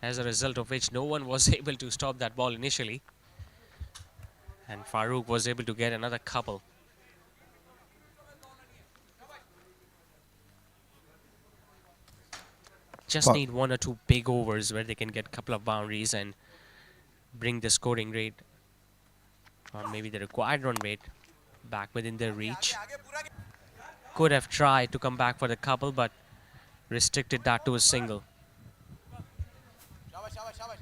as a result of which no one was able to stop that ball initially. And Farooq was able to get another couple. Just need 1 or 2 big overs where they can get a couple of boundaries and bring the scoring rate, or maybe the required run rate, back within their reach. Could have tried to come back for the couple, but restricted that to a single. Shabash.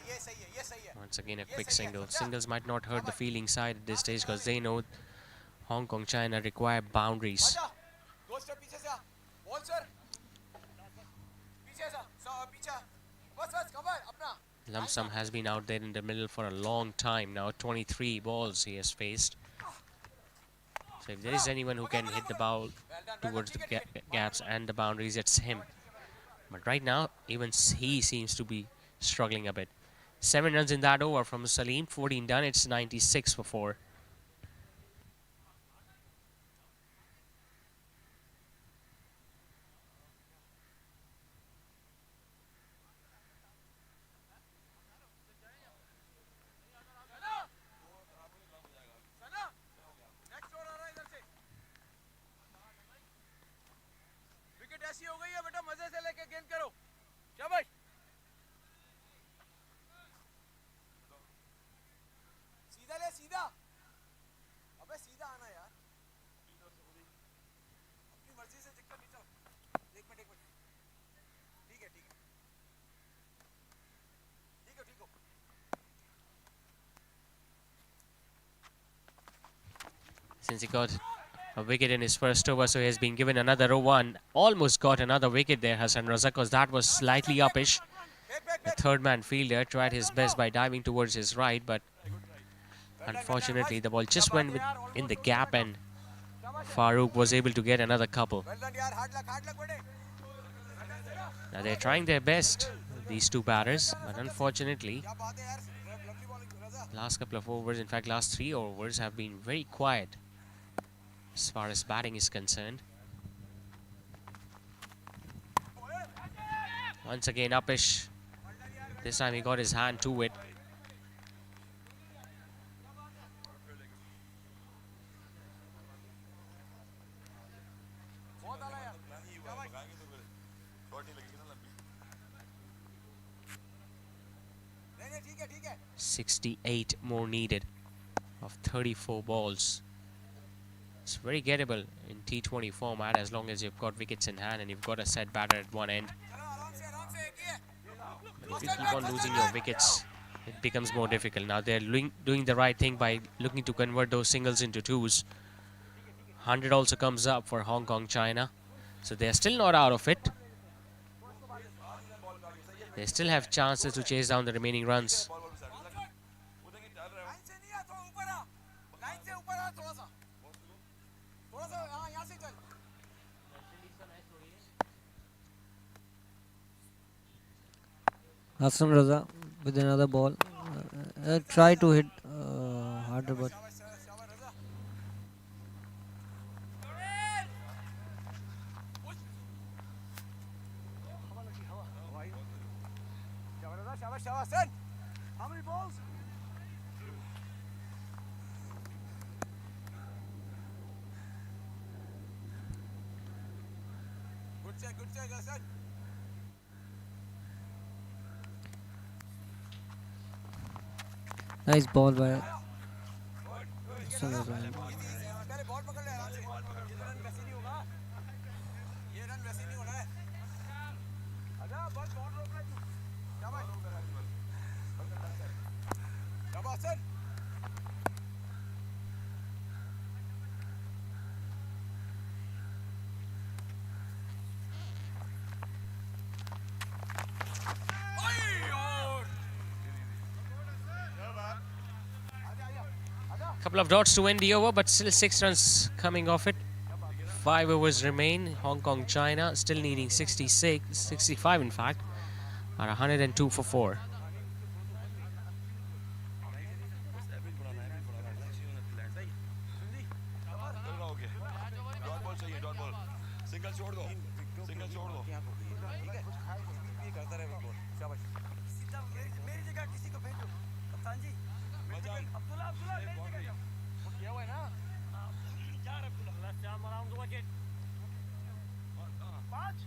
ये सही है. Once again, a quick single. Singles might not hurt the fielding side at this stage because they know Hong Kong, China require boundaries. आजा. 2 step पीछे से आ. Ball sir. पीछे से पीछे. बस कवर अपना. Lumsam has been out there in the middle for a long time now. 23 balls he has faced. So if there is anyone who can hit the ball towards the gaps and the boundaries, it's him. But right now, even he seems to be struggling a bit. 7 runs in that over from Salim. 14 done. It's 96 for 4. ऐसी हो गई है बेटा मजे से लेके गेंद करो शाबाश सीधा ले सीधा अबे सीधा आना यार अपनी मर्जी से दिक्कत नहीं चल एक मिनट ठीक है Since he got a wicket in his first over, so he has been given another 0-1. Almost got another wicket there, Hassan Raza, because that was slightly uppish. The third man fielder tried his best by diving towards his right, but unfortunately the ball just went in the gap and Farooq was able to get another couple. Now they're trying their best, these 2 batters, but unfortunately last couple of overs, in fact last 3 overs, have been very quiet as far as batting is concerned. Once again uppish. This time he got his hand to it. ठीक है 68 more needed of 34 balls. It's very gettable in T20 format as long as you've got wickets in hand and you've got a set batter at one end. But if you keep on losing your wickets, it becomes more difficult. Now they're doing the right thing by looking to convert those singles into 2s. 100 also comes up for Hong Kong, China. So they're still not out of it. They still have chances to chase down the remaining runs. Hassan Raza with another ball. Try to hit harder, but शाबाश सन how many balls good check Hassan nice ball by Hassan Raza. पहले ball पकड़ ले आराम से ये run वैसे नहीं होगा ये रन वैसे नहीं होना है आजा बस बॉल रोक ले तू शाबाश Couple of dots to end the over, but still 6 runs coming off it. 5 overs remain. Hong Kong, China still needing 65 in fact, at 102 for 4. Single छोड़ दो सिंगल छोड़ दो ठीक है ये करता रहे बॉल शाबाश सीधा मेरी जगह किसी को भेजो कप्तान जी अब्दुल्ला अब्दुल्ला मेरी जगह जाओ वो किया हुआ है ना यार Abdullah last time around the wicket 5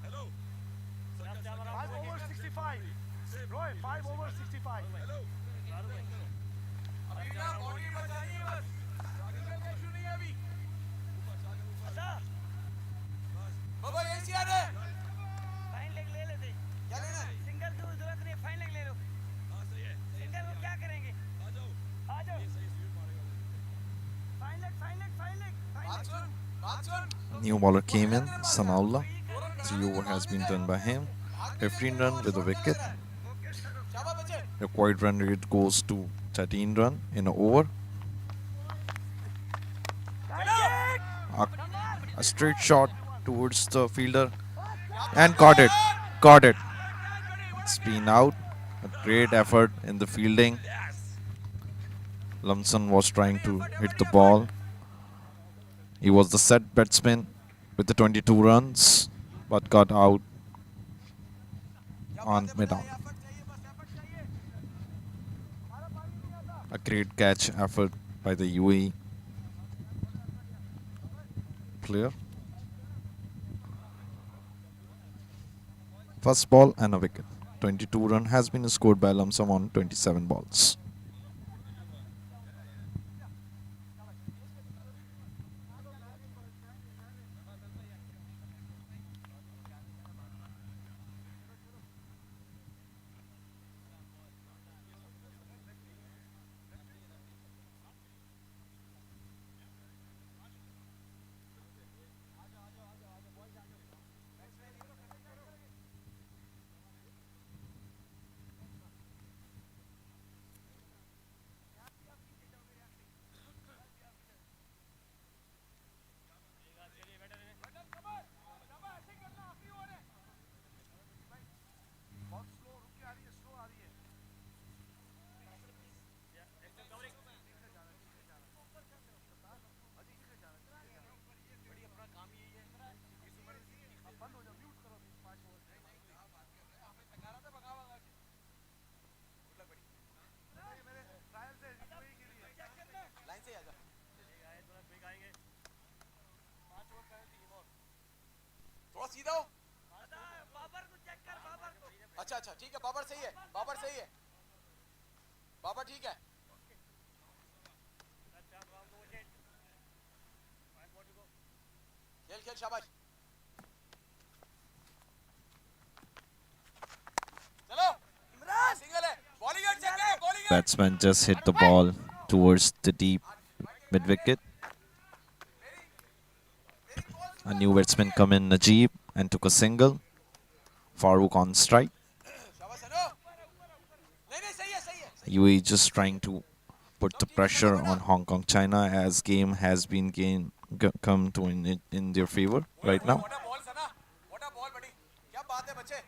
hello 5 over 65 Roy 5 over 65 hello अभी ना बॉडी बचानी है बस आगे का इशू नहीं है अभी बाबा ये सी आ रहा है फाइन लेग ले लेते क्या लेना है सिंगल तो जरूरत नहीं फाइन लेग ले लो हां सही है सिंगल को क्या करेंगे आ जाओ ये सही स्वीप मारेगा फाइन लेग बात सुन New bowler came in, Sanaullah. 3 over has been done by him. 15 run with a wicket. शाबाश बच्चे Required run rate goes to 13 run in an over. A straight shot towards the fielder and caught it. Caught it. It's been out. A great effort in the fielding. Lumsden was trying to hit the ball. He was the set batsman with the 22 runs, but got out on mid-on. A great catch effort by the UAE player. First ball and a wicket. 22 run has been scored by Lumsden on 27 balls. थोड़ा सीधा हो बाबर को check कर बाबर को अच्छा अच्छा ठीक है बाबर सही है बाबर ठीक है खेल खेल शाबाश चलो इमरान सिंगल है बॉलिंग चेक है bowling Batsman just hit the ball towards the deep mid-wicket. A new batsman come in, Najib, and took a single. Farooq on strike. शाबाश अनु नहीं सही है UAE just trying to put the pressure on Hong Kong, China, as game has been come to in their favor right now. मोटा ball बड़ी क्या बात है बच्चे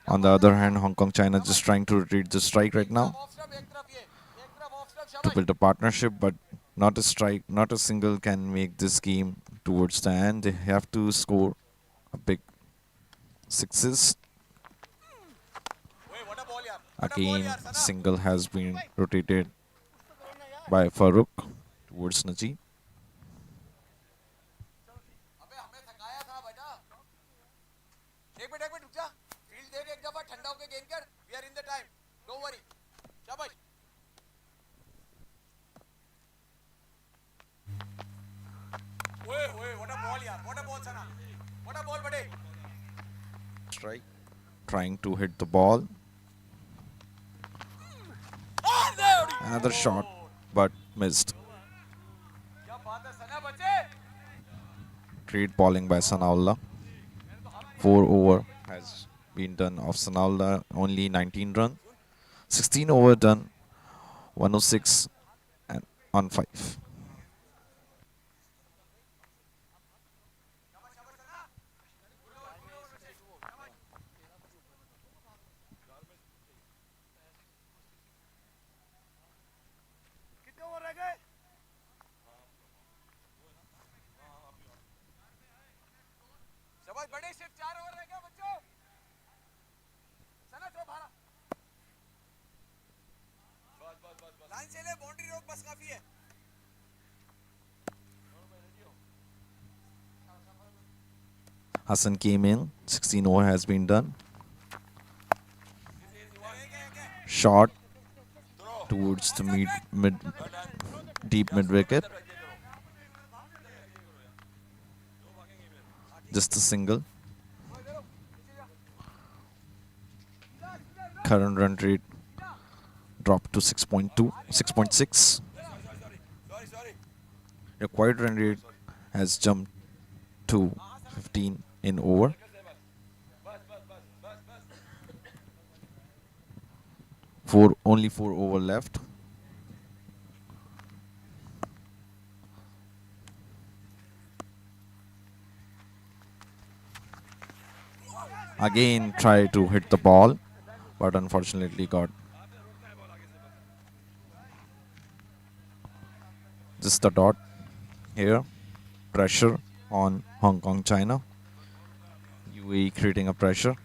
On the other hand, Hong Kong, China just trying to read the strike right now off stump एक तरफ off stump to शाबाश build a partnership, but not a strike, not a single can make this game towards the end. They have to score a big sixes. ओए what a ball यार Again, single has been rotated by Farooq towards Najib. अबे हमें थकाया था बेटा एक minute रुक जा field देख एक दफा ठंडा होके गेंद कर we are in the time don't worry शाबाश ओए ओए व्हाट अ बॉल यार what a ball Sana what a ball बड़े Strike, trying to hit the ball. Another shot, but missed. क्या बात है सना बच्चे Great bowling by Sanaullah. 4 over has been done of Sanaullah, only 19 run. 16 over done, 106 and on 5. कितने over रह गए शाबाश बड़े सिर्फ 4 ओवर रह गए बच्चों सना थोड़ा भारा बस बस बस बस लाइन से ले बाउंड्री रोक बस काफी है Hassan came in. 16 over has been done. Shot towards the deep mid wicket. Just a single. Current run rate dropped to 6.2, 6.6. Required run rate has jumped to 15 in over. Only 4 over left. Again try to hit the ball, but unfortunately got just a dot here. Pressure on Hong Kong, China. UAE creating a pressure.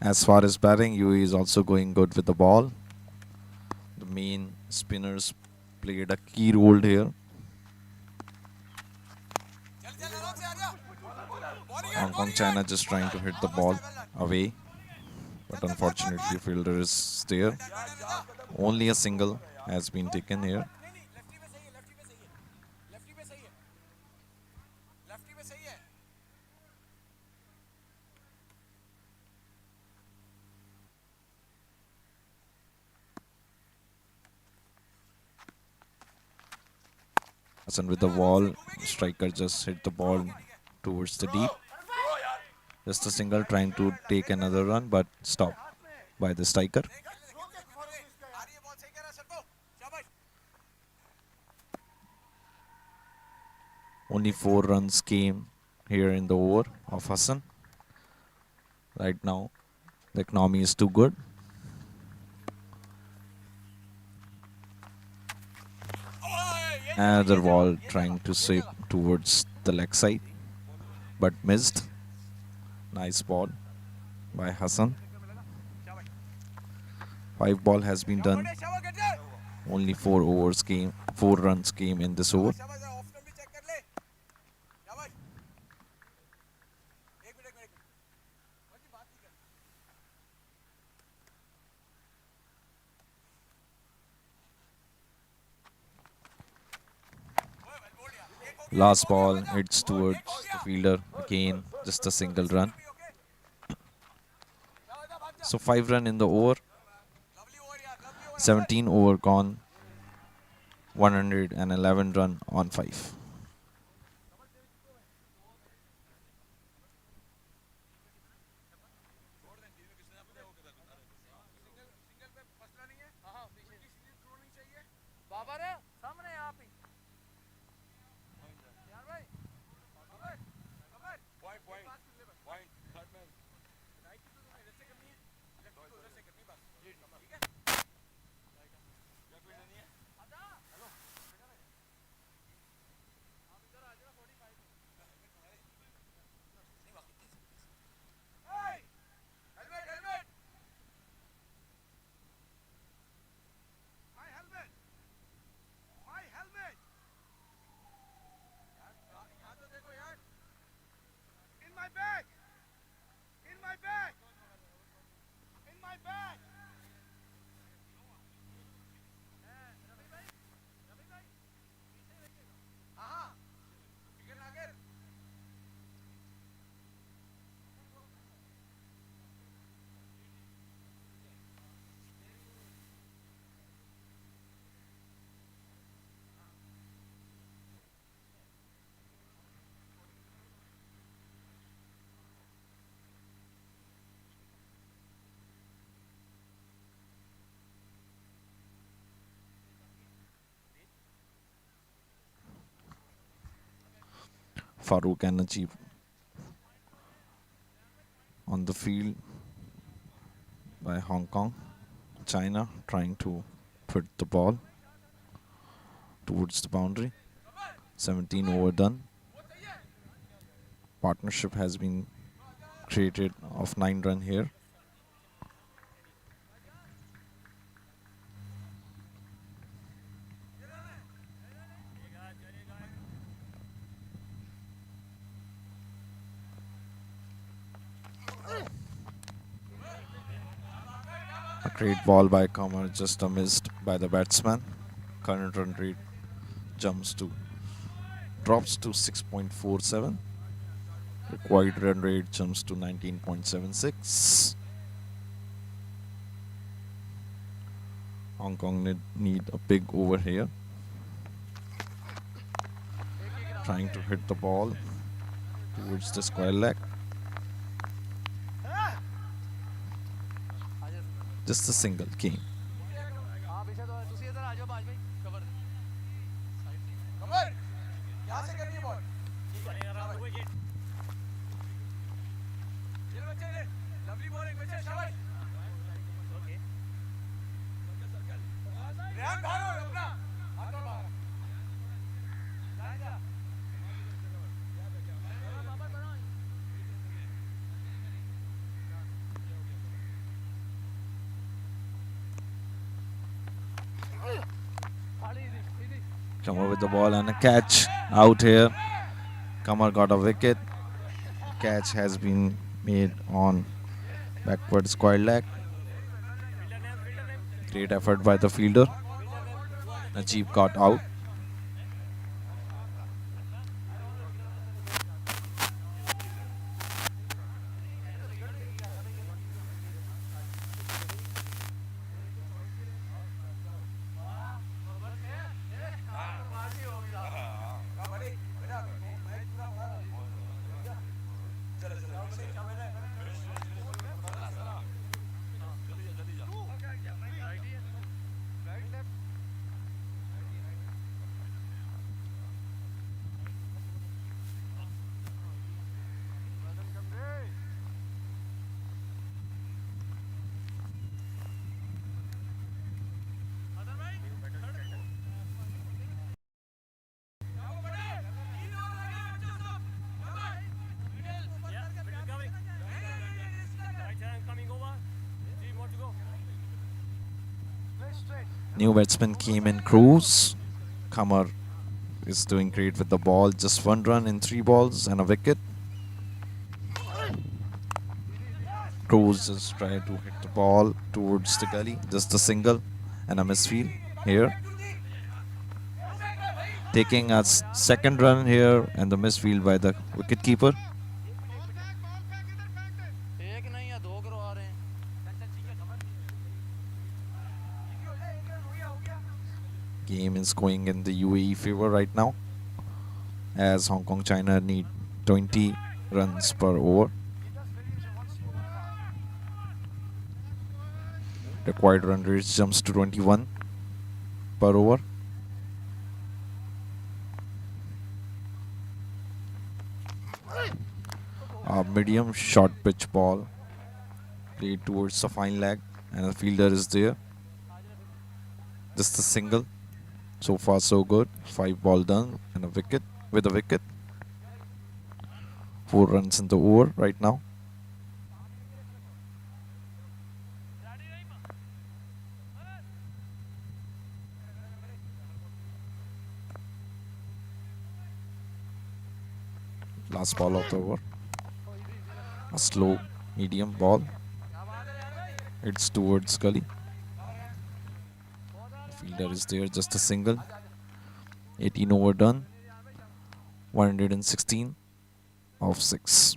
As far as batting, UAE is also going good with the ball. The main spinners played a key role here. Hong Kong, China just trying to hit the ball away, but unfortunately fielder is there. Only a single has been taken here. Hassan with the wall, striker just hit the ball towards the deep. Just a single trying to take another run, but stopped by the striker. Only 4 runs came here in the over of Hassan. Right now, the economy is too good. Another ball trying to sweep towards the leg side, but missed. Nice ball by Hassan. 5 ball has been done. Only 4 runs came in this over. Last ball hits towards the fielder. Again, just a single run. So 5 run in the over. 17 over gone. 111 run on 5. Farouk and Najib on the field by Hong Kong. China trying to put the ball towards the boundary. 17 over done. Partnership has been created of 9 run here. A great ball by Kamar, just a missed by the batsman. Current run rate drops to 6.47. Required run rate jumps to 19.76. Hong Kong need a big over here. Trying to hit the ball towards the square leg. Just a single game. Kamar with the ball and a catch out here. Kamar got a wicket. Catch has been made on backward square leg. Great effort by the fielder. Najib got out. New batsman came in, Cruz. Kamar is doing great with the ball. Just 1 run in 3 balls and a wicket. Cruz just tried to hit the ball towards the gully. Just a single and a misfield here. Taking a second run here and the misfield by the wicketkeeper. Game is going in the UAE favor right now, as Hong Kong China need 20 runs per over. Required run rate jumps to 21 per over. A medium short pitch ball played towards the fine leg, and the fielder is there. Just a single. So far so good. 5 ball done and a wicket with a wicket. 4 runs in the over right now. Last ball of the over. A slow medium ball. It's towards gully. Fielder is there, just a single. 18 over done. 116 off 6.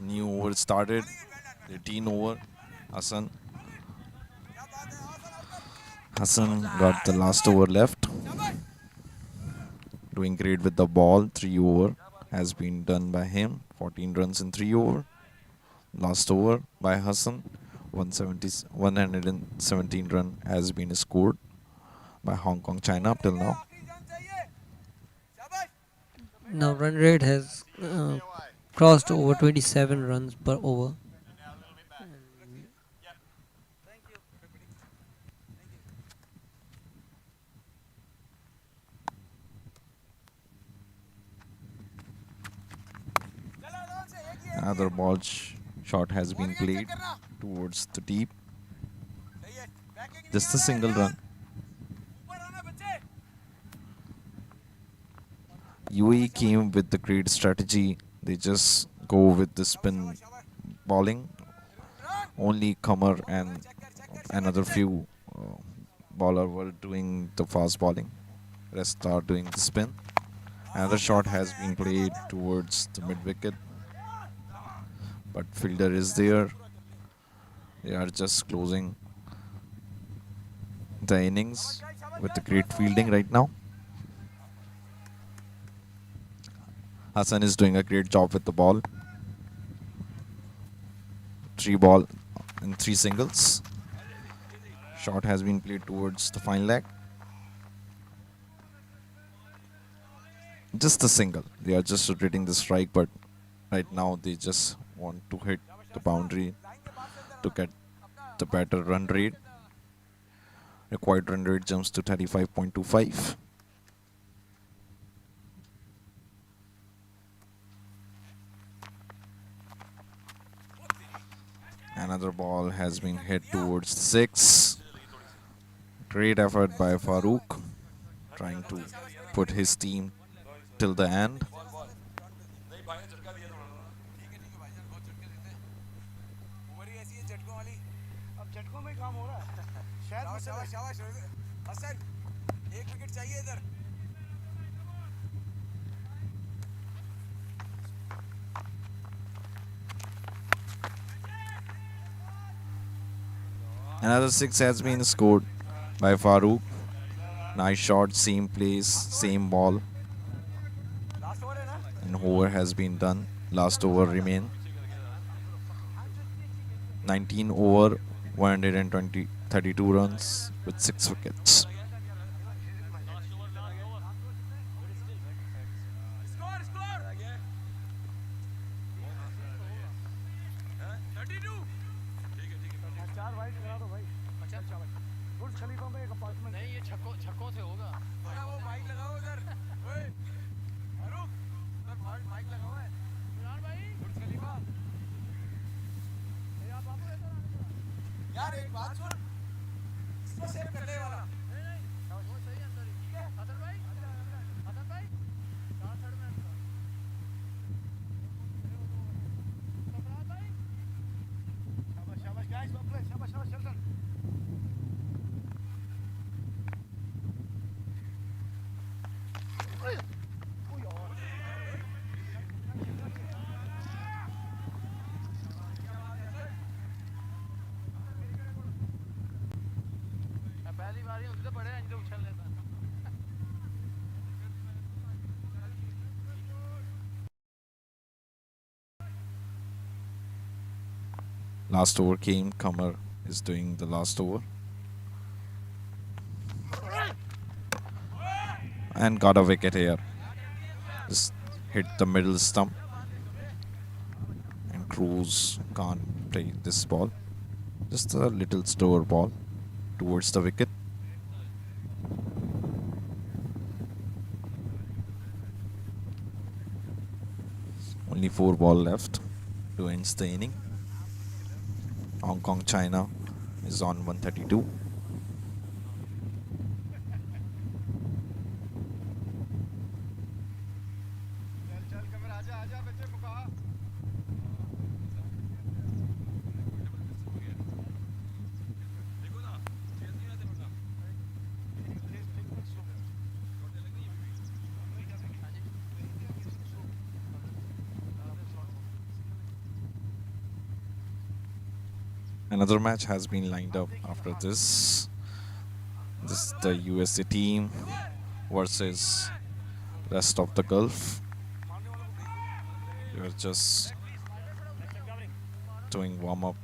A new over started. 18 over. Hassan. Hassan got the last over left. Doing great with the ball. 3 over has been done by him. 14 runs in 3 over. Last over by Hassan. 117 run has been scored by Hong Kong China up till now. Now run rate has crossed over 27 runs per over. Another ball shot has been played towards the deep. Just a single run. UAE came with the great strategy. They just go with the spin bowling. Only Kamar and another few bowler were doing the fast bowling. Rest are doing the spin. Another shot has been played towards the mid wicket, but fielder is there. They are just closing the innings with the great fielding right now. Hassan is doing a great job with the ball. 3 ball in 3 singles. Shot has been played towards the fine leg. Just a single. They are just rotating the strike, but right now they just want to hit the boundary to get the better run rate. Required run rate jumps to 35.25. Another ball has been hit towards 6. Great effort by Farooq, trying to put his team till the end. Another 6 has been scored by Farooq. Nice shot, same place, same ball. An over has been done. Last over remain. 19 over, 32 runs with 6 wickets. Last over came. Kamar is doing the last over. And got a wicket here. Just hit the middle stump. And Cruz can't play this ball. Just a little slower ball towards the wicket. Only 4 ball left to end the inning. Hong Kong China is on 132. Another match has been lined up after this. This is the USA team versus rest of the Gulf. They are just doing warm-up.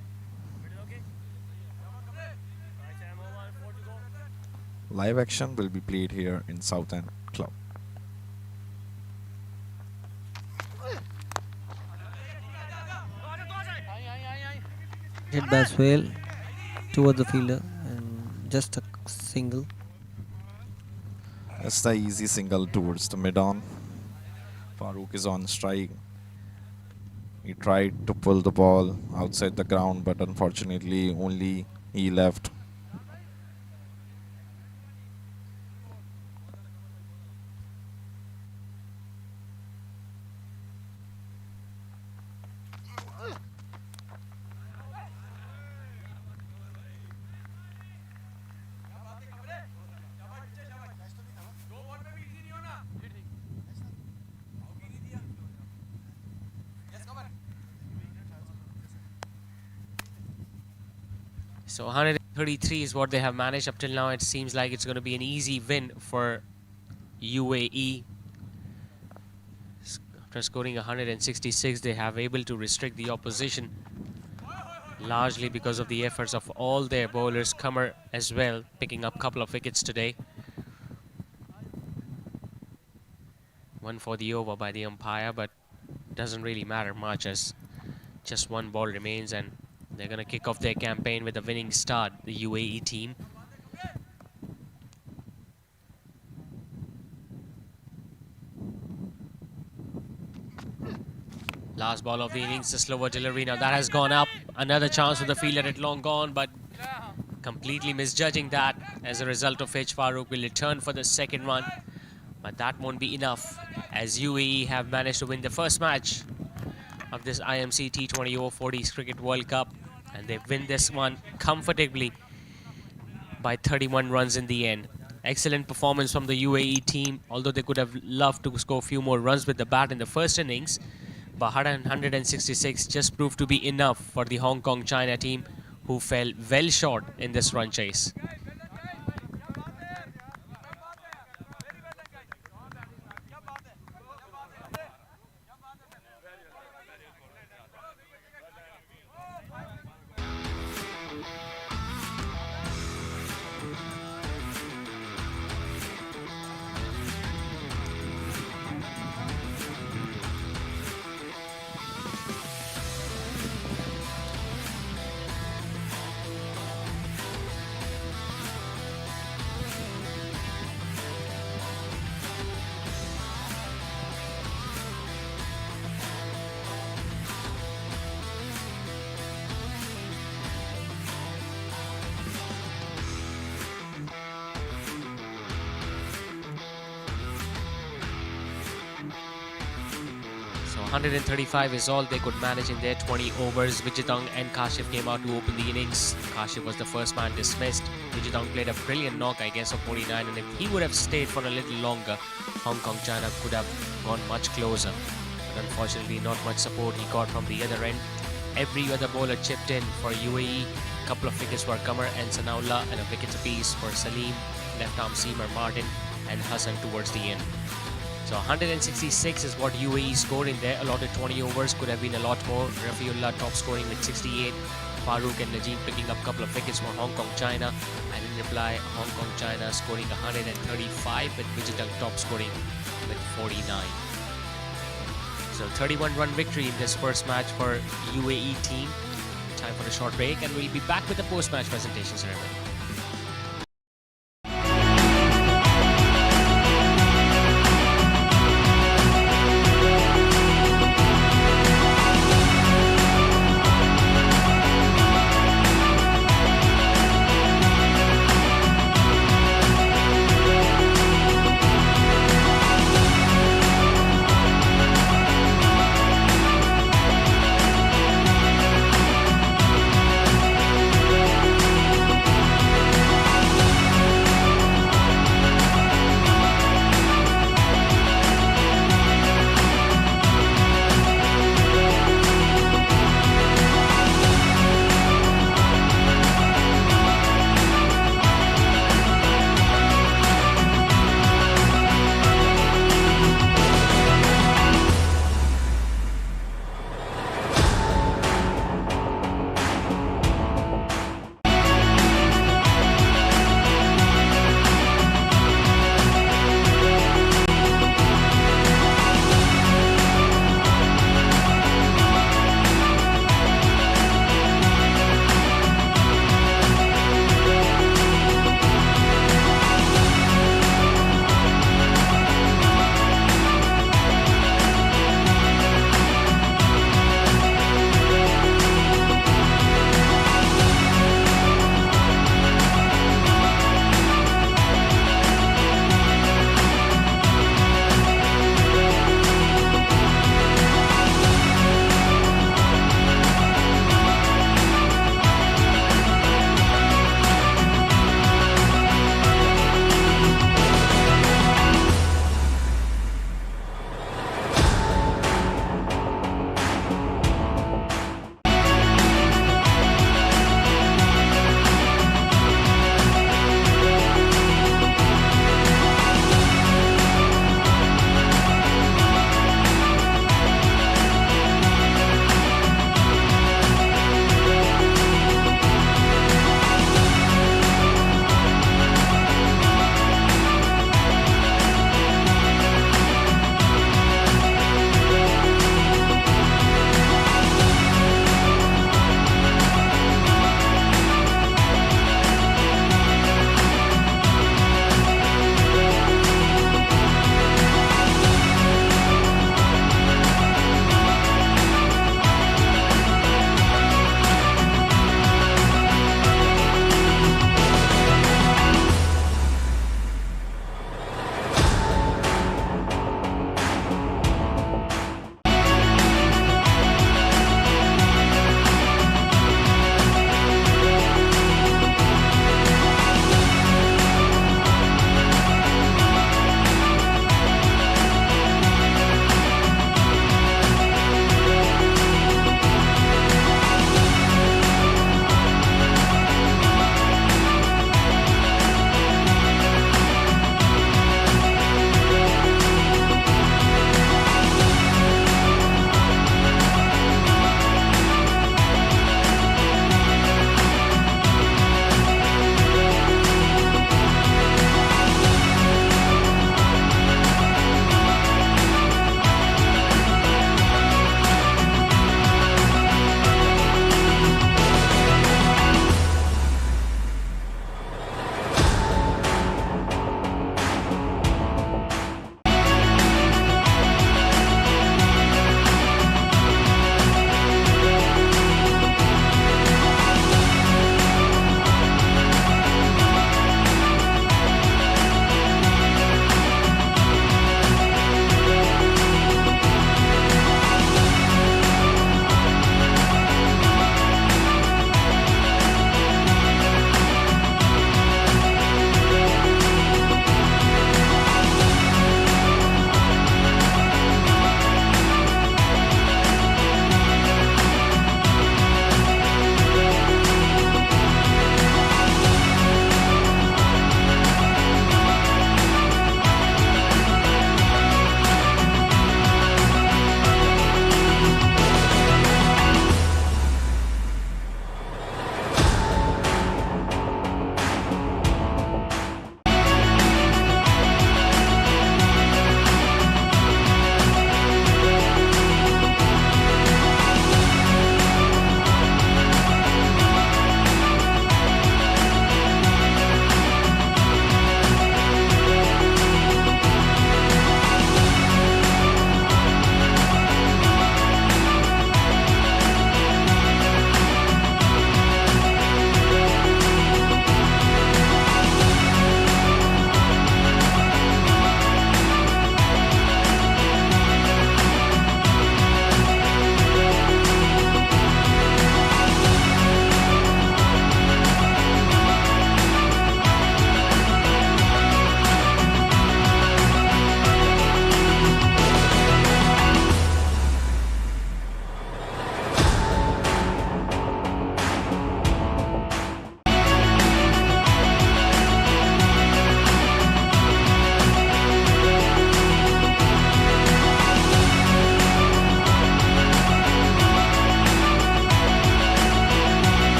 Live action will be played here in Southend Club. Hit by Swale towards the fielder and just a single. That's the easy single towards the mid-on. Farooq is on strike. He tried to pull the ball outside the ground, but unfortunately only he left. So 133 is what they have managed up till now. It seems like it's going to be an easy win for UAE. After scoring 166, they have able to restrict the opposition, largely because of the efforts of all their bowlers. Qamar as well, picking up a couple of wickets today. One for the over by the umpire, but doesn't really matter much as just one ball remains, and they're going to kick off their campaign with a winning start, the UAE team. Last ball of the innings, the slower delivery. Now that has gone up. Another chance for the fielder at long gone, but completely misjudging that. As a result of which, Farooq will return for the second run. But that won't be enough, as UAE have managed to win the first match of this IMC T20 Over-40s Cricket World Cup. And they win this one comfortably by 31 runs in the end. Excellent performance from the UAE team, although they could have loved to score a few more runs with the bat in the first innings. But 166 just proved to be enough for the Hong Kong China team, who fell well short in this run chase. So 135 is all they could manage in their 20 overs. Vijitong and Kashif came out to open the innings. Kashif was the first man dismissed. Vijitong played a brilliant knock, I guess, of 49, and if he would have stayed for a little longer, Hong Kong China could have gone much closer. But unfortunately, not much support he got from the other end. Every other bowler chipped in for UAE. A couple of wickets for Qamar and Sanaullah, and a wicket apiece for Salim, left arm seamer Martin, and Hassan towards the end. So 166 is what UAE scored in their allotted 20 overs. Could have been a lot more. Rafiullah top scoring with 68. Farooq and Najeem picking up a couple of wickets for Hong Kong China. And in reply, Hong Kong China scoring 135 with Vijitong top scoring with 49. So 31-run victory in this first match for UAE team. Time for a short break, and we'll be back with the post-match presentation ceremony.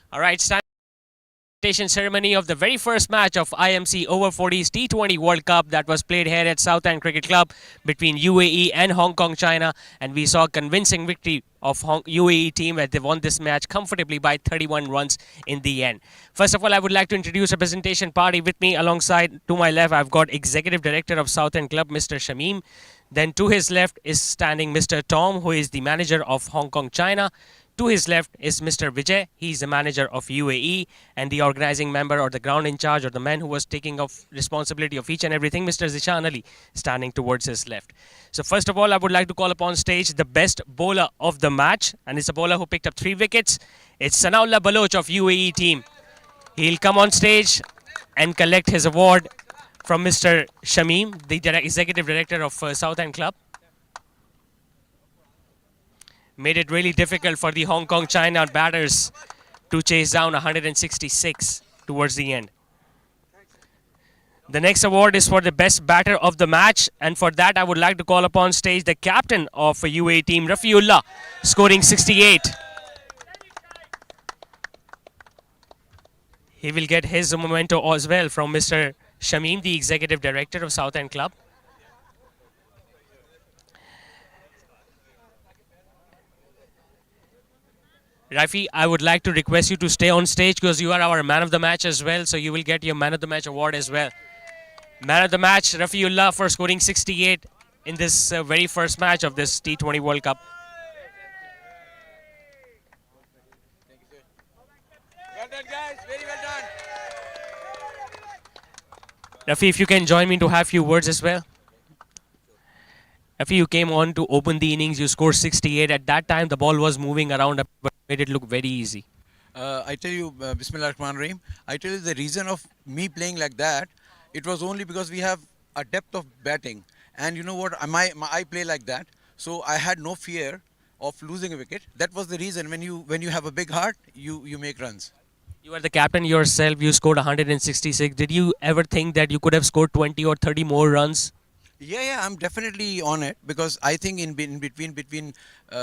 All right, presentation ceremony of the very first match of IMC Over-40s T20 World Cup that was played here at Southend Cricket Club between UAE and Hong Kong, China, and we saw a convincing victory of UAE team as they won this match comfortably by 31 runs in the end. First of all, I would like to introduce a presentation party with me. Alongside to my left, I've got Executive Director of Southend Club, Mr. Shamim. Then to his left is standing Mr. Tom, who is the manager of Hong Kong, China. To his left is Mr. Vijay. He's the manager of UAE and the organizing member or the ground in charge or the man who was taking of responsibility of each and everything, Mr. Zishan Ali, standing towards his left. So first of all, I would like to call upon stage the best bowler of the match, and it's a bowler who picked up 3 wickets. It's Sanaullah Baloch of UAE team. He'll come on stage and collect his award from Mr. Shamim, the executive director of Southend Club. Made it really difficult for the Hong Kong China batters to chase down 166 towards the end. The next award is for the best batter of the match, and for that I would like to call upon stage the captain of UAE team, Rafiullah, scoring 68. He will get his memento as well from Mr. Shamim, the executive director of Southend Club. Rafi, I would like to request you to stay on stage because you are our man of the match as well, so you will get your man of the match award as well. Man of the match, Rafiullah, for scoring 68 in this very first match of this T20 World Cup. Well done, guys. Very well done. Rafi, if you can join me to have few words as well. Rafi, you came on to open the innings, you scored 68. At that time, the ball was moving around, but made it look very easy. I tell you, Bismillah Rahman Rahim, I tell you the reason of me playing like that, it was only because we have a depth of batting. And you know what, I play like that. So I had no fear of losing a wicket. That was the reason. When you have a big heart, you make runs. You are the captain yourself, you scored 166. Did you ever think that you could have scored 20 or 30 more runs? Yeah, I'm definitely on it because I think in between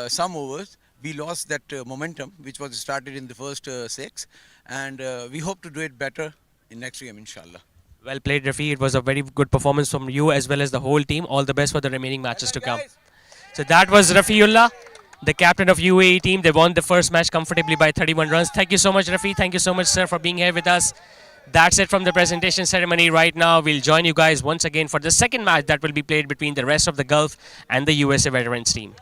some overs, we lost that momentum which was started in the first 6, and we hope to do it better in next game, inshallah. Well played, Rafi. It was a very good performance from you as well as the whole team. All the best for the remaining matches to come. So that was Rafiullah, the captain of UAE team. They won the first match comfortably by 31 runs. Thank you so much, Rafi. Thank you so much, sir, for being here with us. That's it from the presentation ceremony right now. We'll join you guys once again for the second match that will be played between the rest of the Gulf and the USA Veterans team.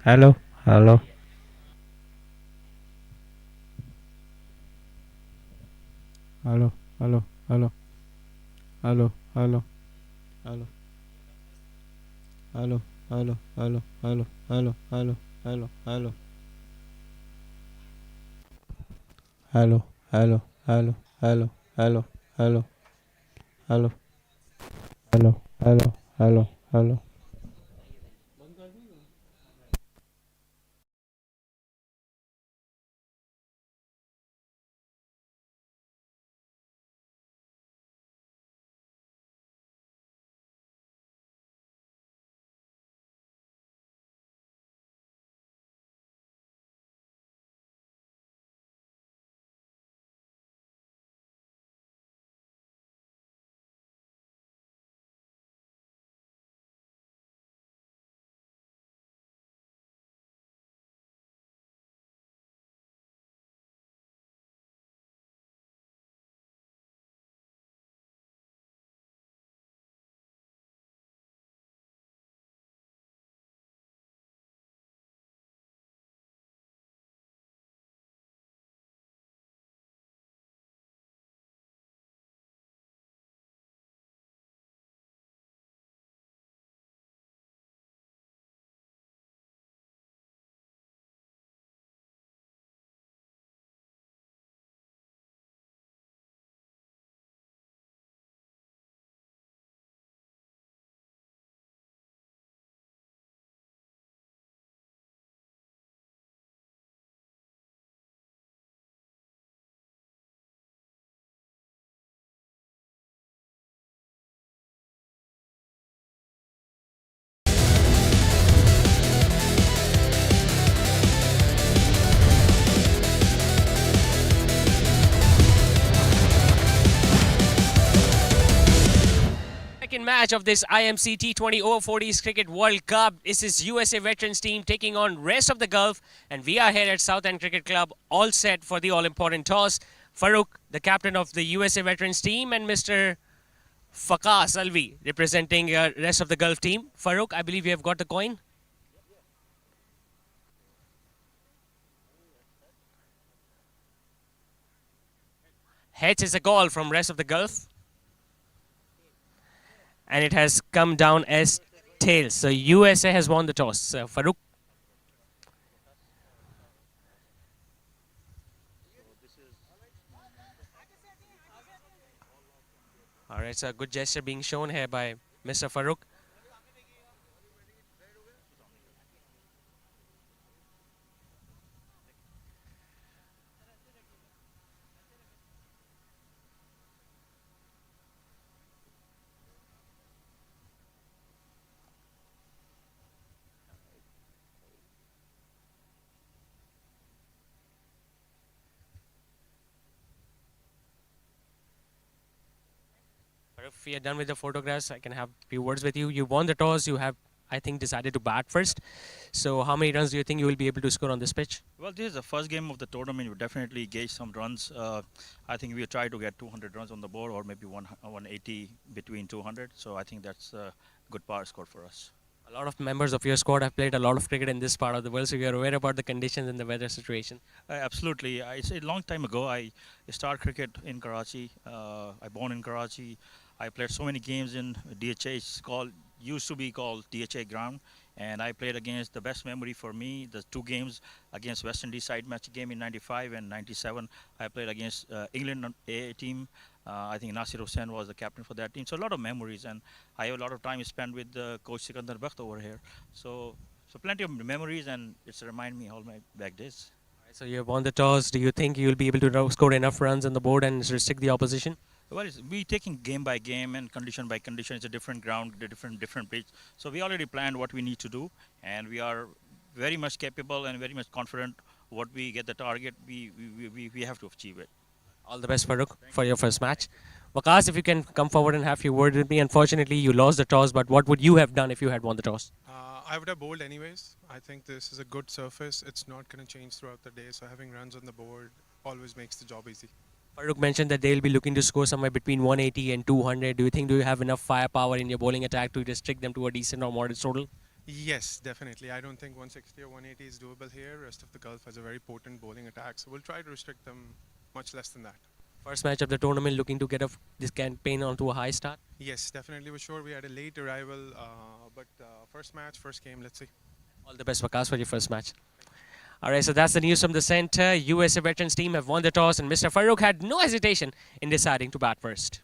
Hello, hello. Hello, hello, hello. Hello, hello. Hello. Hello, hello, hello, hello, hello, hello, hello, hello. Hello, hello, hello, hello, hello, hello, hello, hello, hello, hello, hello. Second match of this IMC T20 Over-40s Cricket World Cup. This is USA veterans team taking on rest of the Gulf, and we are here at Southend Cricket Club, all set for the all-important toss. Farooq, the captain of the USA veterans team, and Mr. Faqas Alvi representing rest of the Gulf team. Farooq, I believe you have got the coin. Heads is a call from rest of the Gulf. And it has come down as tails. So USA has won the toss. Farooq. All right, so a good gesture being shown here by Mr. Farooq. If we are done with the photographs, I can have a few words with you. You won the toss. You have, I think, decided to bat first. So how many runs do you think you will be able to score on this pitch? Well, this is the first game of the tournament. We definitely gauge some runs. I think we try to get 200 runs on the board, or maybe 180 between 200. So I think that's a good power score for us. A lot of members of your squad have played a lot of cricket in this part of the world, so you are aware about the conditions and the weather situation. Absolutely. It's a long time ago. I started cricket in Karachi. I born in Karachi. I played so many games in DHA. It's called, used to be called DHA ground. And I played against, the best memory for me, the two games against West Indies side match game in 95 and 97. I played against England A team. I think Nasir Hussain was the captain for that team. So a lot of memories, and I have a lot of time spent with Coach Sikandar Bakht over here. So plenty of memories, and it's remind me all my back days. So you have won the toss. Do you think you will be able to score enough runs on the board and restrict the opposition? Well, we taking game by game and condition by condition. It's a different ground, a different pitch. So we already planned what we need to do, and we are very much capable and very much confident. What we get the target, we have to achieve it. All the best, Farooq, for your first match. Waqas, if you can come forward and have your word with me. Unfortunately, you lost the toss, but what would you have done if you had won the toss? I would have bowled anyways. I think this is a good surface. It's not going to change throughout the day, so having runs on the board always makes the job easy. Farooq mentioned that they'll be looking to score somewhere between 180 and 200. Do you have enough firepower in your bowling attack to restrict them to a decent or moderate total? Yes, definitely. I don't think 160 or 180 is doable here. Rest of the Gulf has a very potent bowling attack, so we'll try to restrict them much less than that. First match of the tournament, looking to get this campaign onto a high start? Yes, definitely. We're sure we had a late arrival, but first match, first game, let's see. All the best, Waqas, for your first match. All right, so that's the news from the center. USA veterans team have won the toss, and Mr. Farouk had no hesitation in deciding to bat first.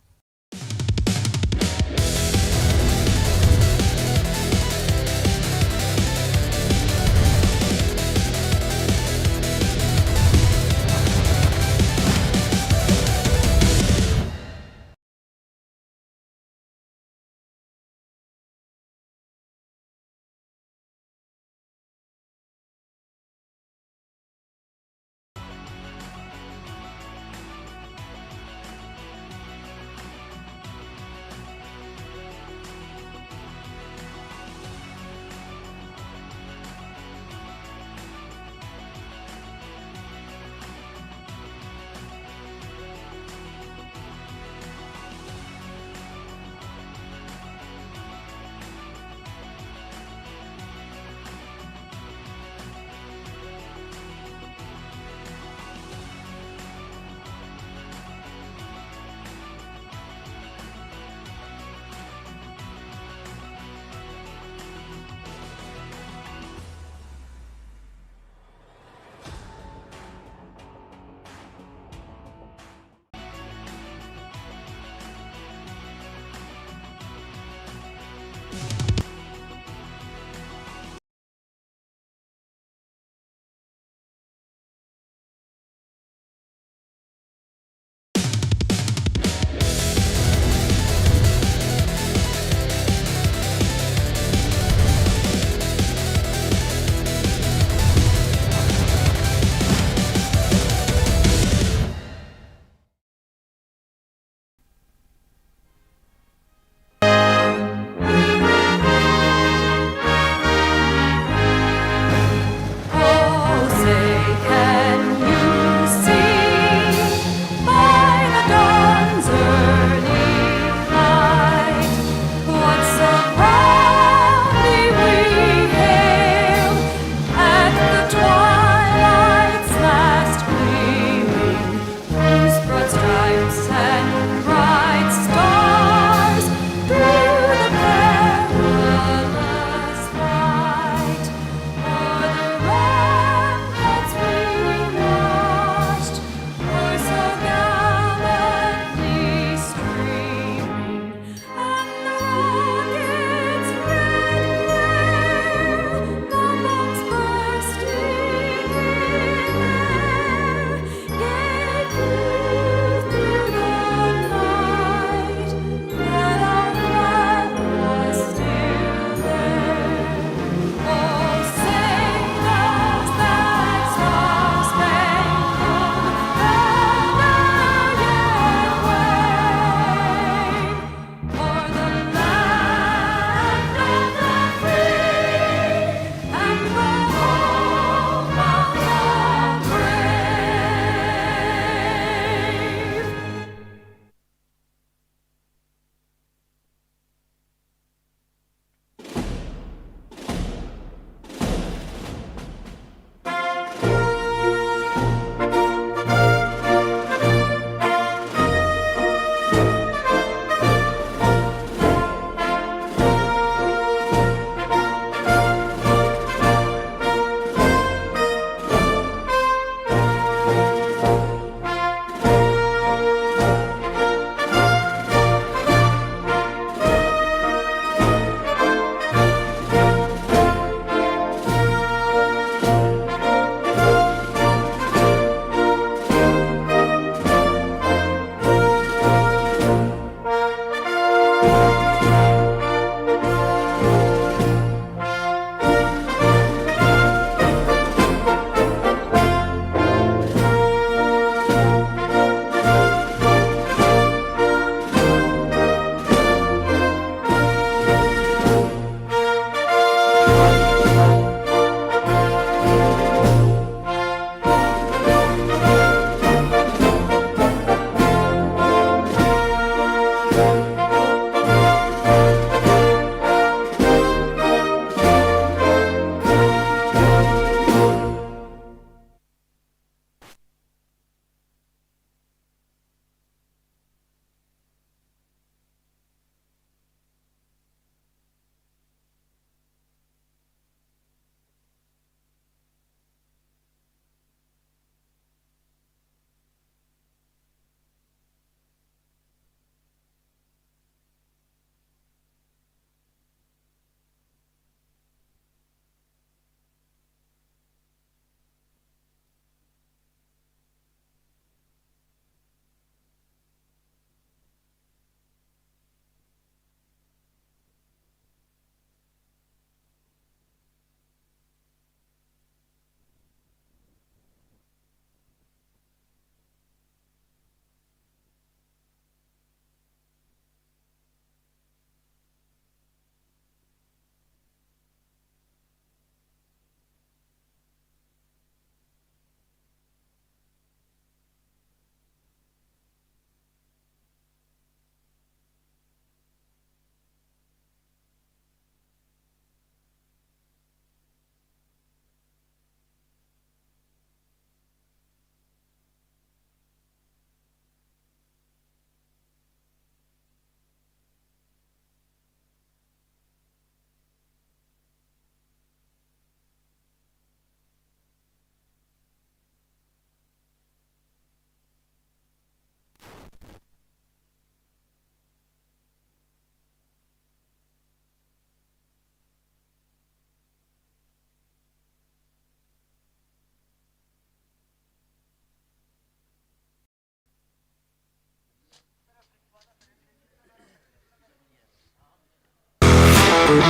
Welcome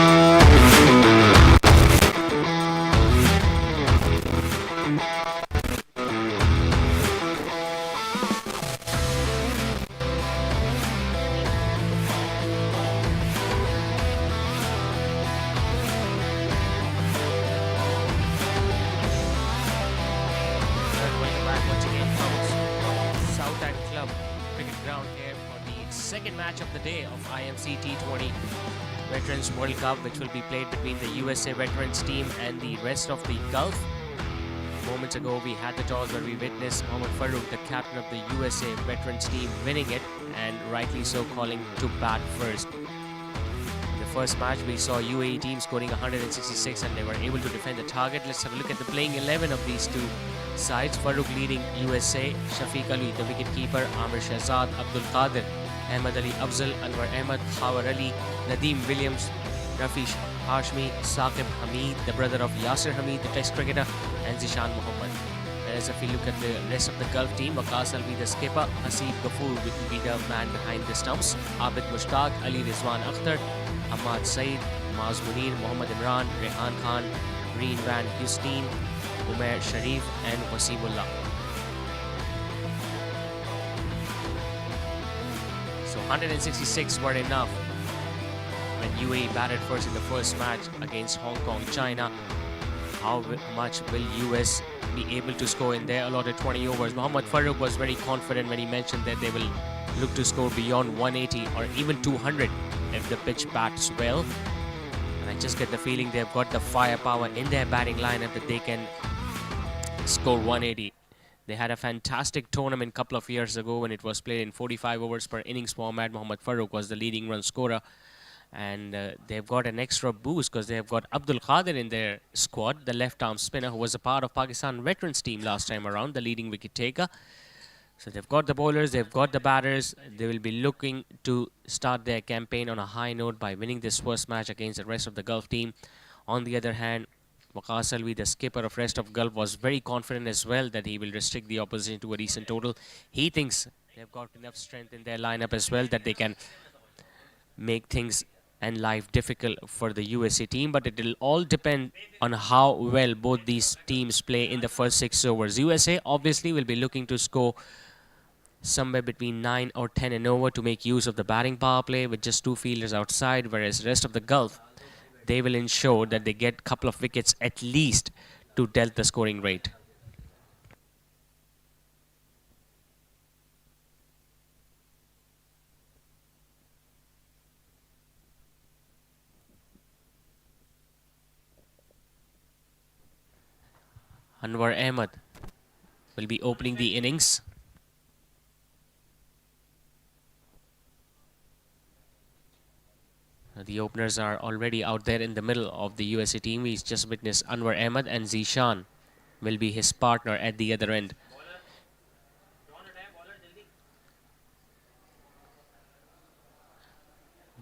back once again from Southend Club Cricket Ground here for the second match of the day of IMC T20 Veterans World Cup, which will be played between the USA Veterans team and the rest of the Gulf. Moments ago, we had the toss where we witnessed Mohammad Farooq, the captain of the USA Veterans team, winning it, and rightly so, calling to bat first. In the first match, we saw UAE team scoring 166 and they were able to defend the target. Let's have a look at the playing 11 of these two sides. Farooq leading USA, Shafiq Ali, the wicketkeeper, Amir Shahzad, Abdul Qadir, Ahmad Ali Afzal, Anwar Ahmad, Khawar Ali, Nadeem Williams, Rafish Hashmi, Saqib Hamid, the brother of Yasir Hamid, the test cricketer, and Zishan Mohammed. Whereas if we look at the rest of the Gulf team, Waqas will be the skipper, Hasib Ghafoor will be the man behind the stumps, Abid Mushtaq, Ali Rizwan Akhtar, Ahmad Saeed, Maaz Munir, Mohammad Imran, Rehan Khan, Reen Van Husteen, Umair Sharif, and Wasimullah. So 166 were enough when UAE batted first in the first match against Hong Kong. China, how much will US be able to score in their allotted 20 overs? Mohammad Farooq was very confident when he mentioned that they will look to score beyond 180 or even 200 if the pitch bats well. And I just get the feeling they've got the firepower in their batting lineup that they can score 180. They had a fantastic tournament a couple of years ago when it was played in 45 overs per innings format. Mohammad Farooq was the leading run scorer. And they've got an extra boost because they've got Abdul Qadir in their squad, the left-arm spinner who was a part of Pakistan veterans team last time around, the leading wicket taker. So they've got the bowlers, they've got the batters. They will be looking to start their campaign on a high note by winning this first match against the rest of the Gulf team. On the other hand, Waqas Alvi, the skipper of rest of Gulf, was very confident as well that he will restrict the opposition to a decent total. He thinks they've got enough strength in their lineup as well that they can make things and life difficult for the USA team, but it will all depend on how well both these teams play in the first 6 overs. USA obviously will be looking to score somewhere between 9 or 10 and over to make use of the batting power play with just 2 fielders outside, whereas the rest of the Gulf, they will ensure that they get a couple of wickets at least to dealt the scoring rate. Anwar Ahmad will be opening the innings. The openers are already out there in the middle of the USA team. He's just witnessed Anwar Ahmad, and Zishan will be his partner at the other end.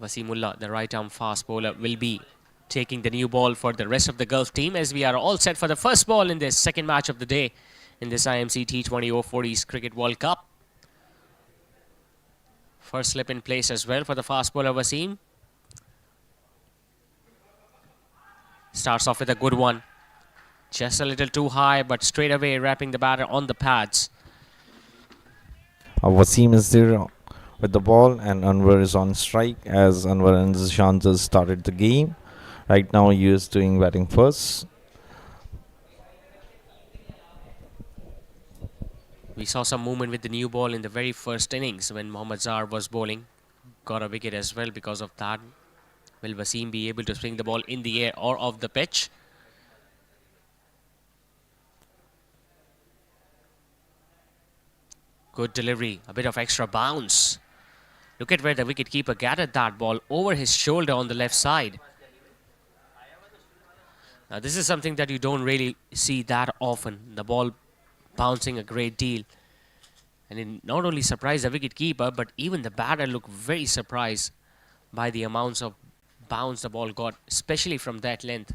Wasimullah, the right-arm fast bowler, will be taking the new ball for the rest of the Gulf team as we are all set for the first ball in this second match of the day in this IMC T20 Over-40s Cricket World Cup. First slip in place as well for the fast bowler Wasim. Starts off with a good one. Just a little too high, but straight away wrapping the batter on the pads. Wasim is there with the ball and Anwar is on strike as Anwar and Zishan just started the game. Right now he is doing batting first. We saw some movement with the new ball in the very first innings when Mohammad Zahar was bowling. Got a wicket as well because of that. Will Wasim be able to swing the ball in the air or off the pitch? Good delivery, a bit of extra bounce. Look at where the wicketkeeper gathered that ball over his shoulder on the left side. Now this is something that you don't really see that often. The ball bouncing a great deal. And it not only surprised the wicketkeeper, but even the batter looked very surprised by the amounts of bounce the ball got, especially from that length.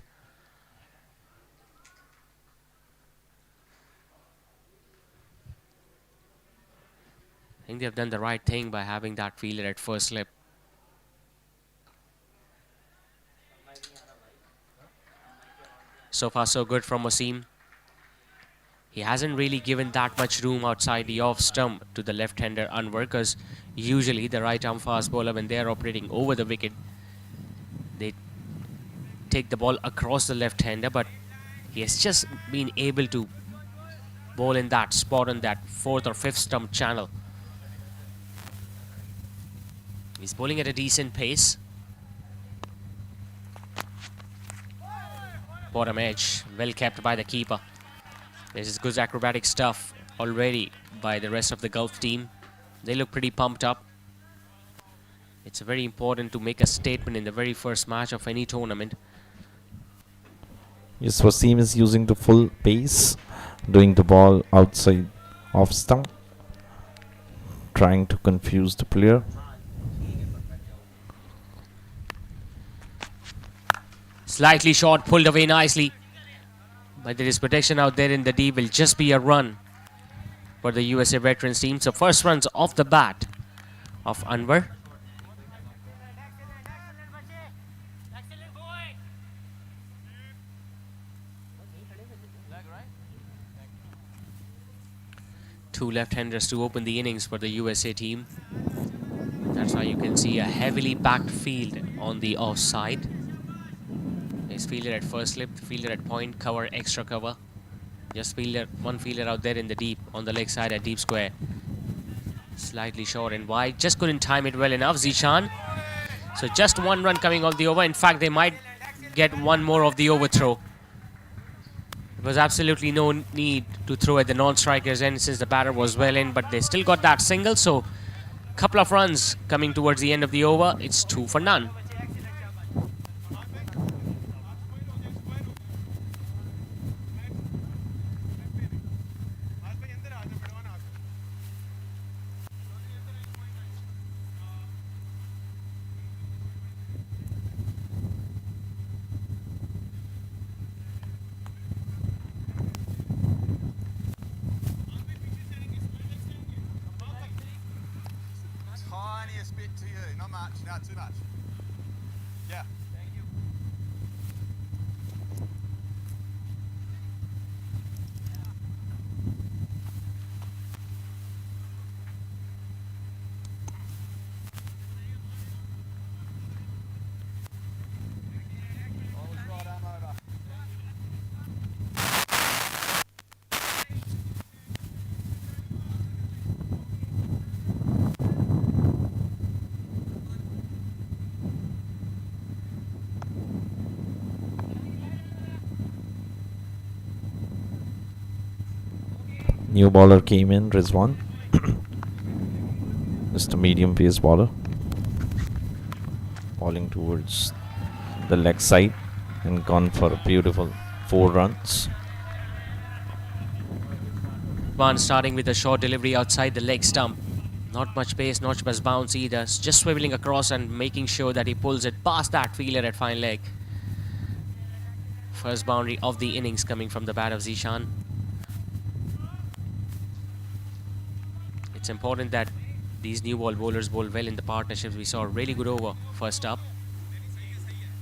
I think they've done the right thing by having that fielder at first slip. So far so good from Wasim. He hasn't really given that much room outside the off stump to the left-hander Anwar, because usually the right-arm fast bowler, when they are operating over the wicket, they take the ball across the left-hander, but he has just been able to bowl in that spot on that 4th or 5th stump channel. He's bowling at a decent pace. Bottom edge, well kept by the keeper. This is good acrobatic stuff already by the rest of the Gulf team. They look pretty pumped up. It's very important to make a statement in the very first match of any tournament. Yes, Wasim is using the full pace, doing the ball outside off stump, trying to confuse the player. Slightly short, pulled away nicely. But there is protection out there in the deep. Will just be a run for the USA veterans team. So first runs off the bat of Anwar. Two left-handers to open the innings for the USA team. That's why you can see a heavily packed field on the offside. There's fielder at first slip, fielder at point, cover, extra cover. Just one fielder out there in the deep, on the leg side at deep square. Slightly short and wide, just couldn't time it well enough, Zishan. So just one run coming off the over. In fact, they might get one more of the overthrow. There was absolutely no need to throw at the non-striker's end since the batter was well in, but they still got that single, so couple of runs coming towards the end of the over. It's 2 for none. Tiniest bit to you, not much, not too much. Yeah. Thank you. All's right, I'm over. New bowler came in, Rizwan. Just a medium pace bowler. Bowling towards the leg side and gone for a beautiful 4 runs. One starting with a short delivery outside the leg stump. Not much pace, not much bounce either. Just swiveling across and making sure that he pulls it past that fielder at fine leg. First boundary of the innings coming from the bat of Zishan. It's important that these new ball bowlers bowl well in the partnerships. We saw a really good over first up.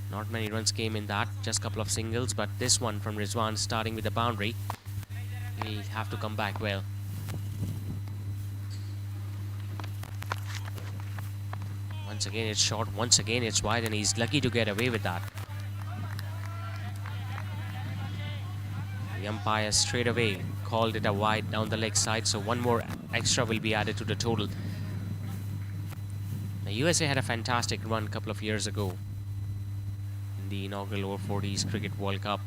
Not many runs came in that, just a couple of singles, but this one from Rizwan starting with a boundary. He'll have to come back well. Once again it's short, once again it's wide, and he's lucky to get away with that. The umpire straight away called it a wide down the leg side, so one more extra will be added to the total. The USA had a fantastic run a couple of years ago in the inaugural Over-40s Cricket World Cup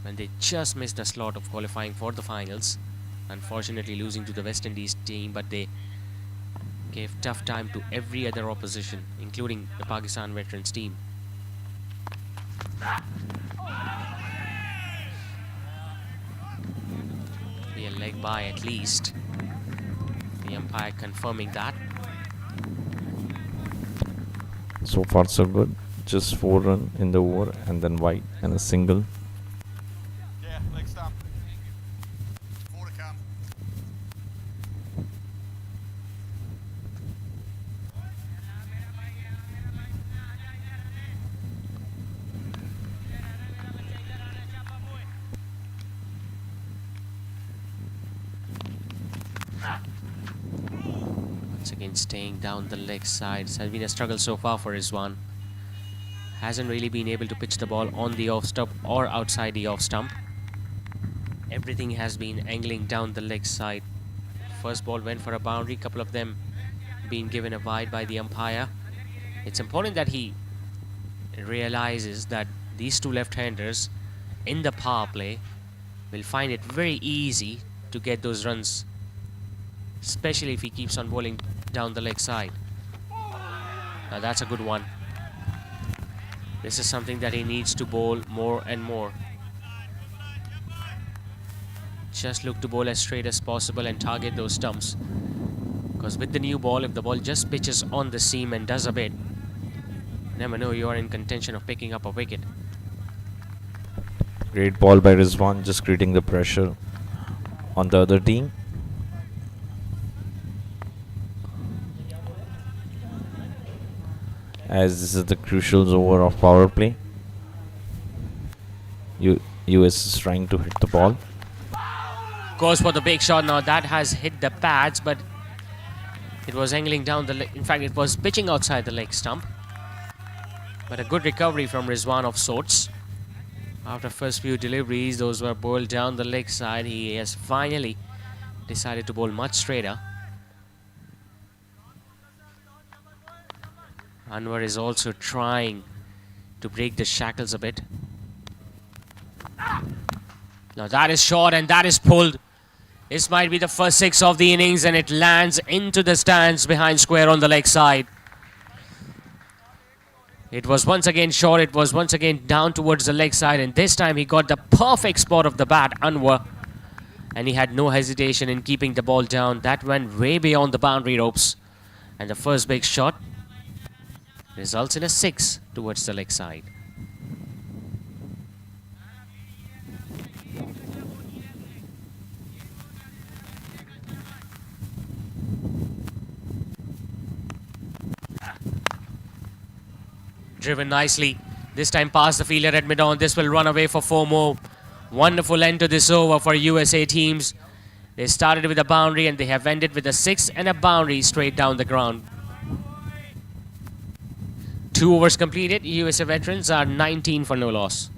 when they just missed the slot of qualifying for the finals, unfortunately losing to the West Indies team, but they gave tough time to every other opposition, including the Pakistan veterans team. Be a leg by at least. The umpire confirming that. So far so good. Just 4 run in the over and then wide and a single. Yeah, leg stump. 4 to come. Again, staying down the leg side. It has been a struggle so far for Rizwan. Hasn't really been able to pitch the ball on the off stump or outside the off stump. Everything has been angling down the leg side. First ball went for a boundary, couple of them being given a wide by the umpire. It's important that he realizes that these two left-handers in the power play will find it very easy to get those runs, especially if he keeps on bowling down the leg side. Now that's a good one. This is something that he needs to bowl more and more. Just look to bowl as straight as possible and target those stumps. Because with the new ball, if the ball just pitches on the seam and does a bit, you never know, you are in contention of picking up a wicket. Great ball by Rizwan, just creating the pressure on the other team. As this is the crucial over of power play. US is trying to hit the ball. Goes for the big shot. Now that has hit the pads, but it was angling down the leg. In fact, it was pitching outside the leg stump. But a good recovery from Rizwan of sorts. After first few deliveries, those were bowled down the leg side. He has finally decided to bowl much straighter. Anwar is also trying to break the shackles a bit. Now that is short and that is pulled. This might be the first six of the innings, and it lands into the stands behind square on the leg side. It was once again short. It was once again down towards the leg side, and this time he got the perfect spot of the bat, Anwar. And he had no hesitation in keeping the ball down. That went way beyond the boundary ropes. And the first big shot results in a six towards the leg side. Driven nicely. This time past the fielder at mid-on. This will run away for 4 more. Wonderful end to this over for USA teams. They started with a boundary and they have ended with a 6 and a boundary straight down the ground. 2 overs completed. USA veterans are 19 for no loss.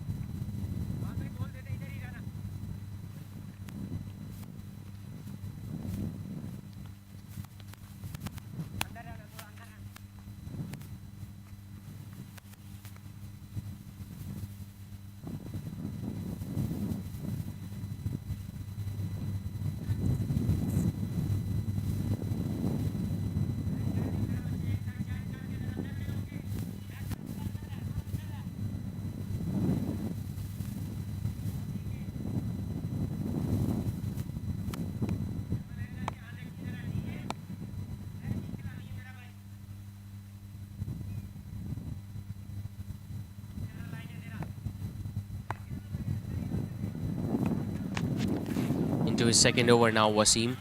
Into his second over now, Wasim.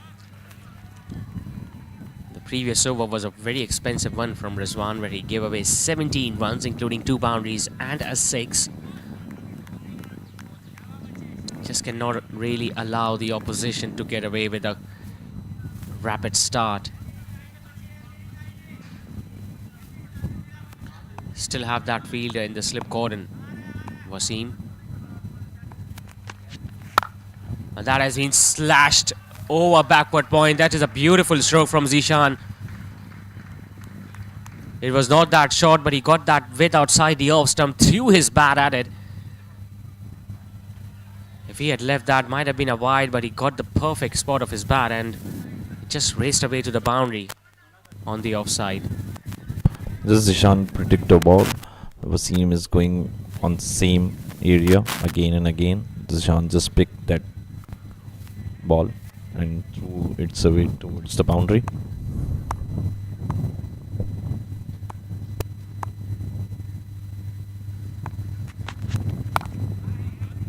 The previous over was a very expensive one from Rizwan, where he gave away 17 runs, including 2 boundaries and a 6. Just cannot really allow the opposition to get away with a rapid start. Still have that fielder in the slip cordon, Wasim. And that has been slashed over backward point. That is a beautiful stroke from Zishan. It was not that short, but he got that width outside the off stump, threw his bat at it. If he had left, that might have been a wide, but he got the perfect spot of his bat and it just raced away to the boundary on the offside. This is Zishan predictor ball. Wasim is going on the same area again and again. Zishan just picked that ball and threw its away towards the boundary.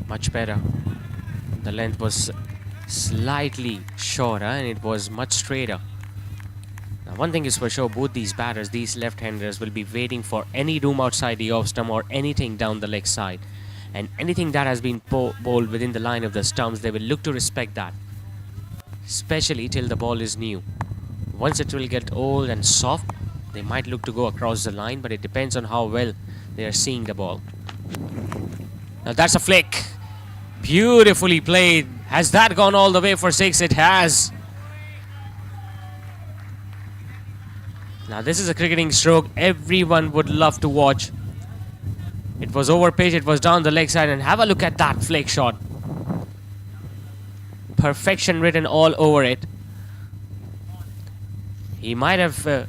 Much better. The length was slightly shorter and it was much straighter. Now one thing is for sure, both these batters, these left-handers, will be waiting for any room outside the off stump or anything down the leg side. And anything that has been bowled within the line of the stumps, they will look to respect that, especially till the ball is new. Once it will get old and soft, they might look to go across the line, but it depends on how well they are seeing the ball. Now that's a flick. Beautifully played. Has that gone all the way for 6? It has. Now this is a cricketing stroke everyone would love to watch. It was over pitch, it was down the leg side, and have a look at that flick shot. Perfection written all over it. He might have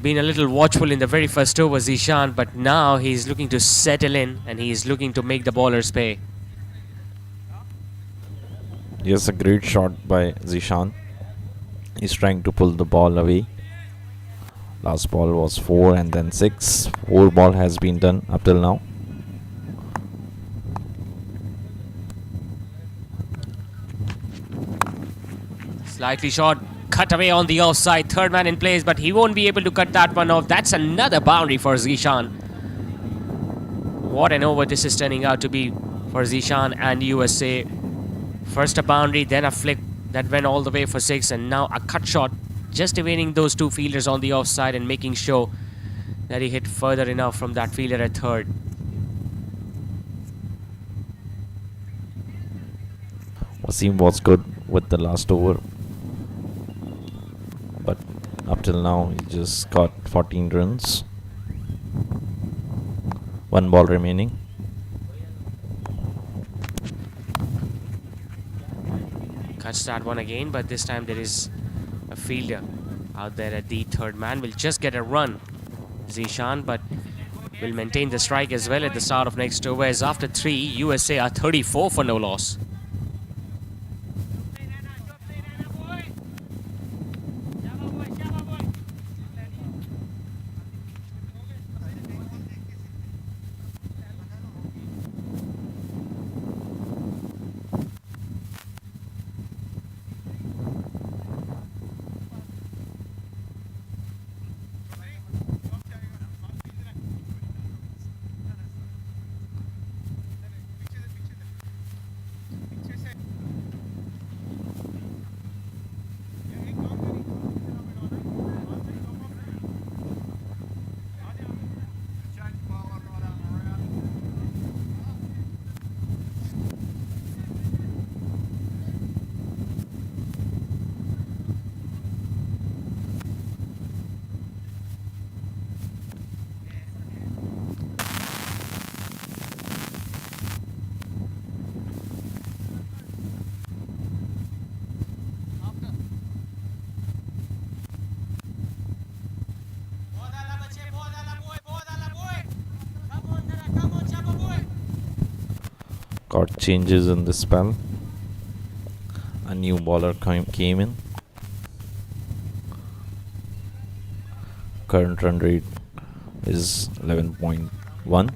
been a little watchful in the very first over, Zishan, but now he's looking to settle in and he's looking to make the bowlers pay. Yes, a great shot by Zishan. He's trying to pull the ball away. Last ball was 4 and then 6. 4 ball has been done up till now. Slightly short, cut away on the offside. Third man in place, but he won't be able to cut that one off. That's another boundary for Zishan. What an over this is turning out to be for Zishan and USA. First a boundary, then a flick that went all the way for 6, and now a cut shot, just evading those two fielders on the offside and making sure that he hit further enough from that fielder at third. Wasim was good with the last over, but up till now he just got 14 runs. 1 ball remaining. Cuts that one again, but this time there is a fielder out there at the third man. Will just get a run, Zishan, but will maintain the strike as well at the start of next over, as after 3 USA are 34 for no loss. Got changes in this spell. A new bowler came in. Current run rate is 11.1.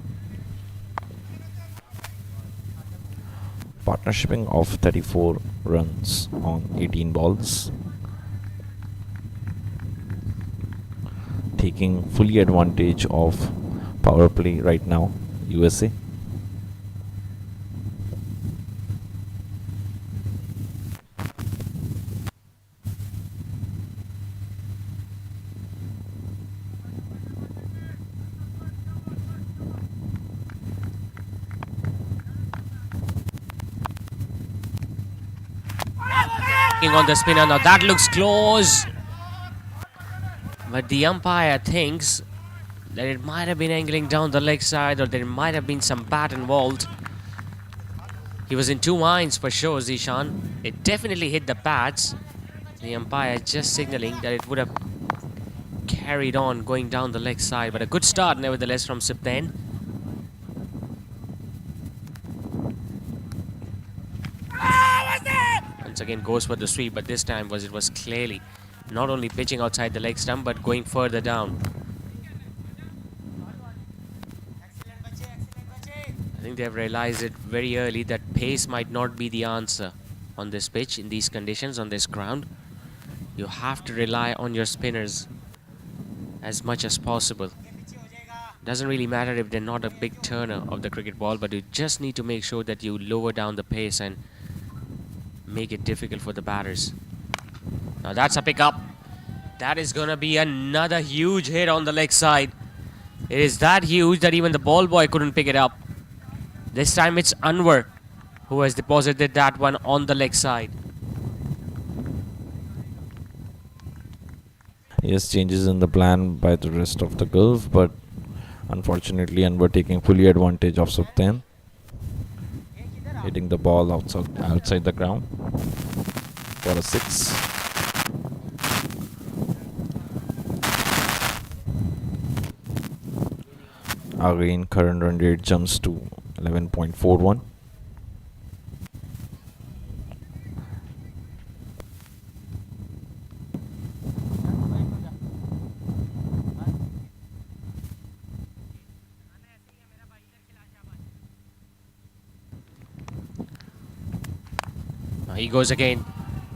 Partnershiping of 34 runs on 18 balls. Taking fully advantage of power play right now, USA. On the spinner, now that looks close, but the umpire thinks that it might have been angling down the leg side, or there might have been some bat involved. He was in 2 minds for sure, Zishan. It definitely hit the pads. The umpire just signaling that it would have carried on going down the leg side, but a good start nevertheless from Southend. Once again goes for the sweep, but this time it was clearly not only pitching outside the leg stump but going further down. I think they have realized it very early that pace might not be the answer on this pitch, in these conditions, on this ground. You have to rely on your spinners as much as possible. Doesn't really matter if they're not a big turner of the cricket ball, but you just need to make sure that you lower down the pace and make it difficult for the batters. Now that's a pickup. That is going to be another huge hit on the leg side. It is that huge that even the ball boy couldn't pick it up. This time it's Anwar who has deposited that one on the leg side. Yes, changes in the plan by the rest of the Gulf, but unfortunately Anwar taking fully advantage of Southend, hitting the ball outside the ground for a 6. Again, current run rate jumps to 11.41. Now he goes again.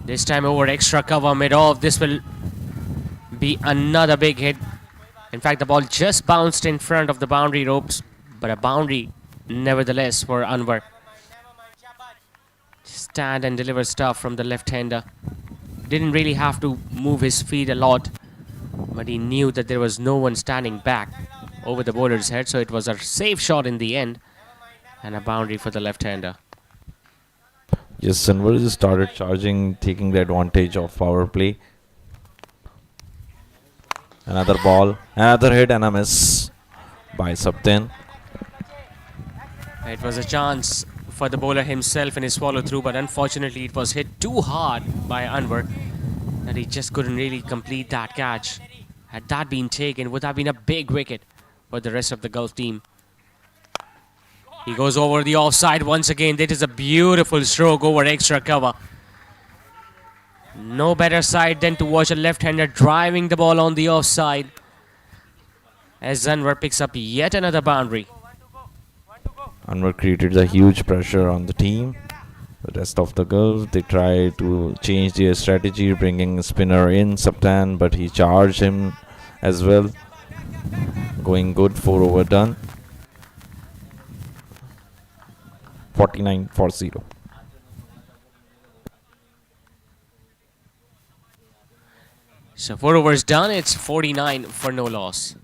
This time over extra cover mid-off. This will be another big hit. In fact, the ball just bounced in front of the boundary ropes, but a boundary nevertheless for Anwar. Stand and deliver stuff from the left-hander. Didn't really have to move his feet a lot, but he knew that there was no one standing back over the bowler's head, so it was a safe shot in the end and a boundary for the left-hander. Yes, Anwar just started charging, taking the advantage of power play. Another ball, another hit and a miss by Southend. It was a chance for the bowler himself in his follow-through, but unfortunately it was hit too hard by Anwar that he just couldn't really complete that catch. Had that been taken, would have been a big wicket for the rest of the Gulf team. He goes over the offside once again. That is a beautiful stroke over extra cover. No better side than to watch a left-hander driving the ball on the offside as Anwar picks up yet another boundary. Anwar created a huge pressure on the team. The rest of the Gulf, they try to change their strategy, bringing spinner in, Southend, but he charged him as well. Going good, 4 over done. 49 for 0. So 4 overs done, it's 49 for no loss.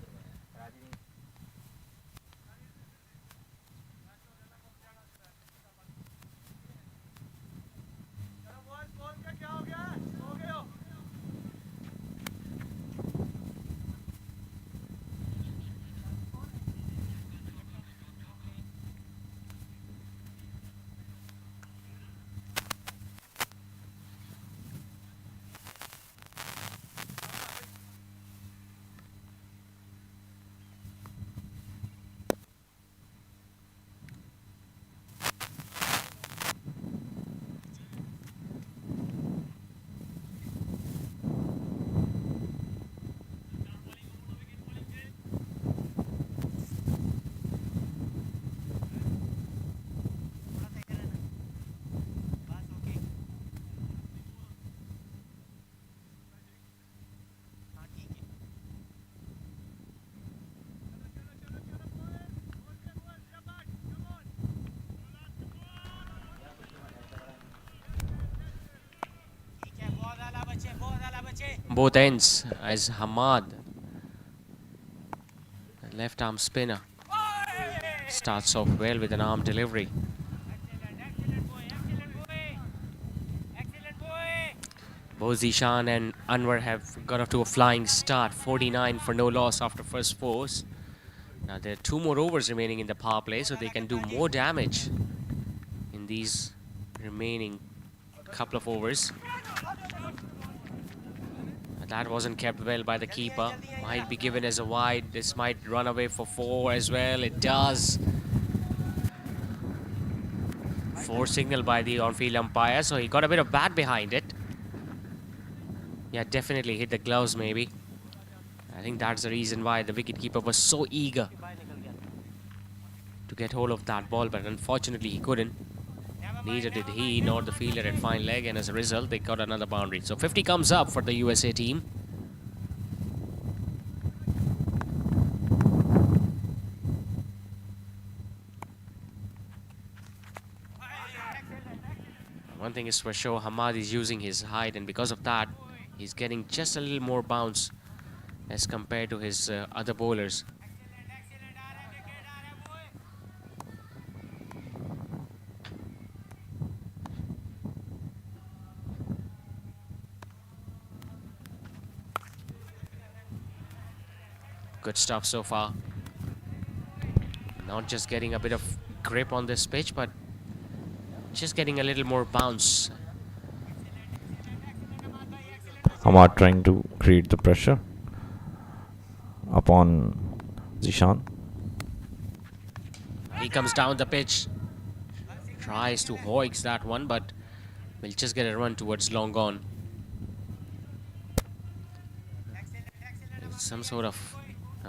Both ends as Hamad, the left arm spinner, starts off well with an arm delivery. Both Zishan and Anwar have got off to a flying start. 49 for no loss after first 4s. Now there are 2 more overs remaining in the power play, so they can do more damage in these remaining couple of overs. That wasn't kept well by the keeper. Might be given as a wide. This might run away for 4 as well. It does. 4 signal by the on-field umpire, so he got a bit of bat behind it. Yeah, definitely hit the gloves maybe. I think that's the reason why the wicketkeeper was so eager to get hold of that ball, but unfortunately he couldn't. Neither did he nor the fielder at fine leg, and as a result they got another boundary. So 50 comes up for the USA team. One thing is for sure, Hamad is using his height, and because of that He's getting just a little more bounce as compared to his other bowlers. Good stuff so far. Not just getting a bit of grip on this pitch, but just getting a little more bounce. Hamad trying to create the pressure upon Zishan. He comes down the pitch, tries to hoiks that one, but will just get a run towards long on. It's some sort of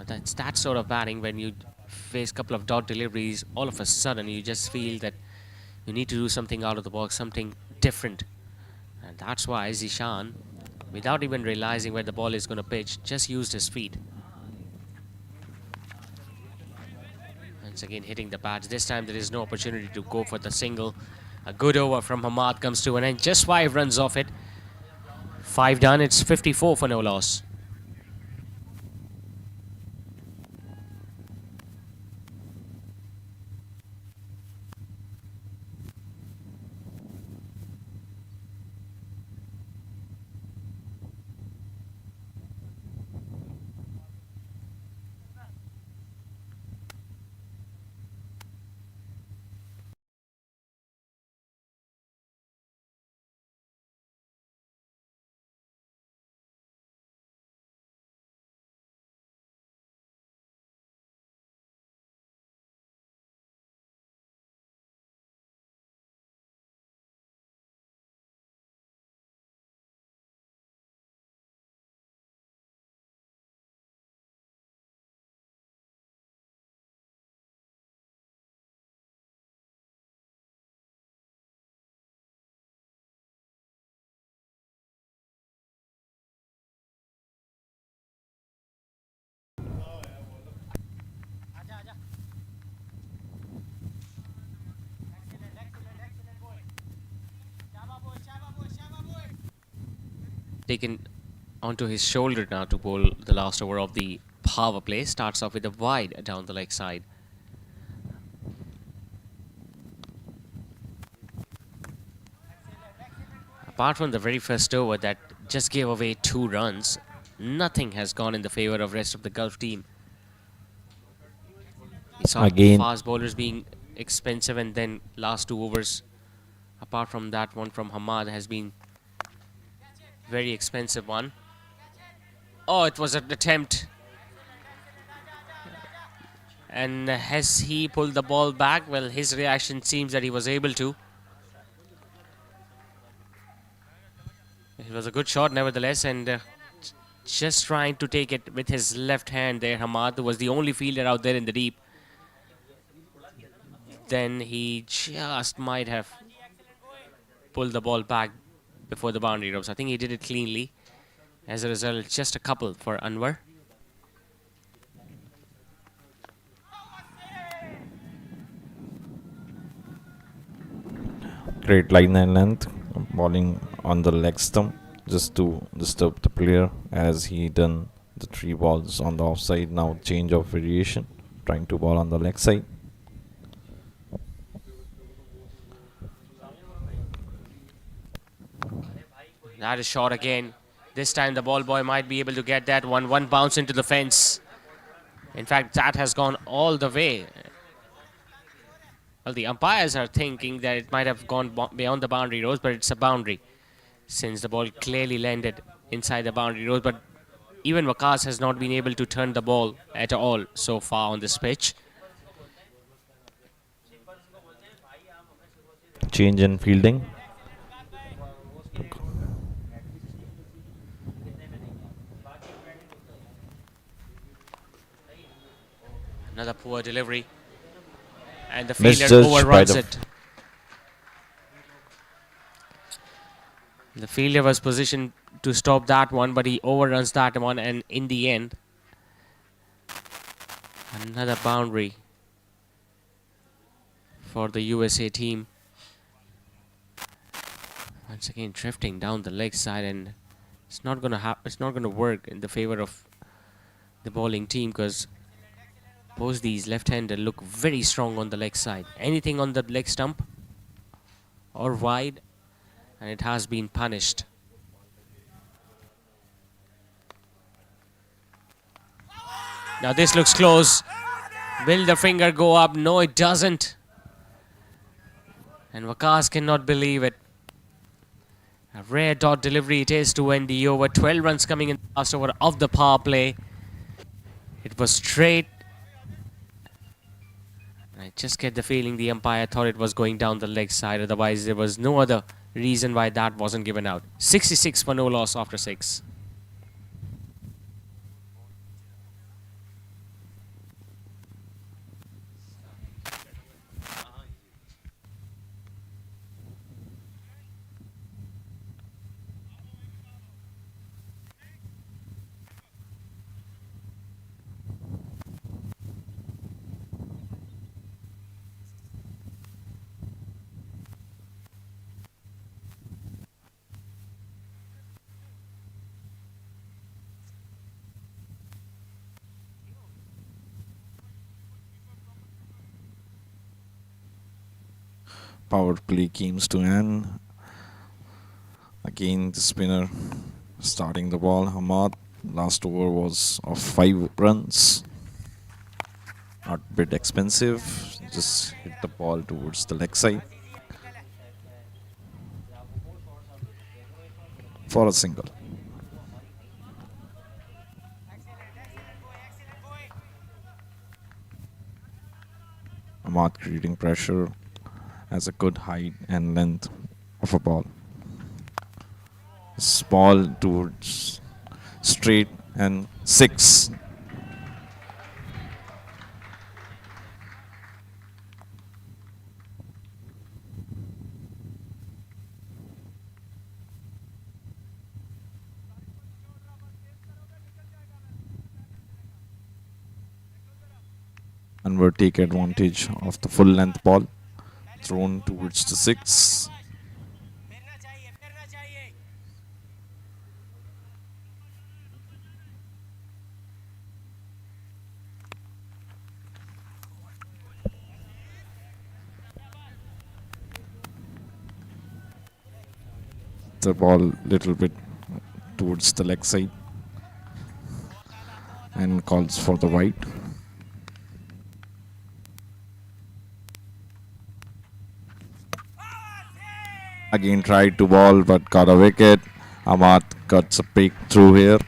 that's that sort of batting when you face a couple of dot deliveries. All of a sudden, you just feel that you need to do something out of the box, something different, and that's why Zishan, without even realizing where the ball is going to pitch, just used his feet. Once again hitting the pads. This time there is no opportunity to go for the single. A good over from Hamad comes to an end. Just 5 runs off it. 5 done. It's 54 for no loss. Taken onto his shoulder now to bowl the last over of the power play. Starts off with a wide down the leg side. Apart from the very first over that just gave away 2 runs, nothing has gone in the favor of rest of the Gulf team. We saw Again. fast bowlers being expensive, and then last 2 overs, apart from that one from Hamad, has been very expensive one. Oh, it was an attempt. And has he pulled the ball back? Well, his reaction seems that he was able to. It was a good shot nevertheless, and just trying to take it with his left hand there. Hamad was the only fielder out there in the deep. Then he just might have pulled the ball back before the boundary ropes. I think he did it cleanly. As a result, just a couple for Anwar. Great line and length, bowling on the leg stump just to disturb the player, as he done the 3 balls on the offside. Now change of variation, trying to bowl on the leg side. That is short again. This time the ball boy might be able to get that one. One bounce into the fence. In fact, that has gone all the way. Well, the umpires are thinking that it might have gone beyond the boundary rows, but it's a boundary, since the ball clearly landed inside the boundary rows. But even Waqas has not been able to turn the ball at all so far on this pitch. Change in fielding. Another poor delivery. And the Misjudged fielder by overruns the it. The fielder was positioned to stop that one, but he overruns that one, and in the end, another boundary for the USA team. Once again drifting down the leg side, and It's not gonna work in the favor of the bowling team, because both these left-hander look very strong on the leg side. Anything on the leg stump or wide, and it has been punished. Now this looks close. Will the finger go up? No, it doesn't. And Waqas cannot believe it. A rare dot delivery it is to end the over. 12 runs coming in the last over of the power play. It was straight. I just get the feeling the umpire thought it was going down the leg side. Otherwise, there was no other reason why that wasn't given out. 66 for no loss after 6. Power play comes to end. Again, the spinner starting the ball. Hamad. Last over was of 5 runs. Not a bit expensive. Just hit the ball towards the leg side for a single. Ahmad creating pressure, has a good height and length of a ball. Ball towards straight and 6. And we'll take advantage of the full length ball thrown towards the 6. The ball little bit towards the leg side and calls for the wide. Again tried to ball but got a wicket. Ahmad cuts a pick through here.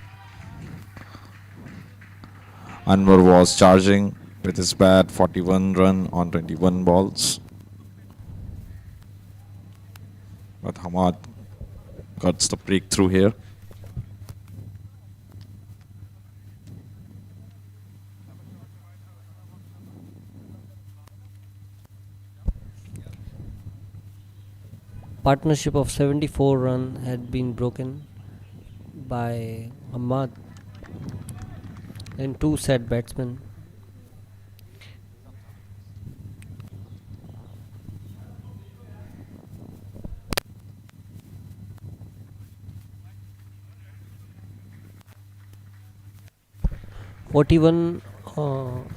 Anwar was charging with his bat, 41 run on 21 balls. But Hamad cuts the breakthrough here. Partnership of 74 run had been broken by Ahmad and 2 set batsmen.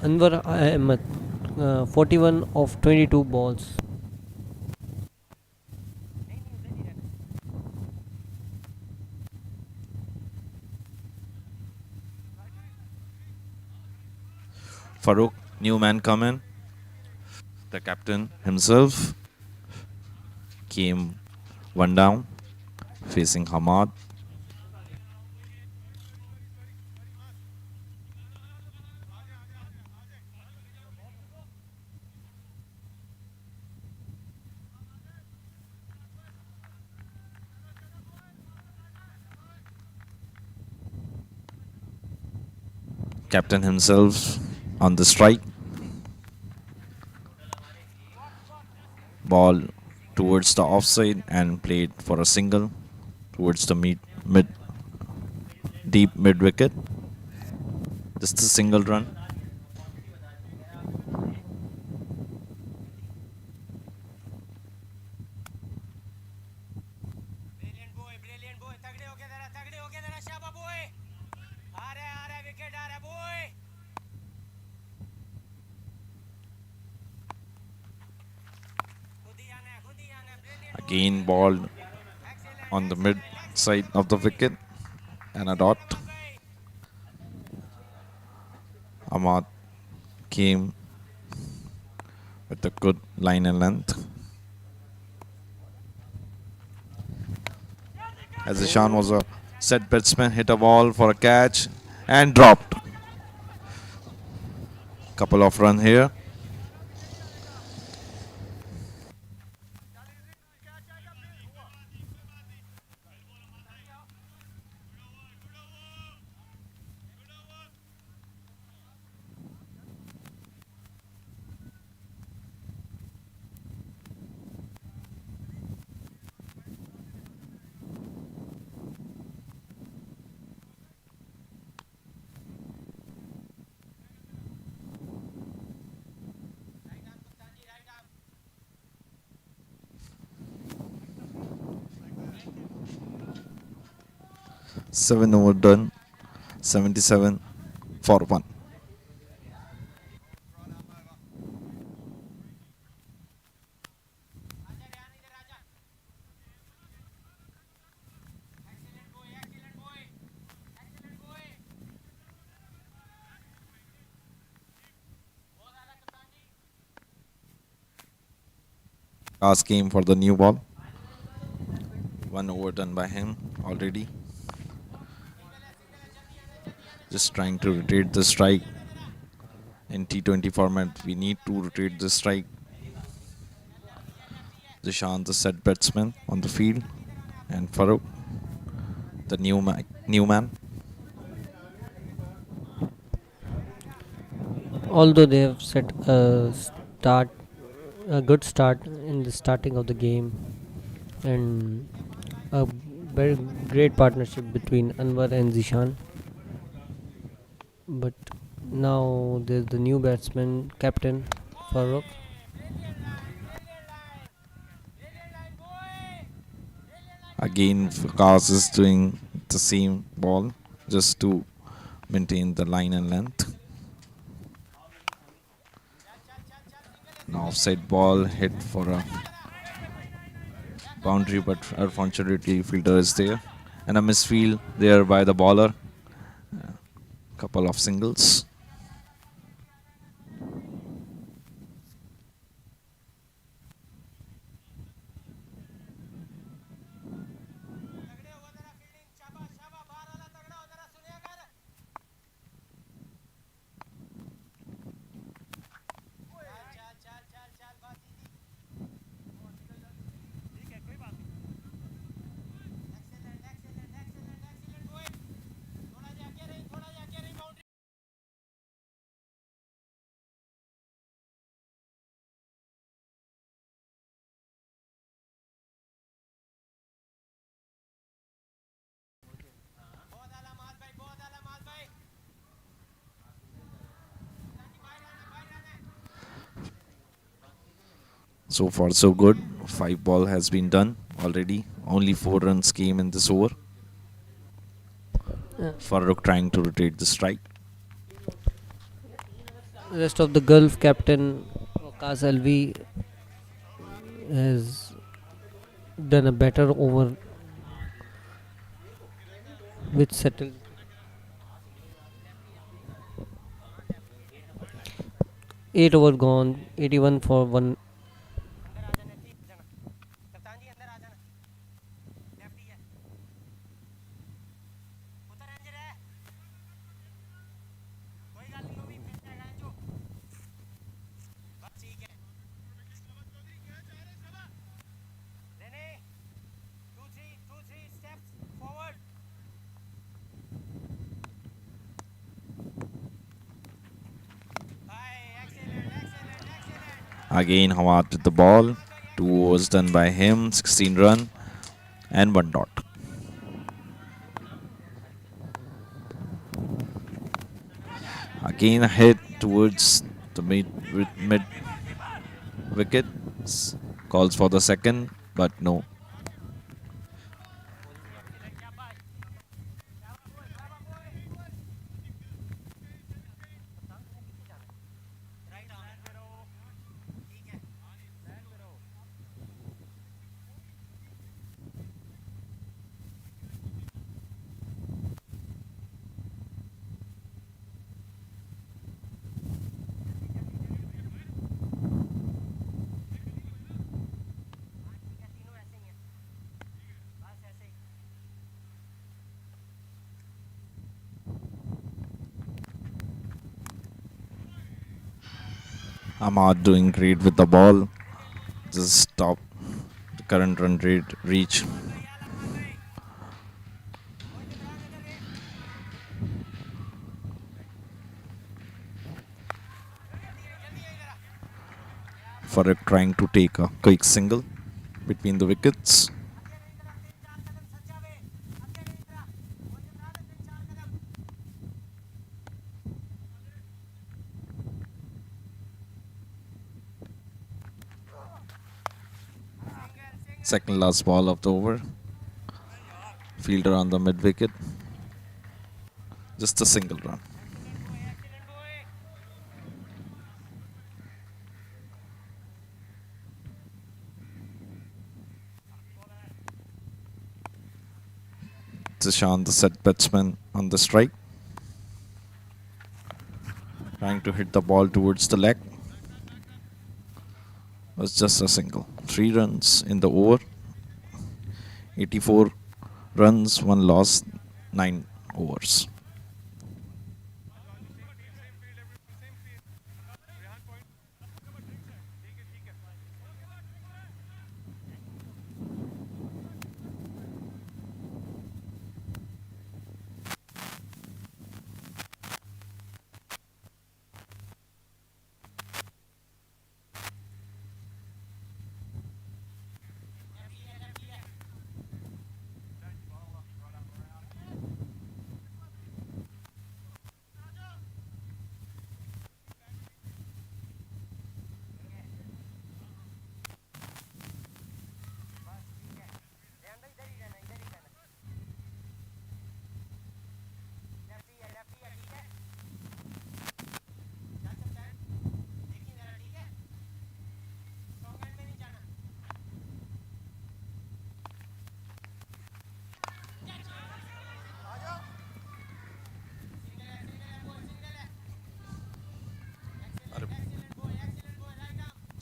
Anwar Ahmed, 41 of 22 balls. Farooq, new man coming. The captain himself came one down, facing Hamad. Captain himself on the strike. Ball towards the offside and played for a single towards the deep mid wicket. Just a single run. Again ball on the mid side of the wicket and a dot. Ahmad came with a good line and length. As Ishan was a set batsman, hit a ball for a catch and dropped. Couple of runs here. Seven over done. 77 for 1. Last came for the new ball. 1 over done by him already. Just trying to rotate the strike. In T20 format, we need to rotate the strike. Zishan, the set batsman on the field, and Farooq, the new man. Although they have set a good start in the starting of the game, and a very great partnership between Anwar and Zishan. But now there's the new batsman, captain Farooq. Again, Vikas is doing the same ball just to maintain the line and length. An offside ball hit for a boundary, but unfortunately fielder is there. And a misfield there by the bowler. Couple of singles. So far, so good. 5 ball has been done already. Only 4 runs came in this over. Farooq trying to rotate the strike. Rest of the Gulf captain Waqas Alvi has done a better over, which settled 8 over gone, 81 for 1. Again, Hamad with the ball. 2 overs done by him. 16 run and 1 dot. Again, a hit towards the mid wicket. Calls for the second, but no. Ahmad doing great with the ball. Just stop the current run rate reach. Farouk trying to take a quick single between the wickets. Second last ball of the over. Fielder on the mid wicket. Just a single run. Zishan, the set batsman, on the strike. Trying to hit the ball towards the leg. Was just a single. 3 runs in the over. 84 runs, 1 loss, 9 overs.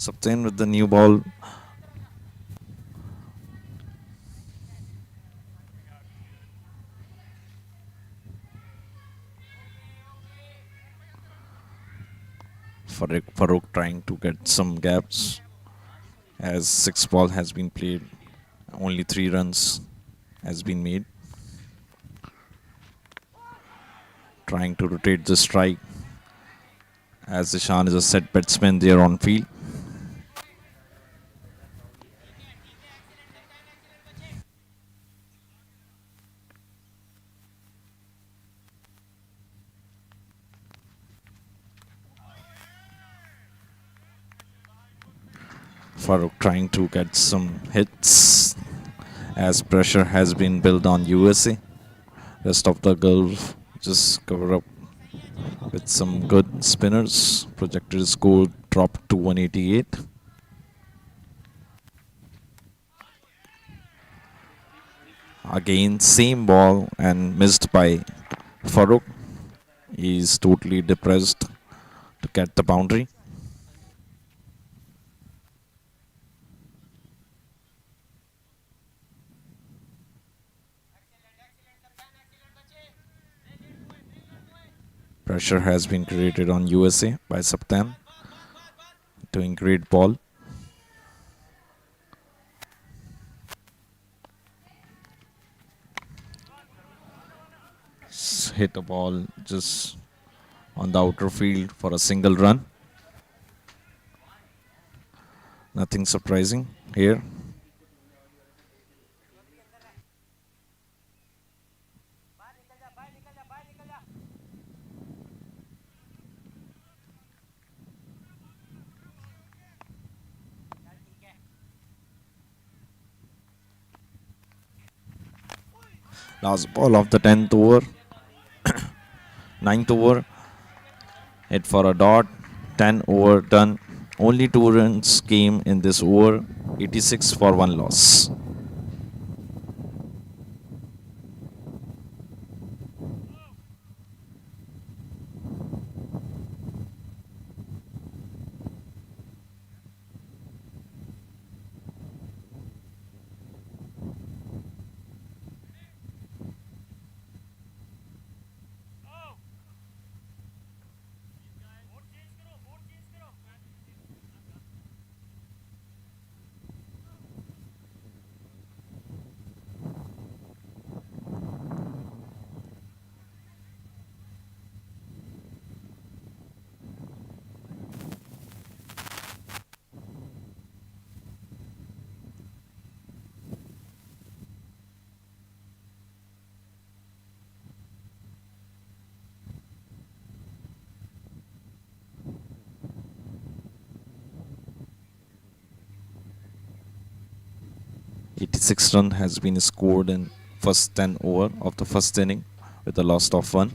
Southend with the new ball. Farouk trying to get some gaps as 6 ball has been played. Only 3 runs has been made. Trying to rotate the strike as Zishan is a set batsman there on field. Farouk trying to get some hits as pressure has been built on USA. Rest of the Gulf just cover up with some good spinners. Projected score dropped to 188. Again, same ball and missed by Farouk. He's totally depressed to get the boundary. Pressure has been created on USA by Southend. Doing great ball. Hit a ball just on the outer field for a single run. Nothing surprising here. Last ball of the 10th over. 9th over. Hit for a dot. 10 over done. Only 2 runs came in this over. 86 for 1 loss. 86 run has been scored in first 10 over of the first inning with a loss of 1.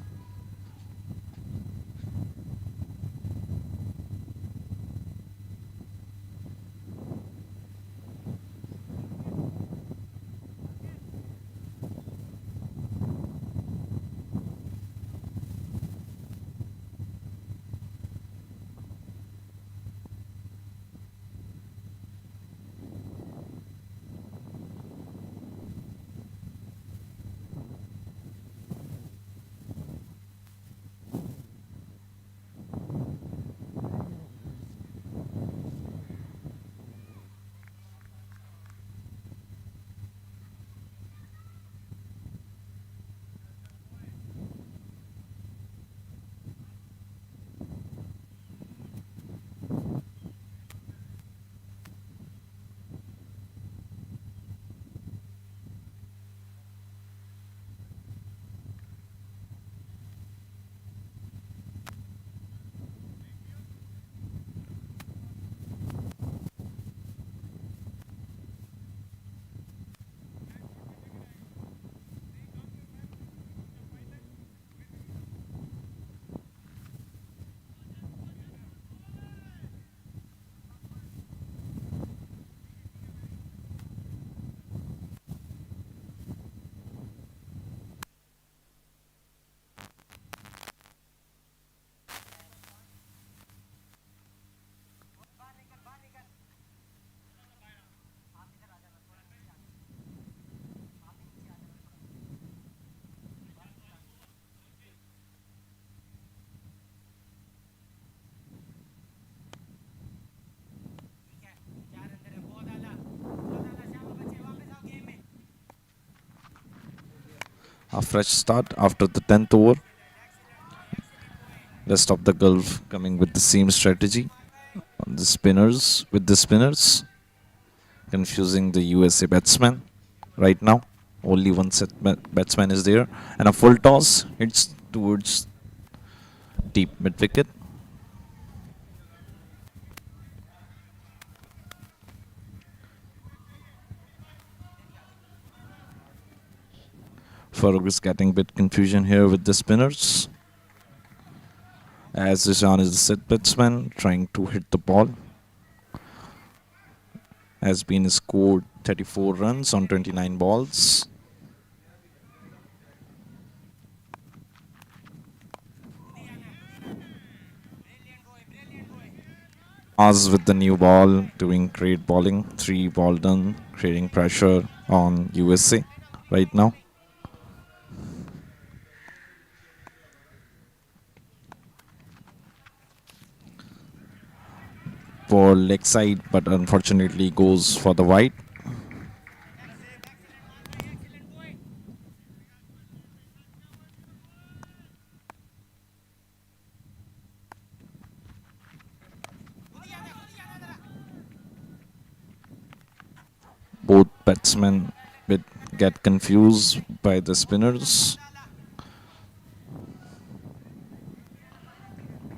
A fresh start after the 10th over. Rest of the Gulf coming with the same strategy on the spinners, confusing the USA batsman right now. Only one set batsman is there, and a full toss hits towards deep mid wicket. Farooq is getting a bit confusion here with the spinners, as Ishan is the set batsman trying to hit the ball. Has been scored 34 runs on 29 balls. As with the new ball, doing great bowling, 3 ball done, creating pressure on USA right now. For leg side, but unfortunately goes for the wide. Both batsmen get confused by the spinners.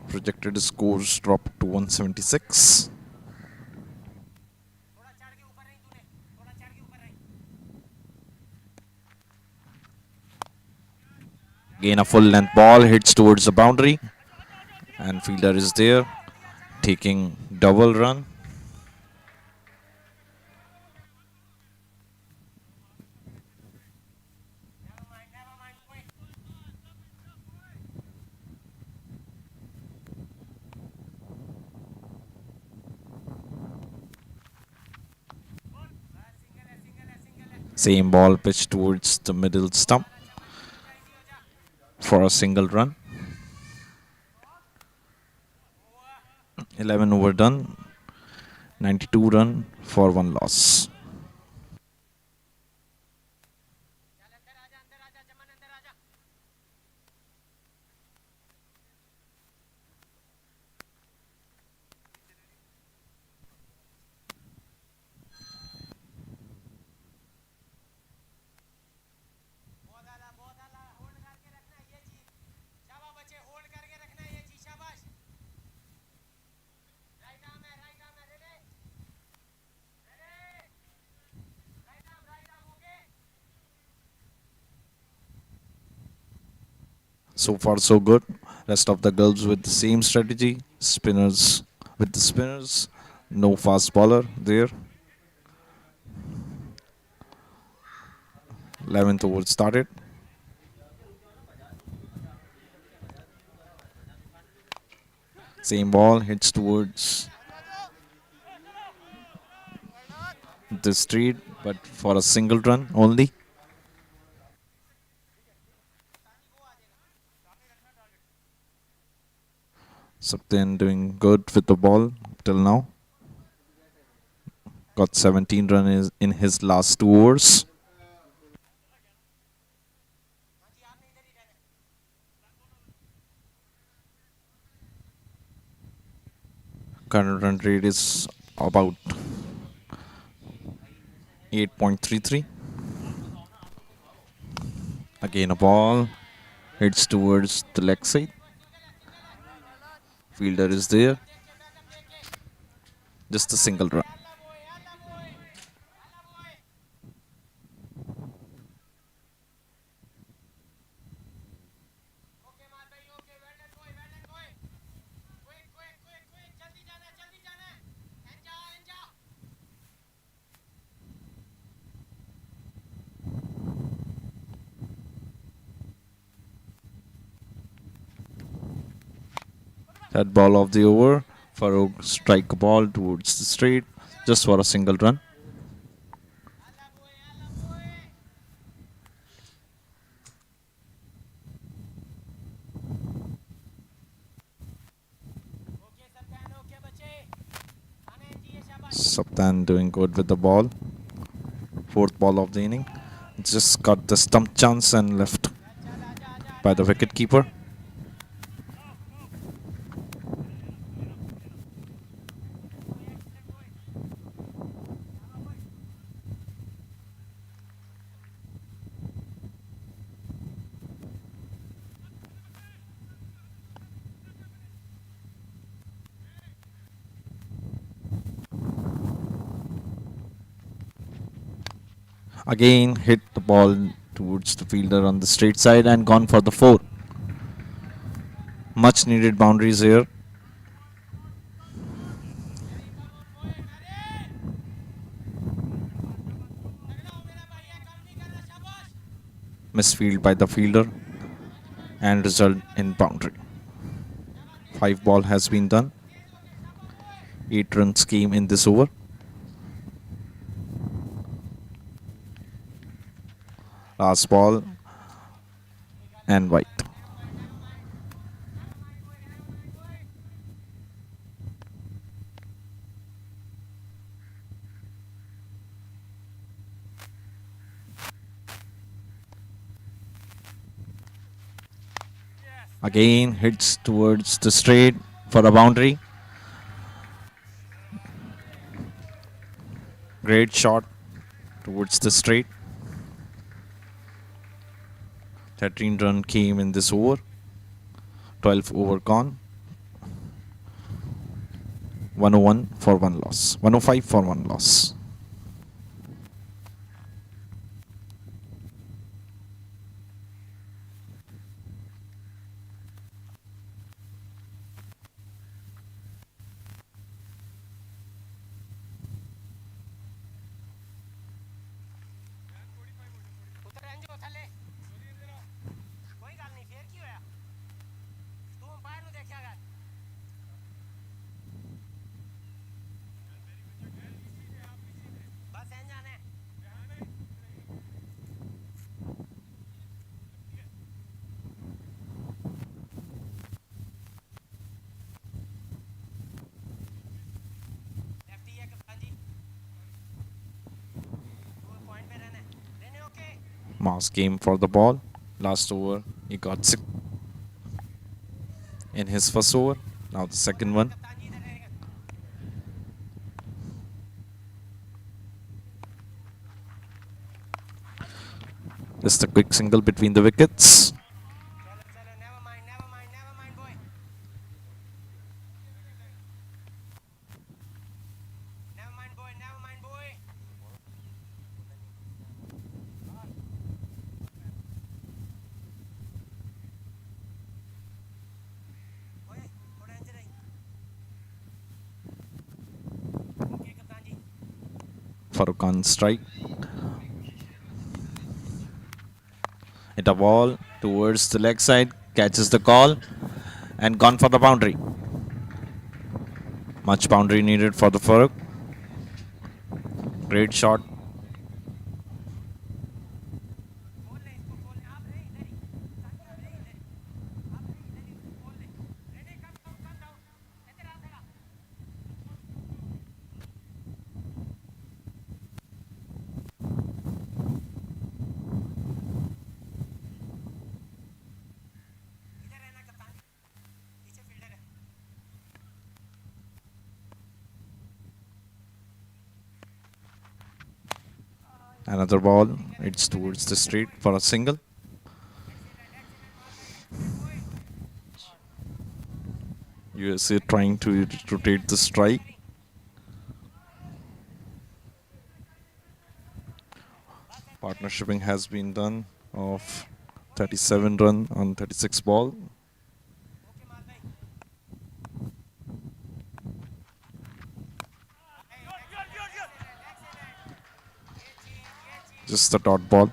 Projected scores dropped to 176. Again, a full length ball hits towards the boundary, and fielder is there taking double run. Same ball pitched towards the middle stump for a single run. 11 over done, 92 run for 1 loss. So far, so good. Rest of the Gulfs with the same strategy. Spinners with the spinners. No fast bowler there. 11th over started. Same ball hits towards the street, but for a single run only. Southend doing good with the ball till now. Got 17 runs in his last 2 overs. Current run rate is about 8.33. Again a ball hits towards the leg side. Fielder is there. Just a single run. That ball of the over. Farouk strike a ball towards the straight just for a single run. Southend doing good with the ball. Fourth ball of the inning. Just got the stump chance and left by the wicket keeper. Again hit the ball towards the fielder on the straight side and gone for the 4. Much needed boundaries here. Misfield by the fielder and result in boundary. 5 ball has been done. 8 runs came in this over. Last ball and white. Again hits towards the straight for a boundary. Great shot towards the straight. 13 run came in this over. 12 over gone. 101 for 1 loss. 105 for 1 loss. Moss came for the ball. Last over, he got 6 in his first over. Now the second one. Just a quick single between the wickets. Farooq strike. Hit a ball towards the leg side, catches the call, and gone for the boundary. Much boundary needed for the Farooq. Great shot. Another ball. It's towards the straight for a single. USA trying to rotate the strike. Partnershiping has been done of 37 run on 36 ball. Just the dot ball.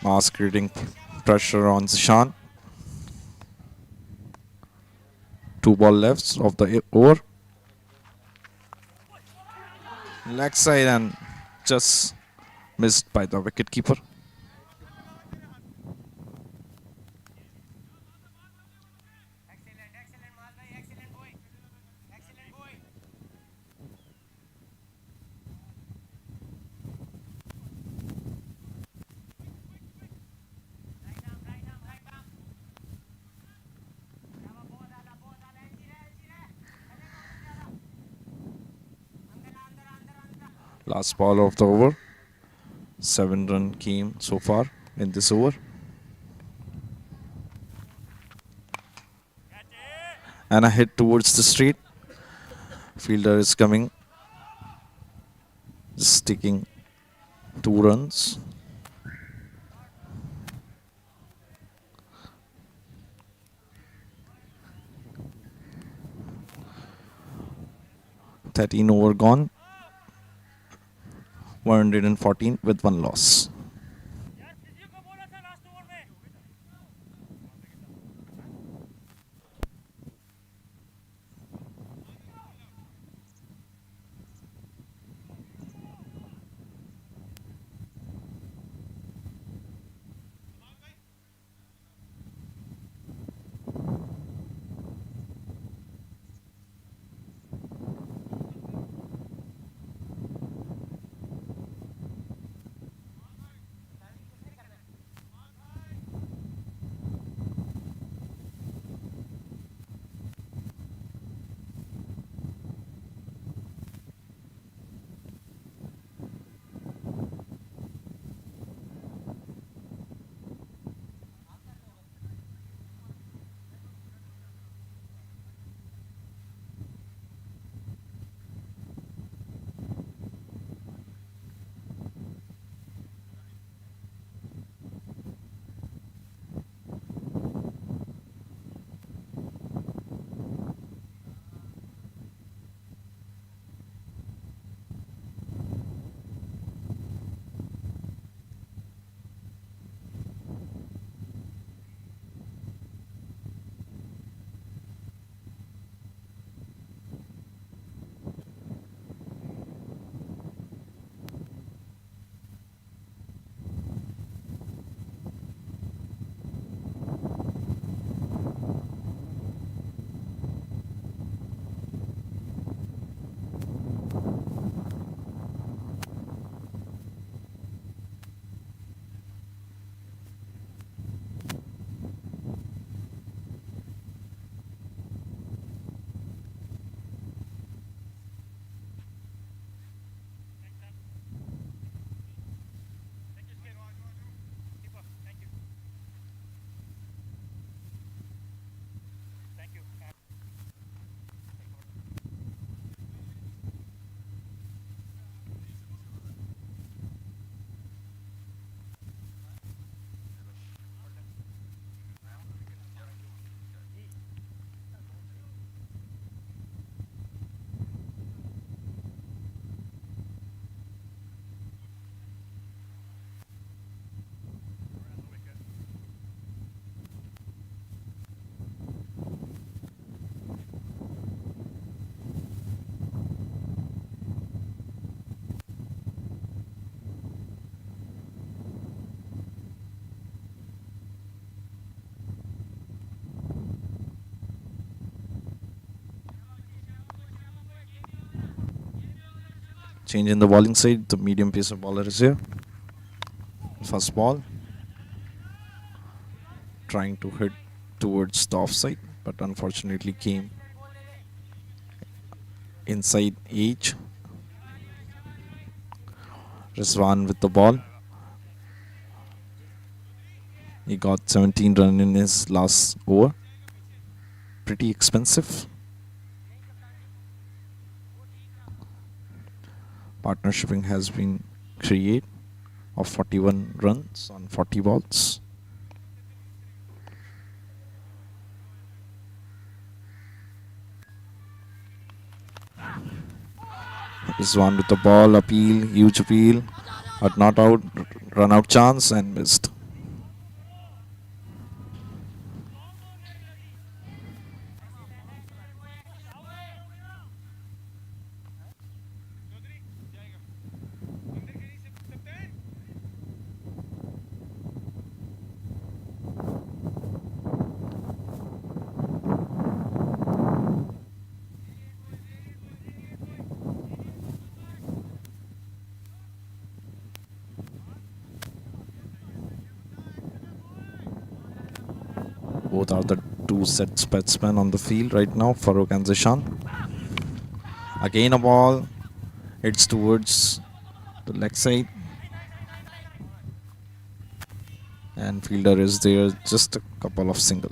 Mask creating pressure on Zishan. 2 ball left of the over. Leg side and just missed by the wicket keeper. Last ball of the over. 7 run came so far in this over. And a hit towards the straight. Fielder is coming. Just taking 2 runs. Thirteen over gone. 114 with 1 loss. change in the bowling side. The medium pacer bowler is here. First ball. Trying to hit towards the offside, but unfortunately came inside edge. Rizwan with the ball. He got 17 runs in his last over. Pretty expensive. Partnershiping has been created of 41 runs on 40 balls. Rizwan with the ball, appeal, huge appeal, but not out, run out chance and missed. Both are the two sets batsmen on the field right now, Farooq and Zishan. Again a ball, hits towards the leg side. And fielder is there, just a couple of single.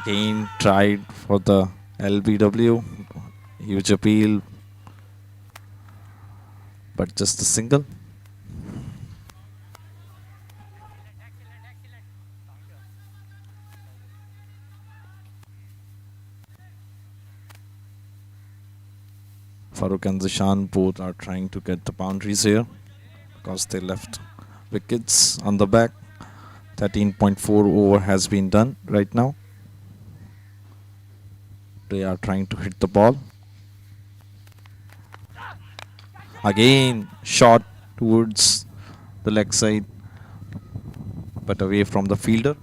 Again tried for the LBW, huge appeal, but just a single. Farooq and Zishan both are trying to get the boundaries here because they left wickets on the back. 13.4 over has been done right now. They are trying to hit the ball. Again, shot towards the leg side, but away from the fielder,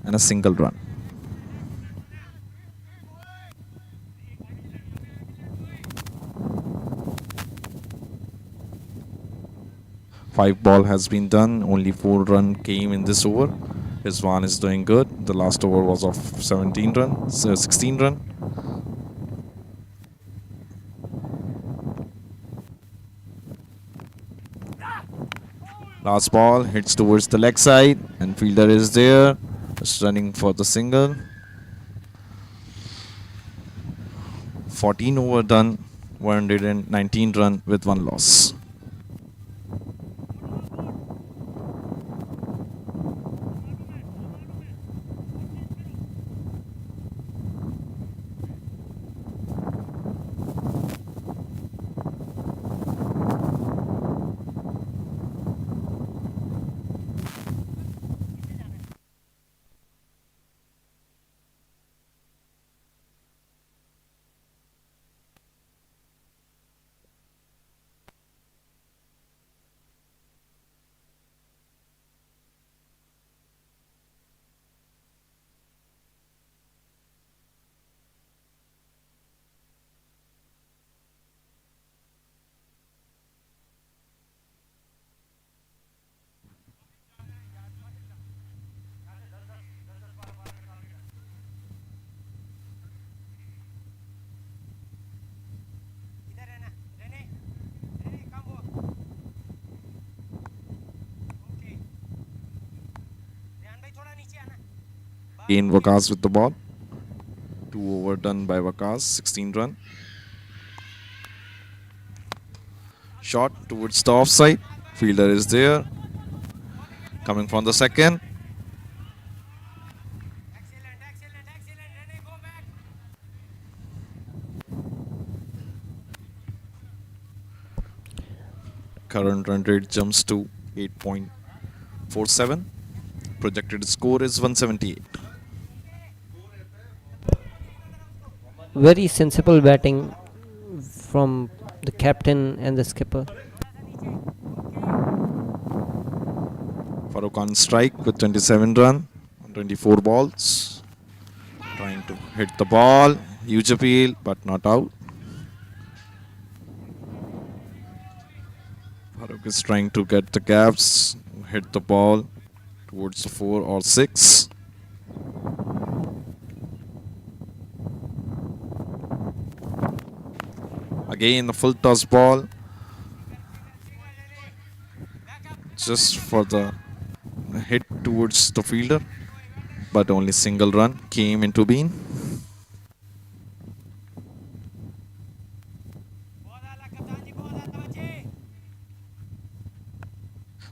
and a single run. Five ball has been done. Only 4 runs came in this over. Rizwan is doing good. The last over was of 16 run. Last ball hits towards the leg side, and fielder is there, just running for the single. 14 over done, 119 run with 1 loss. Again, Waqas with the ball. 2 over done by Waqas, 16 run. Shot towards the offside. Fielder is there. Coming from the second. Current run rate jumps to 8.2. 4-7. Projected score is 178. Very sensible batting from the captain and the skipper. Farooq on strike with 27 run on 24 balls. Trying to hit the ball. Huge appeal, but not out. Farooq is trying to get the gaps, hit the ball towards the 4 or 6. Again, a full toss ball. Just for the hit towards the fielder, but only single run came into being.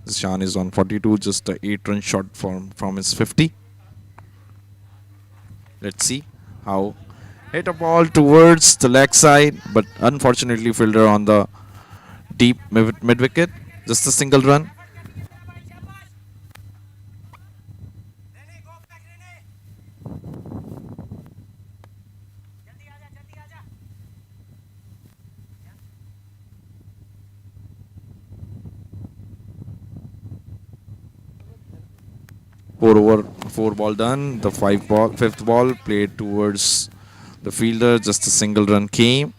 Zishan is on 42, just a 8-run shot from his 50. Let's see how. Hit a ball towards the leg side, but unfortunately fielder on the deep mid wicket. Just a single run. Four ball done. The fifth ball played towards the fielder. Just a single run came.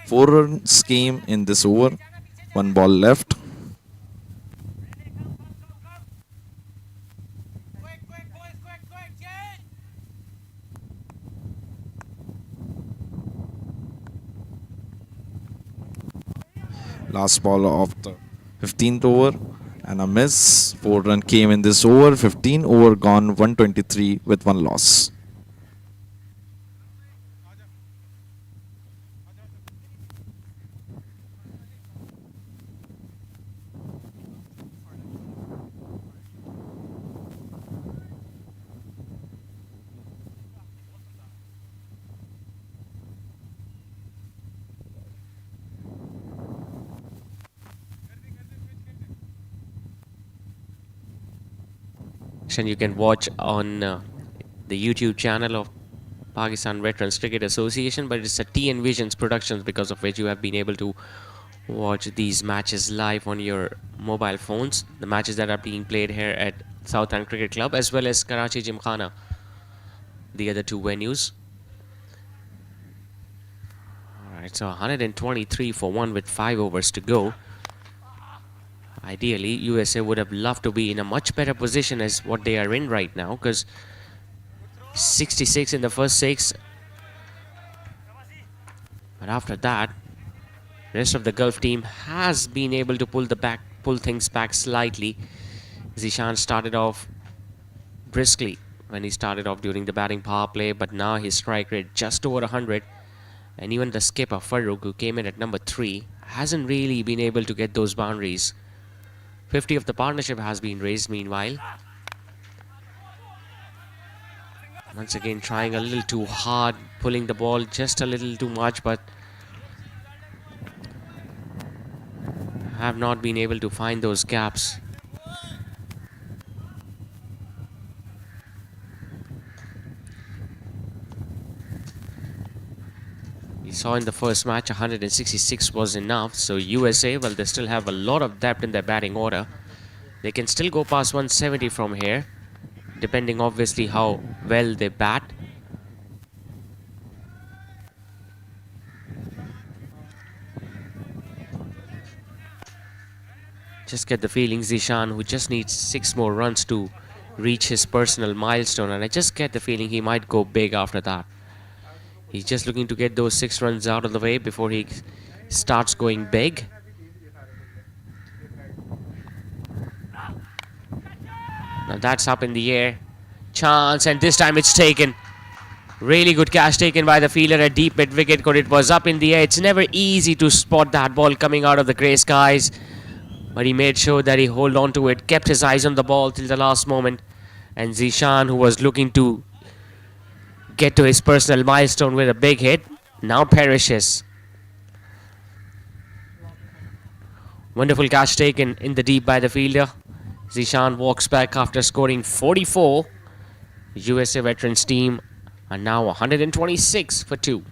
4 runs came in this over. 1 ball left. Last ball of the 15th over. And a miss. 4 run came in this over. 15 over gone, 123 with 1 loss. You can watch on the YouTube channel of Pakistan Veterans Cricket Association, but it's a TN Visions Productions, because of which you have been able to watch these matches live on your mobile phones. The matches that are being played here at Southend Cricket Club as well as Karachi Gymkhana, the other 2 venues. Alright, so 123 for 1 with 5 overs to go. Ideally, USA would have loved to be in a much better position as what they are in right now, because 66 in the first 6. But after that, rest of the Gulf team has been able to pull things back slightly. Zishan started off briskly when he started off during the batting power play, but now his strike rate just over 100. And even the skipper Farooq, who came in at number 3, hasn't really been able to get those boundaries. 50 of the partnership has been raised meanwhile. Once again trying a little too hard, pulling the ball just a little too much, but have not been able to find those gaps. We saw in the first match 166 was enough, so USA, well, they still have a lot of depth in their batting order. They can still go past 170 from here, depending obviously how well they bat. Just get the feeling Zishan, who just needs 6 more runs to reach his personal milestone, and I just get the feeling he might go big after that. He's just looking to get those 6 runs out of the way before he starts going big. Now that's up in the air. Chance, and this time it's taken. Really good catch taken by the fielder at deep mid wicket, because it was up in the air. It's never easy to spot that ball coming out of the grey skies, but he made sure that he hold on to it, kept his eyes on the ball till the last moment. And Zishan, who was looking to get to his personal milestone with a big hit, now perishes. Wonderful catch taken in the deep by the fielder. Zishan walks back after scoring 44. USA veterans team are now 126 for 2.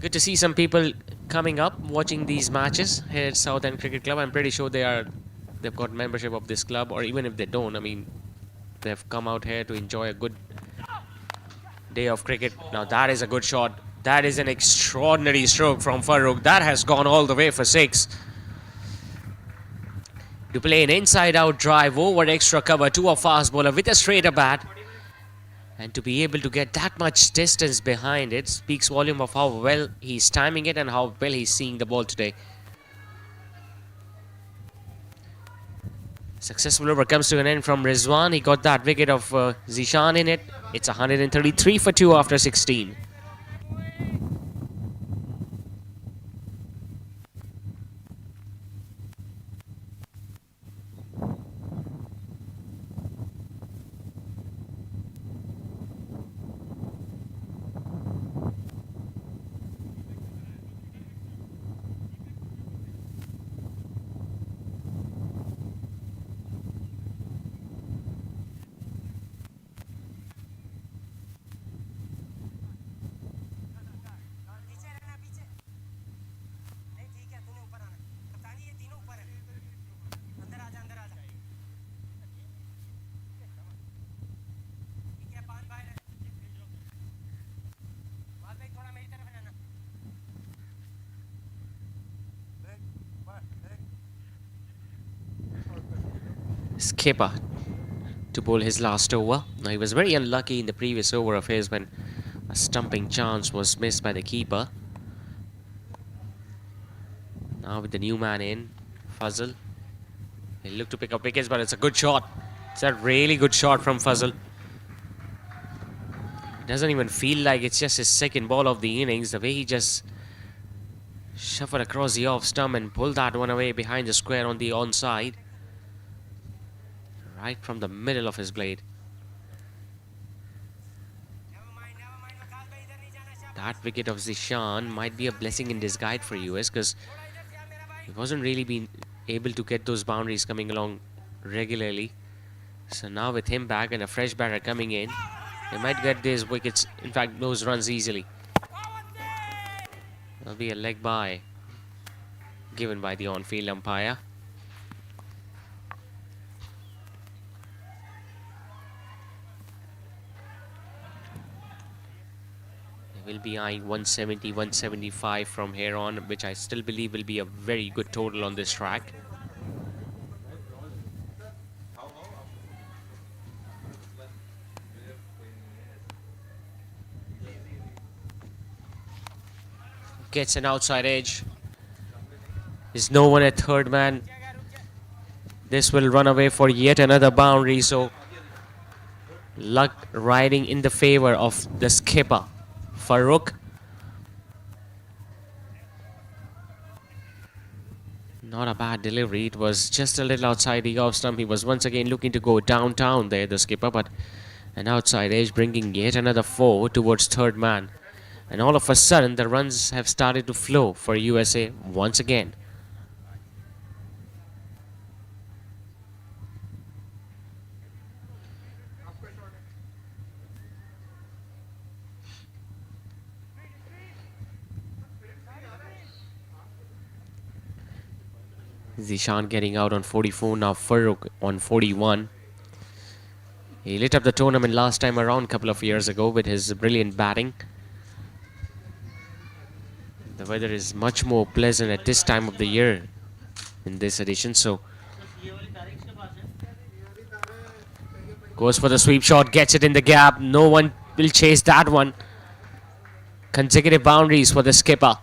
Good to see some people coming up watching these matches here at Southend Cricket Club. I'm pretty sure they've got membership of this club, or even if they don't, I mean, they've come out here to enjoy a good day of cricket. Now that is a good shot. That is an extraordinary stroke from Farooq. That has gone all the way for 6. To play an inside-out drive over extra cover to a fast bowler with a straighter bat, and to be able to get that much distance behind it speaks volume of how well he's timing it and how well he's seeing the ball today. Successful over comes to an end from Rizwan. He got that wicket of Zishan in it. It's 133 for 2 after 16. Skipper to bowl his last over. Now he was very unlucky in the previous over of his when a stumping chance was missed by the keeper. Now with the new man in, Fazal. He'll look to pick up wickets, but it's a good shot. It's a really good shot from Fazal. It doesn't even feel like it's just his second ball of the innings. The way he just shuffled across the off stump and pulled that one away behind the square on the onside. Right from the middle of his blade. That wicket of Zishan might be a blessing in disguise for US, because he wasn't really being able to get those boundaries coming along regularly. So now with him back and a fresh batter coming in, they might get these wickets, in fact those runs easily. There'll be a leg bye given by the on-field umpire. Will be eyeing 170, 175 from here on, which I still believe will be a very good total on this track. Gets an outside edge. There's no one at third man. This will run away for yet another boundary, so luck riding in the favor of the skipper, Farooq. Not a bad delivery. It was just a little outside the off stump. He was once again looking to go downtown there, the skipper, but an outside edge bringing yet another 4 towards third man. And all of a sudden, the runs have started to flow for USA once again. Zishan getting out on 44, now Farooq on 41. He lit up the tournament last time around a couple of years ago with his brilliant batting. The weather is much more pleasant at this time of the year in this edition, so goes for the sweep shot, gets it in the gap. No one will chase that one. Consecutive boundaries for the skipper.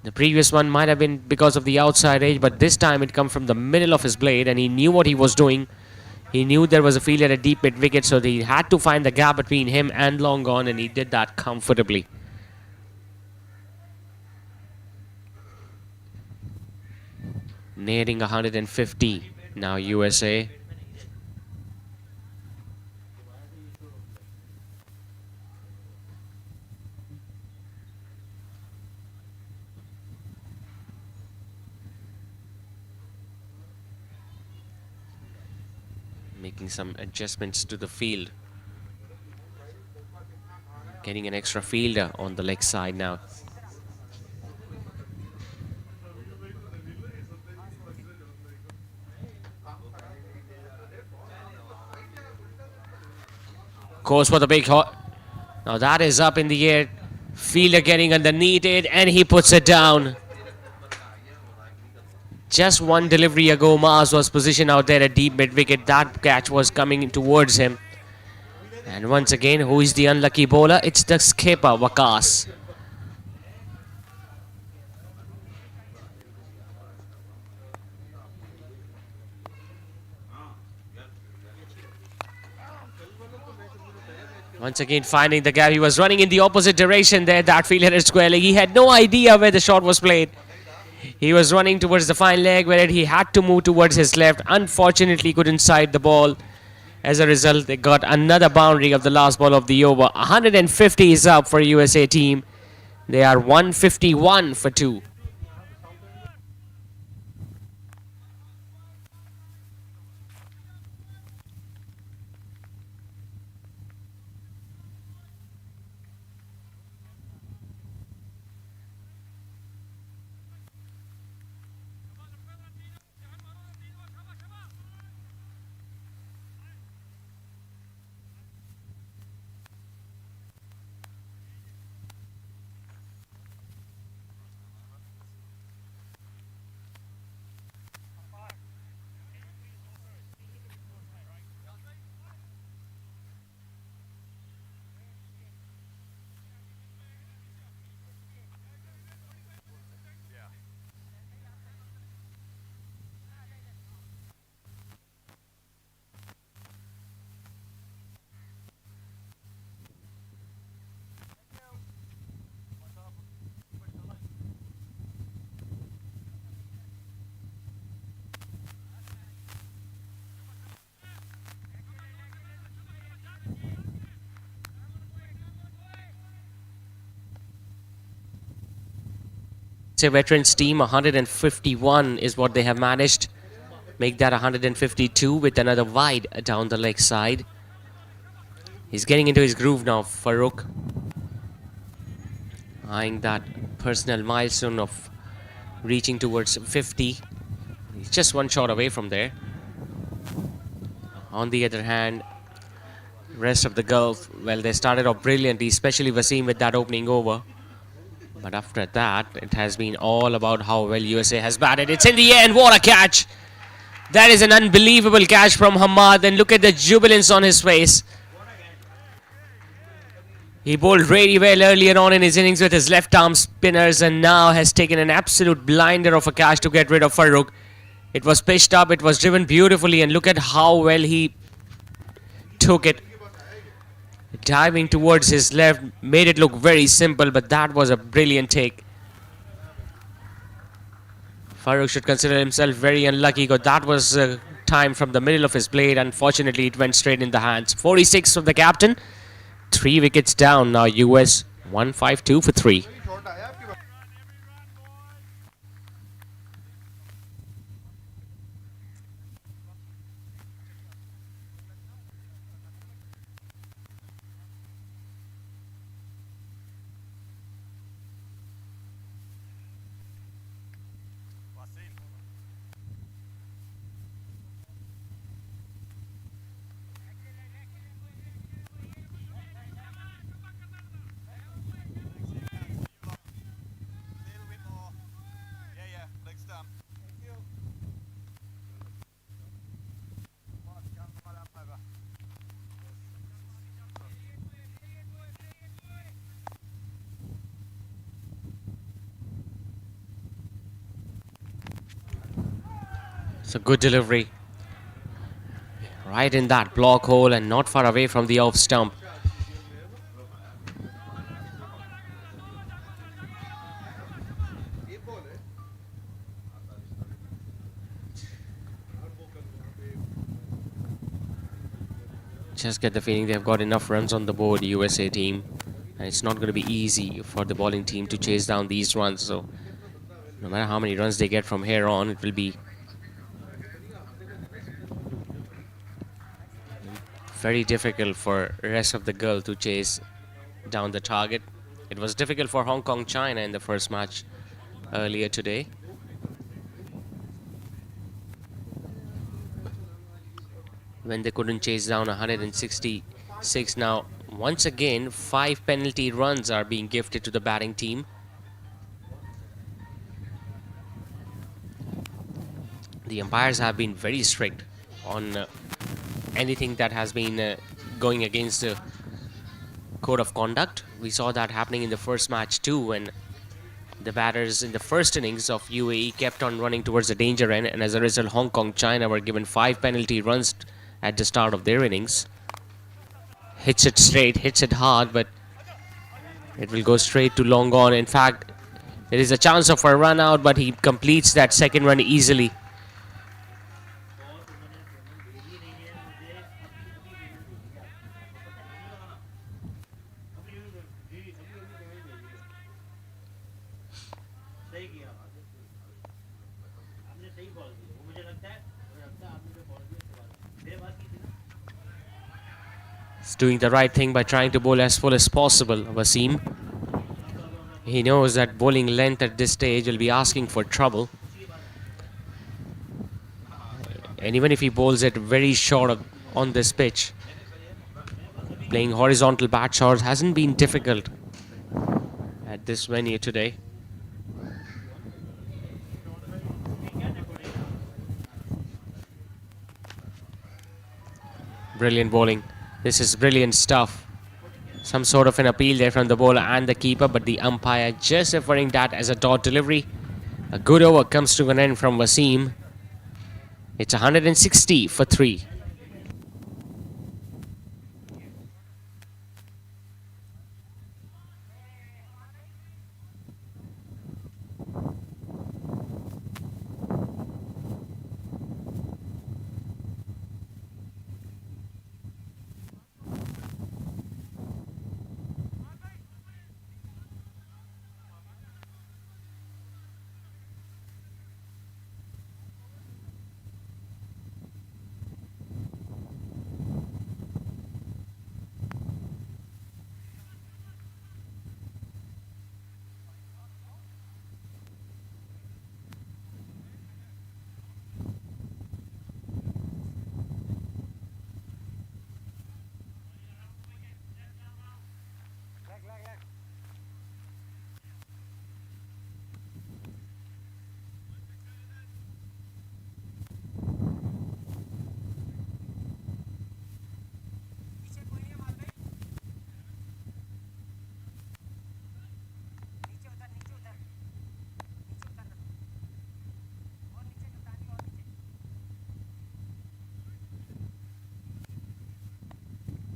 The previous one might have been because of the outside edge, but this time it come from the middle of his blade, and he knew what he was doing. He knew there was a fielder at deep mid wicket, so he had to find the gap between him and long on, and he did that comfortably. Nearing 150 now, USA. Making some adjustments to the field. Getting an extra fielder on the leg side now. Goes for the big hot. Now that is up in the air. Fielder getting underneath it, and he puts it down. Just one delivery ago, Mars was positioned out there at deep mid-wicket. That catch was coming towards him. And once again, who is the unlucky bowler? It's the skipper, Waqas. Once again finding the gap. He was running in the opposite direction there. That fielder is squarely. He had no idea where the shot was played. He was running towards the fine leg where he had to move towards his left. Unfortunately, couldn't side the ball. As a result, they got another boundary of the last ball of the over. 150 is up for USA team. They are 151 for 2. Say veterans team 151 is what they have managed. Make that 152 with another wide down the leg side. He's getting into his groove now, Farooq. Eyeing that personal milestone of reaching towards 50. He's just one shot away from there. On the other hand, rest of the Gulf, well, they started off brilliantly, especially Wasim with that opening over. But after that, it has been all about how well USA has batted. It's in the air, and what a catch! That is an unbelievable catch from Hamad, and look at the jubilance on his face. He bowled really well earlier on in his innings with his left arm spinners, and now has taken an absolute blinder of a catch to get rid of Farooq. It was pitched up, it was driven beautifully, and look at how well he took it. Diving towards his left made it look very simple, but that was a brilliant take. Farooq should consider himself very unlucky because that was time from the middle of his blade. Unfortunately, it went straight in the hands. 46 from the captain. 3 wickets down now. US 152 for 3. It's a good delivery. Right in that block hole and not far away from the off stump. Just get the feeling they've got enough runs on the board, USA team. And it's not going to be easy for the bowling team to chase down these runs. So no matter how many runs they get from here on, it will be very difficult for the rest of the girl to chase down the target. It was difficult for Hong Kong China in the first match earlier today. When they couldn't chase down 166. Now, once again, 5 penalty runs are being gifted to the batting team. The umpires have been very strict on anything that has been going against the code of conduct. We saw that happening in the first match too, when the batters in the first innings of UAE kept on running towards the danger end, and as a result Hong Kong China were given 5 penalty runs at the start of their innings. Hits it straight, hits it hard, but it will go straight to long on. In fact, there is a chance of a run out, but he completes that second run easily. Doing the right thing by trying to bowl as full as possible, Wasim. He knows that bowling length at this stage will be asking for trouble. And even if he bowls it very short on this pitch, playing horizontal bat shots hasn't been difficult at this venue today. Brilliant bowling. This is brilliant stuff. Some sort of an appeal there from the bowler and the keeper, but the umpire just referring that as a dot delivery. A good over comes to an end from Wasim. It's 160 for 3.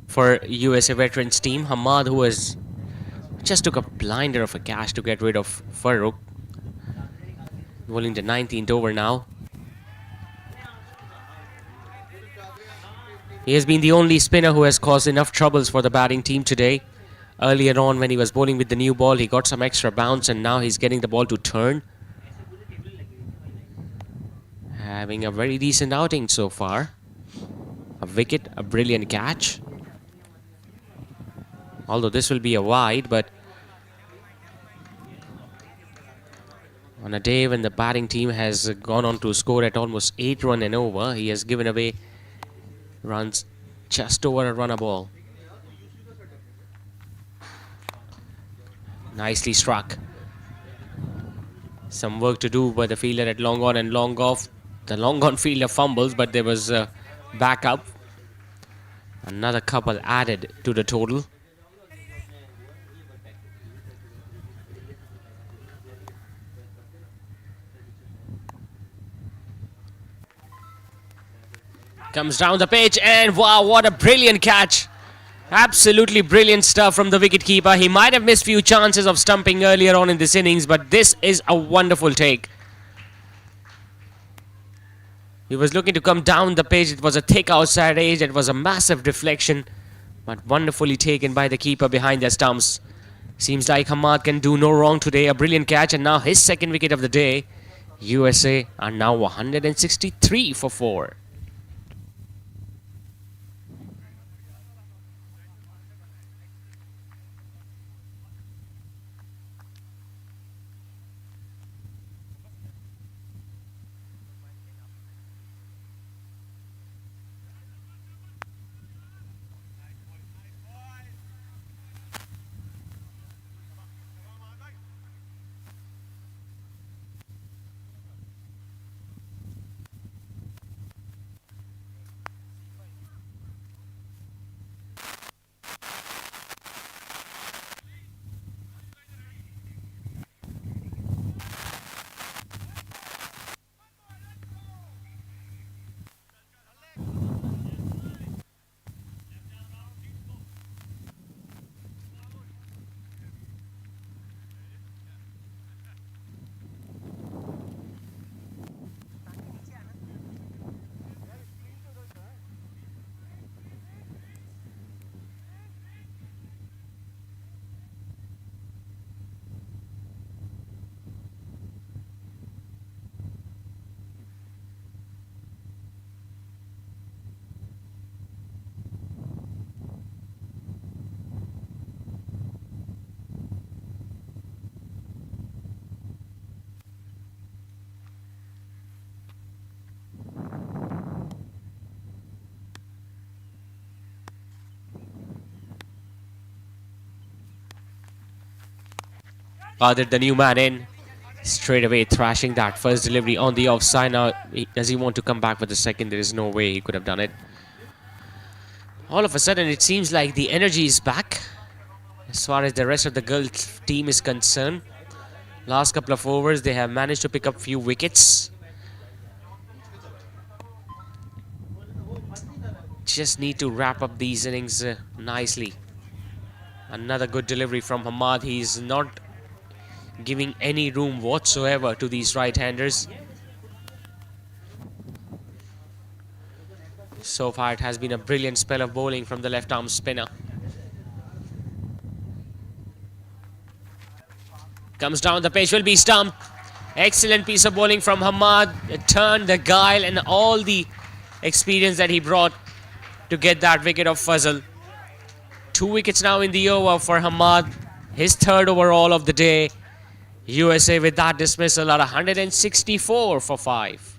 For USA veterans team, Hamad, who was just took a blinder of a catch to get rid of Farooq. Bowling the 19th over now. He has been the only spinner who has caused enough troubles for the batting team today. Earlier on, when he was bowling with the new ball, he got some extra bounce, and now he's getting the ball to turn. Having a very decent outing so far. A wicket, a brilliant catch. Although this will be a wide, but on a day when the batting team has gone on to score at almost 8 runs and over, he has given away runs just over a run a ball. Nicely struck. Some work to do by the fielder at long on and long off. The long on fielder fumbles, but there was a backup. Another couple added to the total. Comes down the pitch, and wow, what a brilliant catch. Absolutely brilliant stuff from the wicketkeeper. He might have missed few chances of stumping earlier on in this innings, but this is a wonderful take. He was looking to come down the pitch. It was a thick outside edge. It was a massive deflection, but wonderfully taken by the keeper behind the stumps. Seems like Hamad can do no wrong today. A brilliant catch, and now his second wicket of the day. USA are now 163 for 4. Qadir, the new man in, straight away thrashing that first delivery on the offside. Now, does he want to come back for the second? There is no way he could have done it. All of a sudden, it seems like the energy is back as far as the rest of the Gulf team is concerned. Last couple of overs, they have managed to pick up few wickets. Just need to wrap up these innings nicely. Another good delivery from Hamad. He's not giving any room whatsoever to these right-handers. So far, it has been a brilliant spell of bowling from the left-arm spinner. Comes down the pitch, will be stumped. Excellent piece of bowling from Hamad. The turn, the guile, and all the experience that he brought to get that wicket of Fazal. 2 wickets now in the over for Hamad. His third overall of the day. USA with that dismissal at 164 for 5.